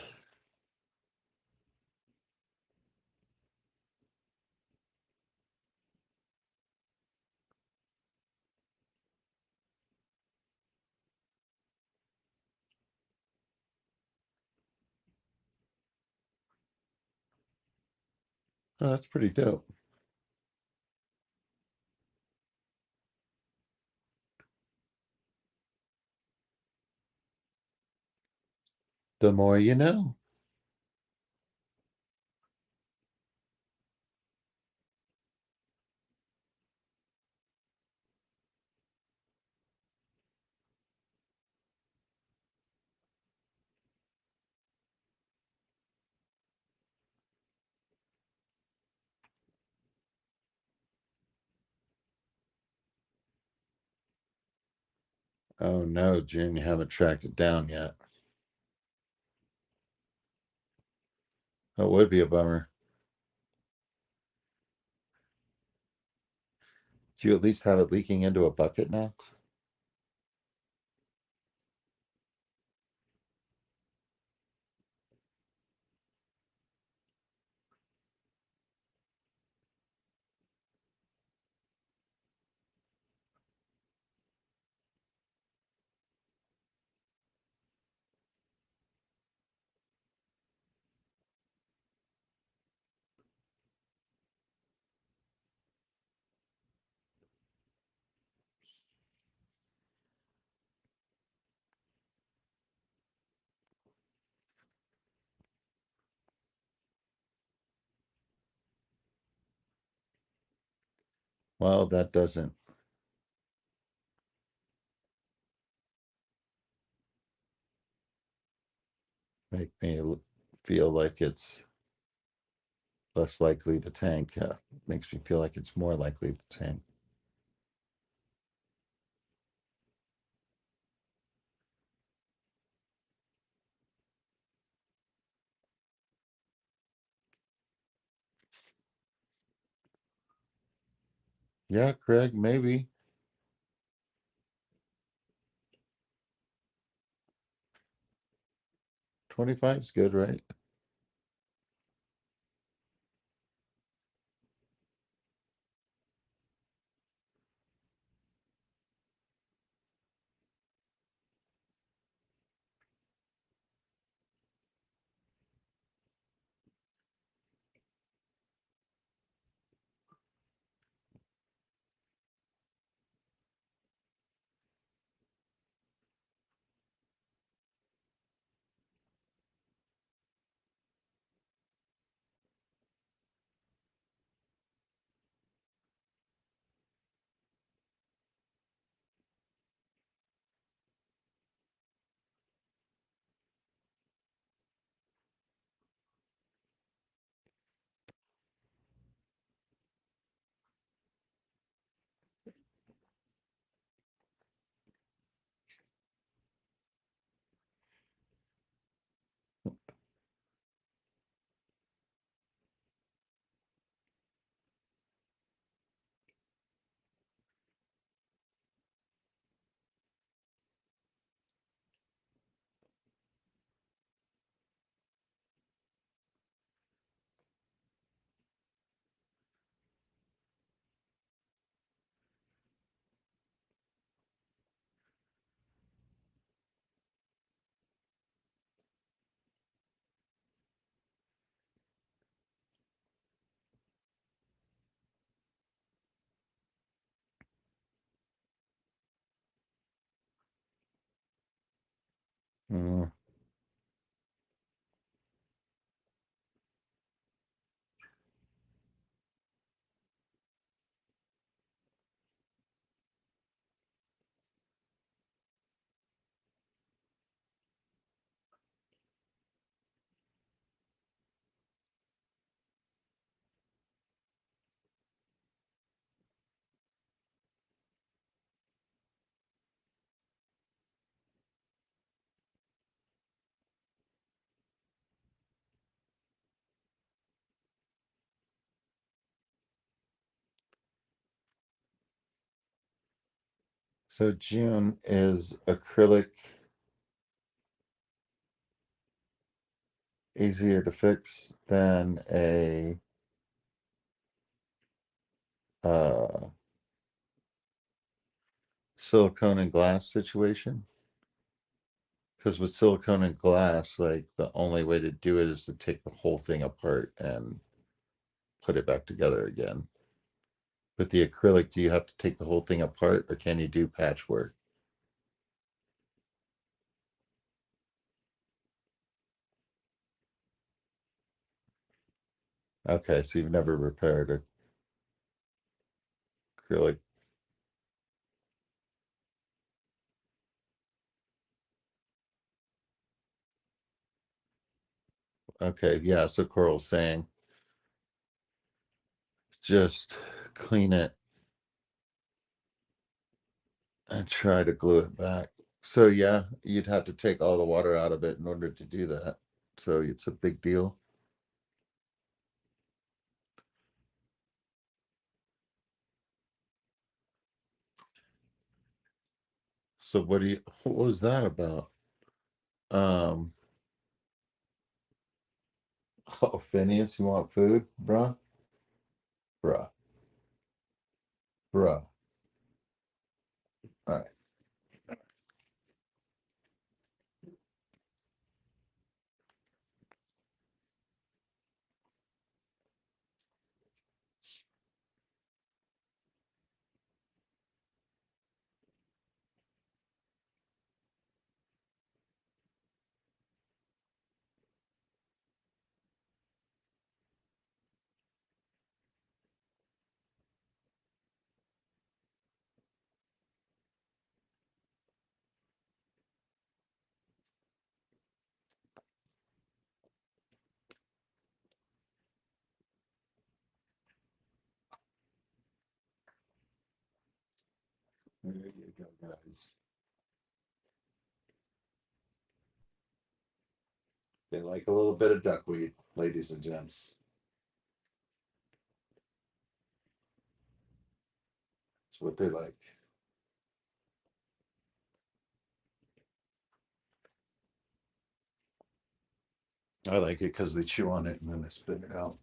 A: Oh, that's pretty dope. The more you know. Oh no, Jen, you haven't tracked it down yet. That would be a bummer. Do you at least have it leaking into a bucket now? Well, that doesn't make me feel like it's less likely the tank. Makes me feel like it's more likely the tank. Yeah, Craig, maybe. 25 is good, right? Mm, So June is acrylic easier to fix than a uh, silicone and glass situation? Because with silicone and glass, like the only way to do it is to take the whole thing apart and put it back together again. With the acrylic, do you have to take the whole thing apart or can you do patchwork? Okay, so you've never repaired acrylic. Okay, yeah, so Coral's saying just clean it and try to glue it back. So yeah, you'd have to take all the water out of it in order to do that. So it's a big deal. So what was that about? Um, oh, Phineas, you want food, bruh? Bruh, bruh. All right. There you go, guys. They like a little bit of duckweed, ladies and gents. That's what they like. I like it because they chew on it and then they spit it out.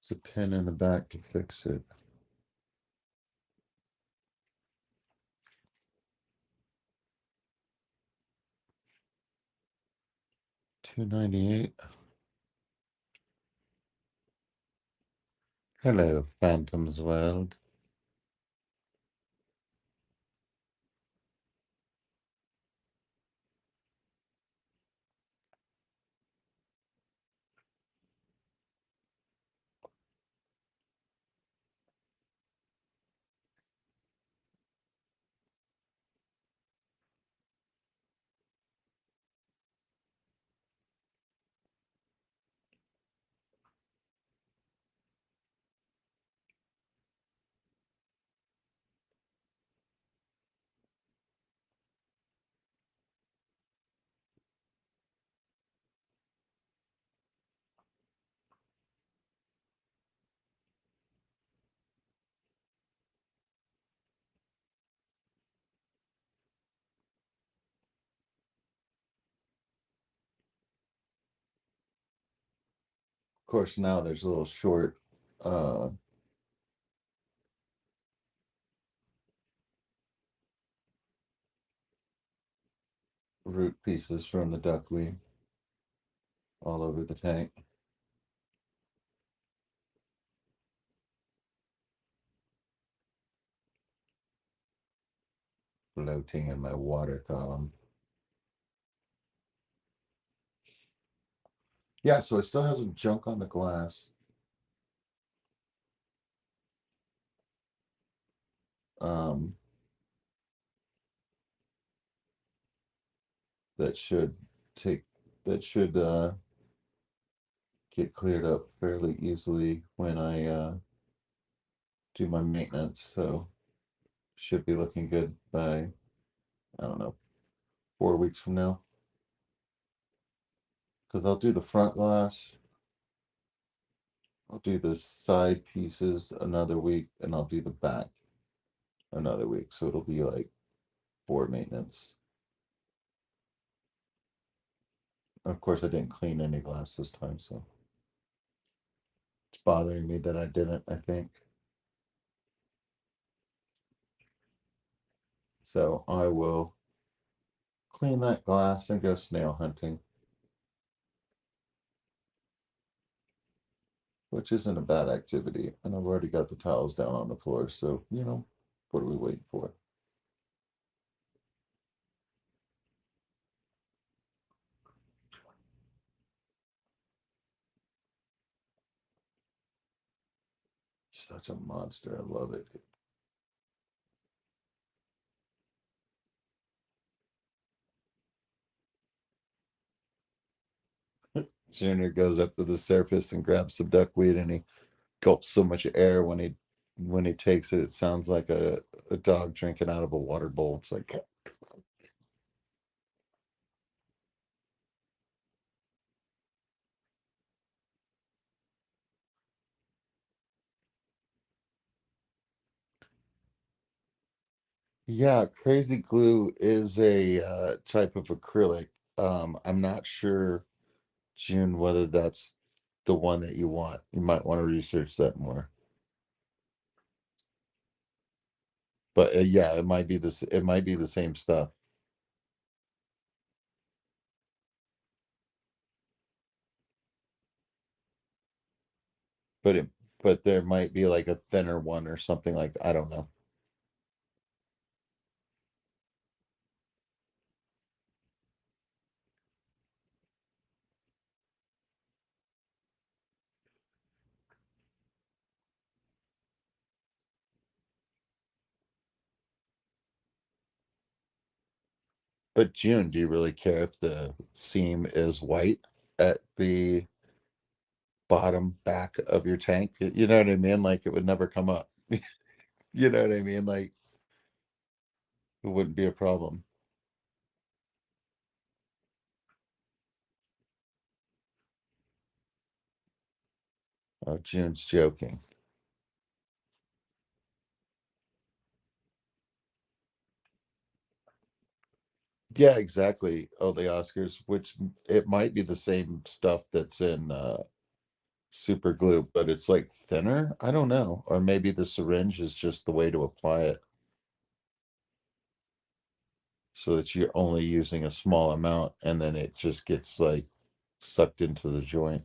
A: It's a pin in the back to fix it. $2.98. Hello, Phantom's World. Of course, now there's little short uh, root pieces from the duckweed all over the tank, floating in my water column. Yeah, so it still has some junk on the glass. Um, that should take that should get cleared up fairly easily when I do my maintenance. So should be looking good by, I don't know, 4 weeks from now. Because I'll do the front glass, I'll do the side pieces another week, and I'll do the back another week. So it'll be like 4 maintenance. Of course, I didn't clean any glass this time, so it's bothering me that I didn't, I think. So I will clean that glass and go snail hunting, which isn't a bad activity. And I've already got the towels down on the floor, so what are we waiting for? Such a monster. I love it. Junior goes up to the surface and grabs some duckweed, and he gulps so much air when he takes it. It sounds like a dog drinking out of a water bowl. It's like, yeah, crazy glue is a type of acrylic. I'm not sure, June, whether that's the one that you want. You might want to research that more. But yeah, it might be this. It might be the same stuff. But it but there might be like a thinner one or something like, I don't know. But June, do you really care if the seam is white at the bottom back of your tank? You know what I mean? Like it would never come up. You know what I mean? Like it wouldn't be a problem. Oh, June's joking. Yeah, exactly. Oh, the Oscars, which it might be the same stuff that's in super glue, but it's like thinner. I don't know. Or maybe the syringe is just the way to apply it so that you're only using a small amount and then it just gets like sucked into the joint.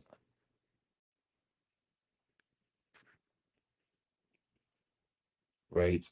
A: Right.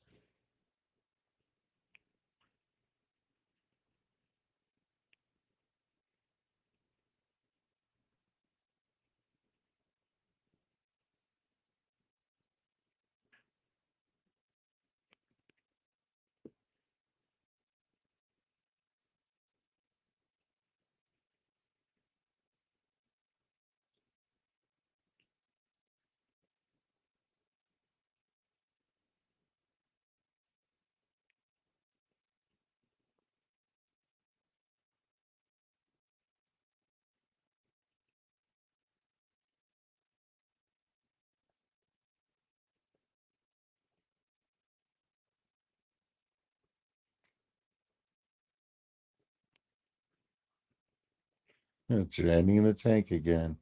A: It's draining the tank again.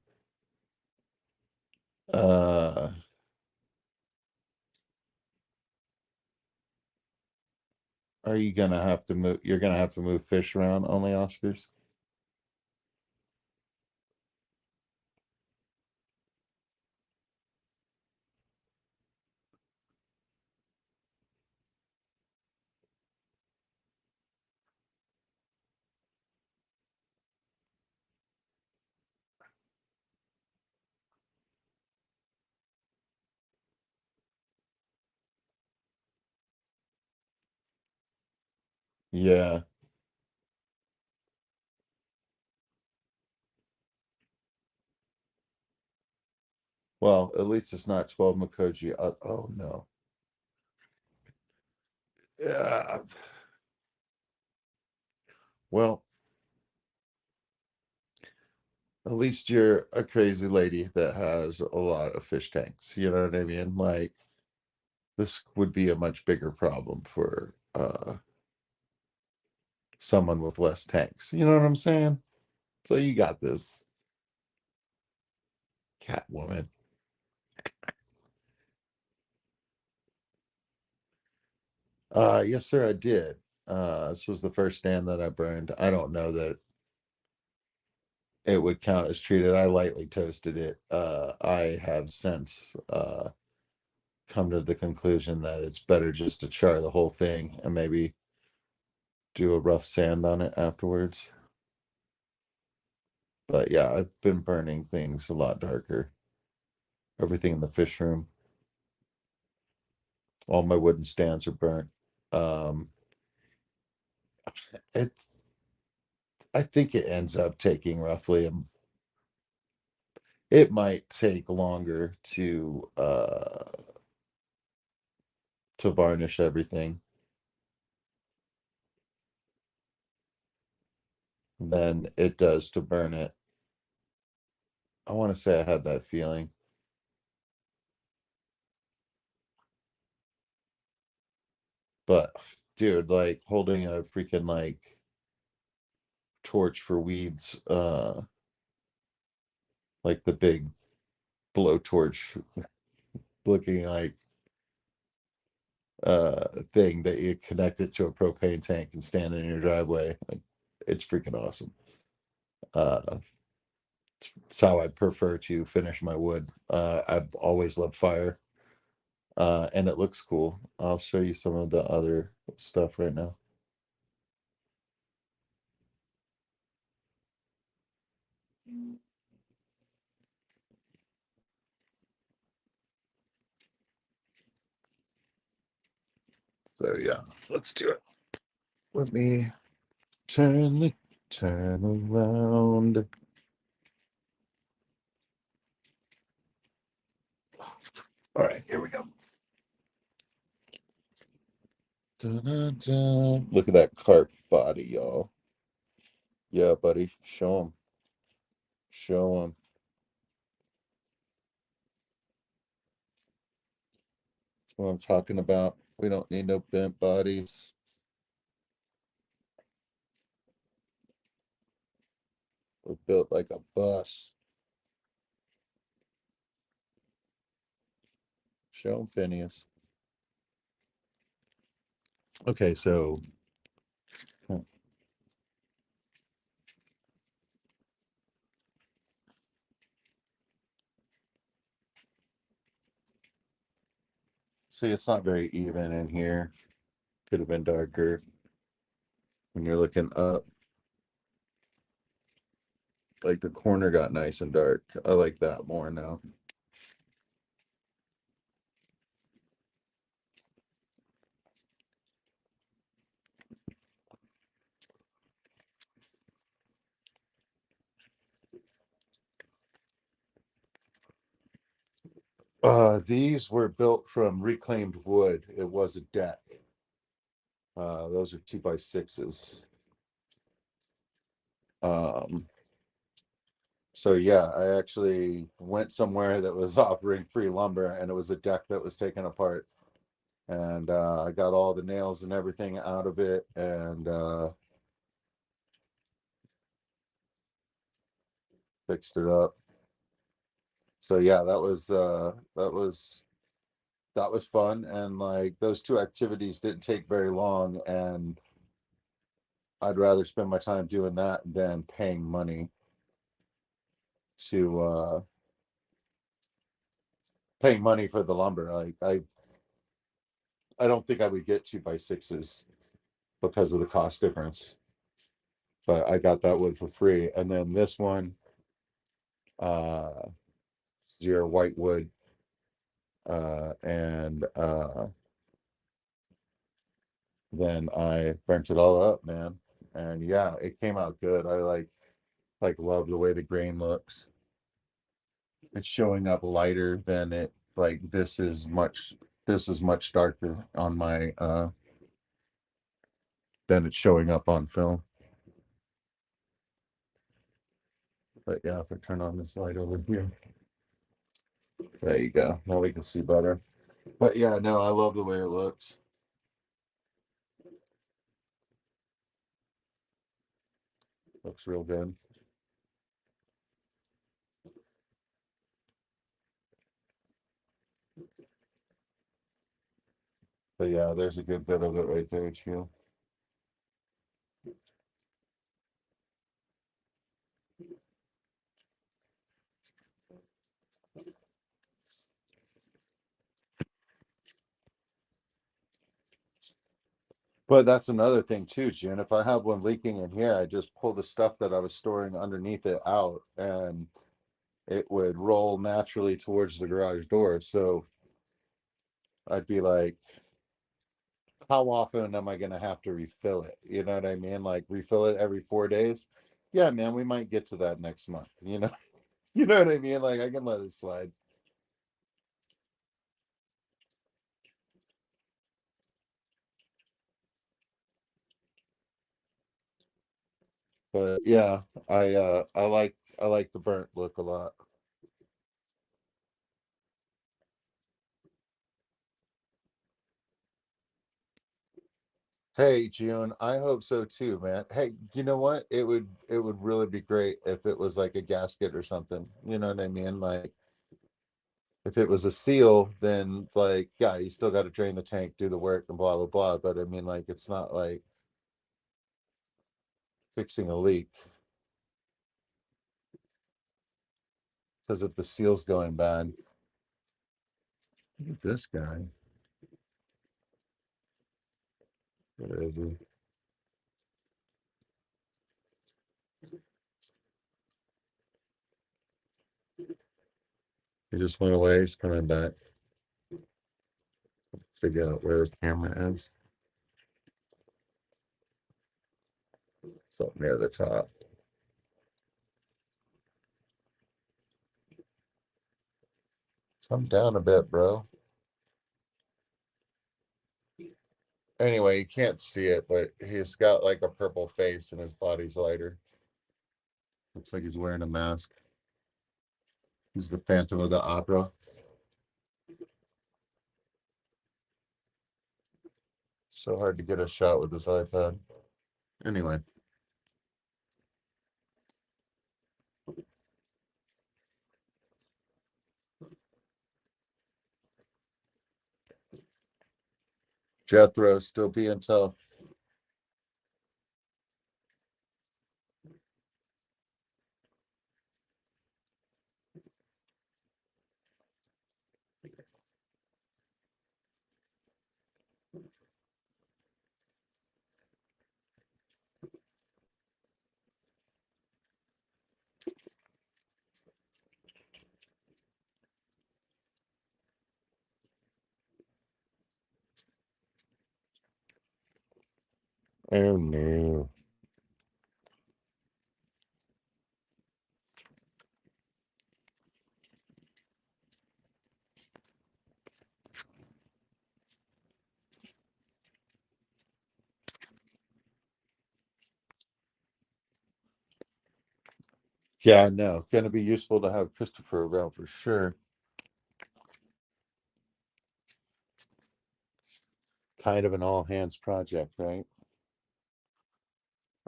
A: Uh, are you gonna have to move? You're gonna have to move fish around only, Oscars? Yeah. Well, at least it's not 12 Makoji. Oh no. Yeah. Well, at least you're a crazy lady that has a lot of fish tanks. You know what I mean? Like this would be a much bigger problem for someone with less tanks. You know what I'm saying? So you got this, Catwoman. Yes, sir, I did. This was the first stand that I burned. I don't know that it would count as treated. I lightly toasted it. I have since come to the conclusion that it's better just to char the whole thing and maybe do a rough sand on it afterwards. But yeah, I've been burning things a lot darker. Everything in the fish room, all my wooden stands are burnt. Um, it, I think it ends up taking roughly, it might take longer to varnish everything than it does to burn it. I want to say I had that feeling, but dude, like holding a freaking like torch for weeds, like the big blowtorch looking like thing that you connect it to a propane tank and stand in your driveway. Like, it's freaking awesome. Uh, it's how I prefer to finish my wood. I've always loved fire, and it looks cool. I'll show you some of the other stuff right now. So yeah, let's do it. Let me turn around. All right, here we go. Dun-dun-dun. Look at that carp body, y'all. Yeah, buddy. Show him. Show him. That's what I'm talking about. We don't need no bent bodies. We're built like a bus. Show him, Phineas. Okay, so see, it's not very even in here. Could have been darker when you're looking up. Like the corner got nice and dark. I like that more now. These were built from reclaimed wood. It was a deck. Those are 2x6s. Um, so yeah, I actually went somewhere that was offering free lumber, and it was a deck that was taken apart. And I got all the nails and everything out of it, and fixed it up. So yeah, that was fun, and like those two activities didn't take very long, and I'd rather spend my time doing that than paying money to paying money for the lumber. Like I don't think I would get 2x6s because of the cost difference, but I got that one for free. And then this one, uh, zero white wood, and then I burnt it all up, man. And yeah, it came out good. I love the way the grain looks. It's showing up lighter than it like this is much darker on my than it's showing up on film. But yeah, if I turn on this light over here, there you go. Now we can see better. But yeah, no, I love the way it looks. Looks real good. But yeah, there's a good bit of it right there, too. But that's another thing too, June. If I have one leaking in here, I just pull the stuff that I was storing underneath it out and it would roll naturally towards the garage door. So I'd be like, how often am I going to have to refill it? You know what I mean? Like refill it every 4 days. Yeah, man, we might get to that next month. You know what I mean? Like I can let it slide. But yeah, I like the burnt look a lot. Hey, June, I hope so too, man. Hey, you know what? It would really be great if it was like a gasket or something. You know what I mean? Like if it was a seal, then like yeah, you still got to drain the tank, do the work, and blah blah blah. But I mean, like it's not like fixing a leak because if the seal's going bad, look at this guy. Where is he? He just went away. He's coming back. Figure out where the camera is. It's up near the top. Come down a bit, bro. Anyway, you can't see it, but he's got like a purple face and his body's lighter. Looks like he's wearing a mask. He's the Phantom of the Opera. So hard to get a shot with this iPad. Anyway, Jethro still being tough. Oh no. Yeah, no. Gonna be useful to have Christopher around for sure. Kind of an all hands project, right?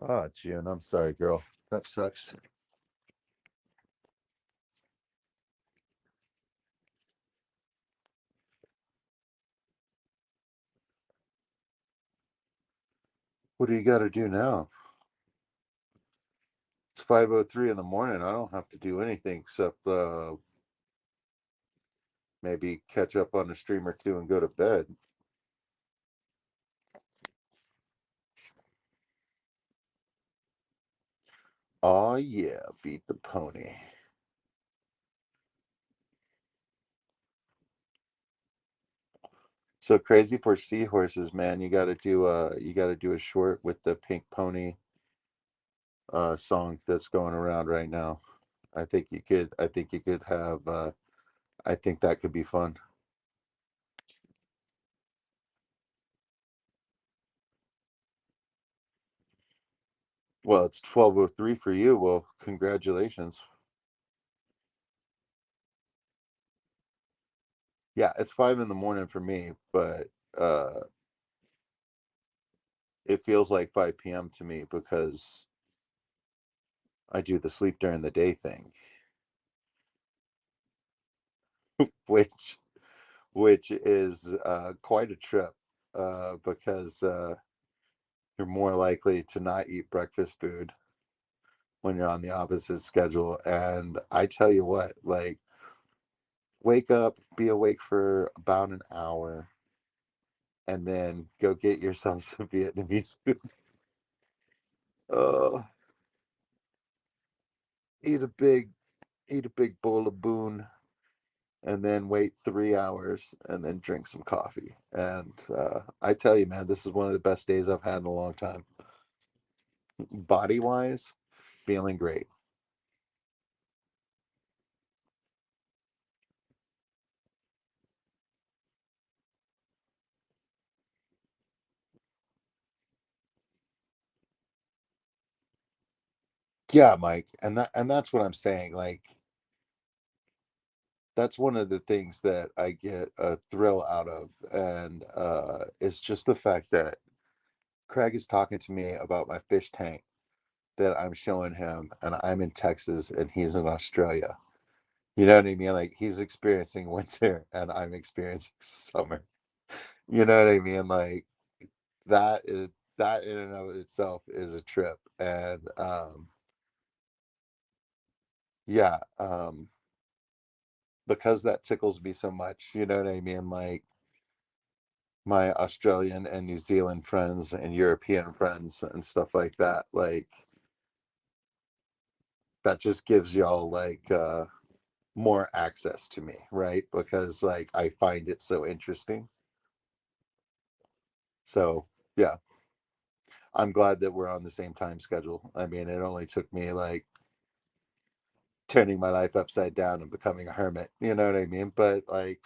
A: Oh, June, I'm sorry, girl. That sucks. What do you got to do now? It's 5:03 in the morning. I don't have to do anything except maybe catch up on a stream or two and go to bed. Oh yeah, beat the pony. So Crazy for Seahorses, man. You got to do a short with the Pink Pony song that's going around right now. I think you could have I think that could be fun. Well, it's 12:03 for you. Well, congratulations. Yeah, it's 5 in the morning for me, but uh it feels like 5 p.m. to me because I do the sleep during the day thing, which which is quite a trip because you're more likely to not eat breakfast food when you're on the opposite schedule. And I tell you what, like, wake up, be awake for about an hour, and then go get yourself some Vietnamese food. Uh, eat a big eat a big bowl of boon, and then wait 3 hours, and then drink some coffee. And I tell you, man, this is one of the best days I've had in a long time. Body wise, feeling great. Yeah, Mike, and that's what I'm saying. Like, that's one of the things that I get a thrill out of, and it's just the fact that Craig is talking to me about my fish tank that I'm showing him, and I'm in Texas and he's in Australia. You know what I mean? Like, he's experiencing winter and I'm experiencing summer. You know what I mean? Like, that is that in and of itself is a trip. And yeah, because that tickles me so much, you know what I mean? Like, my Australian and New Zealand friends and European friends and stuff like that, like, that just gives y'all like more access to me, right? Because like I find it so interesting. So yeah, I'm glad that we're on the same time schedule. I mean, it only took me like turning my life upside down and becoming a hermit, you know what I mean? But like,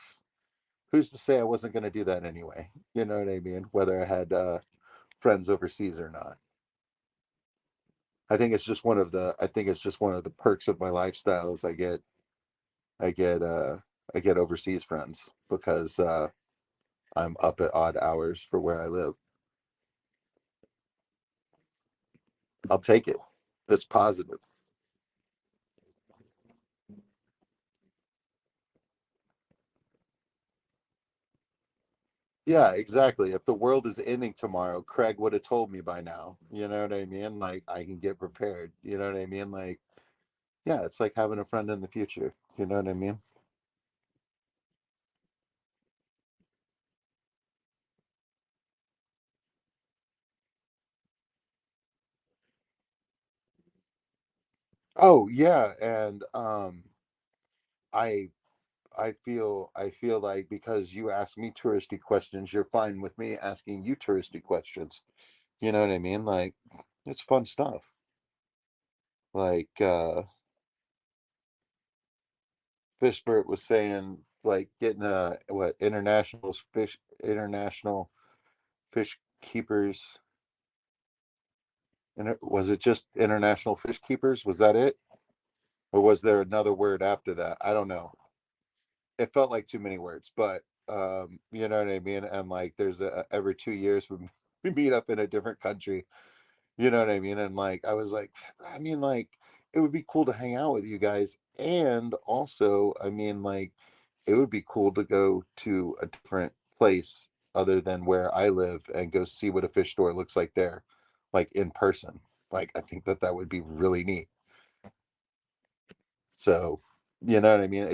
A: who's to say I wasn't going to do that anyway? You know what I mean? Whether I had friends overseas or not. I think it's just one of the perks of my lifestyle is I get I get overseas friends because I'm up at odd hours for where I live. I'll take it. That's positive. Yeah, exactly. If the world is ending tomorrow, Craig would have told me by now. You know what I mean? Like, I can get prepared. You know what I mean? Like, yeah, it's like having a friend in the future. You know what I mean? Oh yeah, and I I feel like because you ask me touristy questions, you're fine with me asking you touristy questions. You know what I mean? Like, it's fun stuff. Like Fishbert was saying, like, getting a what international fish keepers, and was it just international fish keepers? Was that it, or was there another word after that? I don't know. It felt like too many words, but you know what I mean. And like, there's a every 2 years we meet up in a different country. You know what I mean? And like, I was like, I mean, like, it would be cool to hang out with you guys, and also, I mean, like, it would be cool to go to a different place other than where I live and go see what a fish store looks like there, like in person. Like, I think that that would be really neat. So, you know what I mean?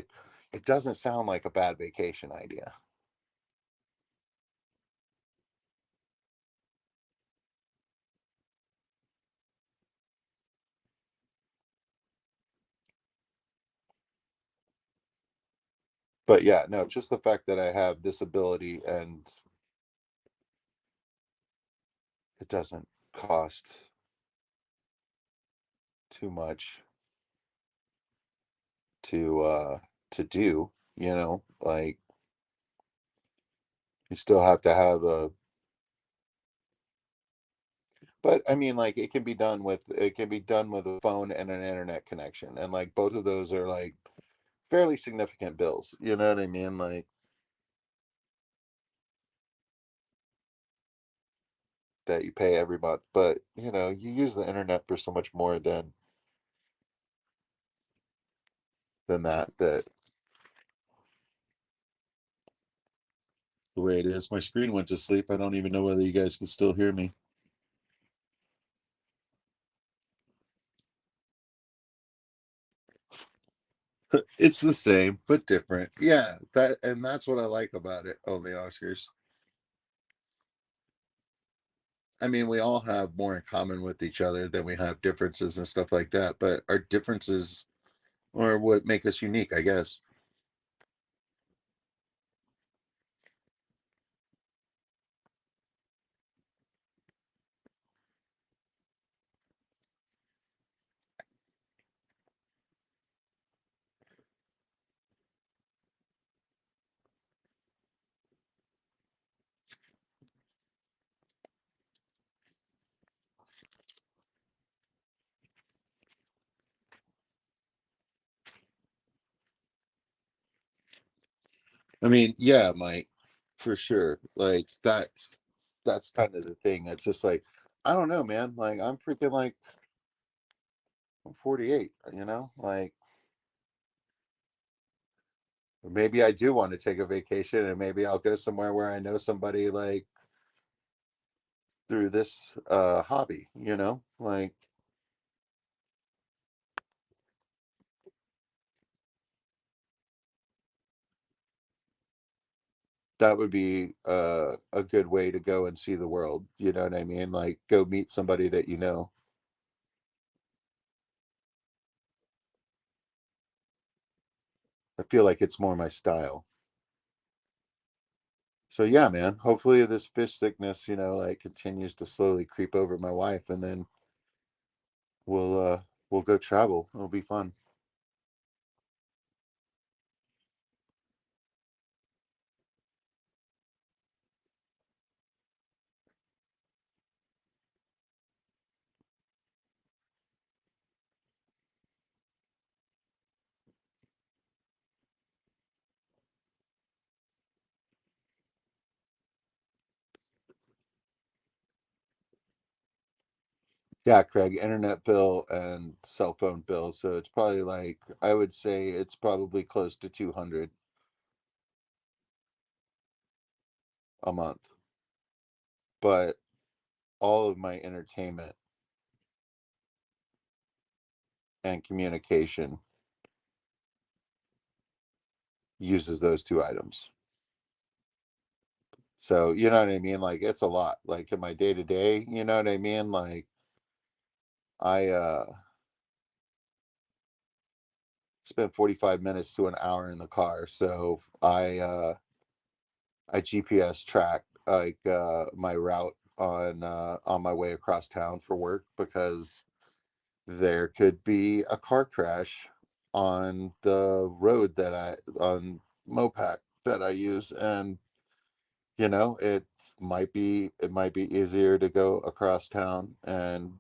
A: It doesn't sound like a bad vacation idea. But yeah, no, just the fact that I have this ability and it doesn't cost too much to do, like you still have to have a, but I mean, like it can be done with a phone and an internet connection, and like both of those are like fairly significant bills, you know what I mean? Like that you pay every month, but you use the internet for so much more than that the way it is. My screen went to sleep. I don't even know whether you guys can still hear me. It's the same but different. Yeah, that's what I like about it on the Oscars. I mean, we all have more in common with each other than we have differences and stuff like that, but our differences are what make us unique, I guess. I mean, yeah, Mike, for sure. Like that's kind of the thing. It's just like I don't know, man. Like I'm freaking like I'm 48, Like maybe I do want to take a vacation and maybe I'll go somewhere where I know somebody like through this hobby, Like that would be a good way to go and see the world, you know what I mean? Like go meet somebody that you know. I feel like it's more my style. So yeah, man, hopefully this fish sickness, like continues to slowly creep over my wife and then we'll go travel. It'll be fun. Yeah, Craig, internet bill and cell phone bill. So it's probably like I would say it's probably close to 200 a month. But all of my entertainment and communication uses those two items. So, you know what I mean? Like it's a lot. Like in my day to day, you know what I mean? Like I spend 45 minutes to an hour in the car. So I GPS track like my route on my way across town for work because there could be a car crash on the road that I on Mopac that I use, and it might be easier to go across town and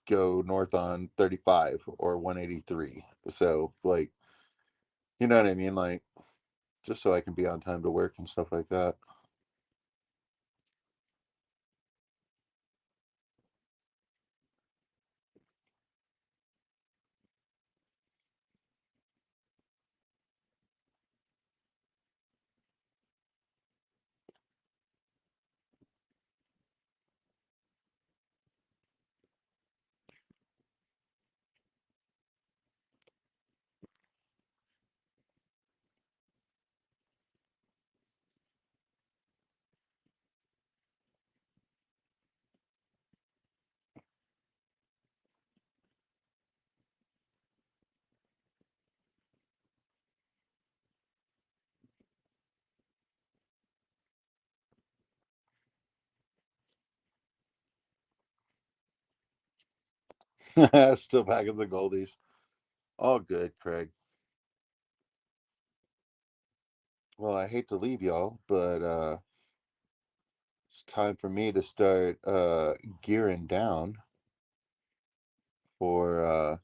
A: go north on 35 or 183. So like, you know what I mean? Like just so I can be on time to work and stuff like that. Still back in the Goldies. All good, Craig. Well, I hate to leave y'all, but it's time for me to start gearing down for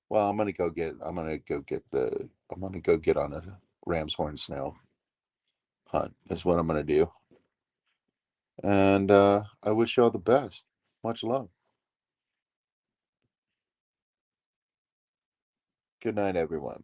A: well, I'm gonna go get on a ram's horn snail hunt is what I'm gonna do. And I wish y'all the best. Much love. Good night, everyone.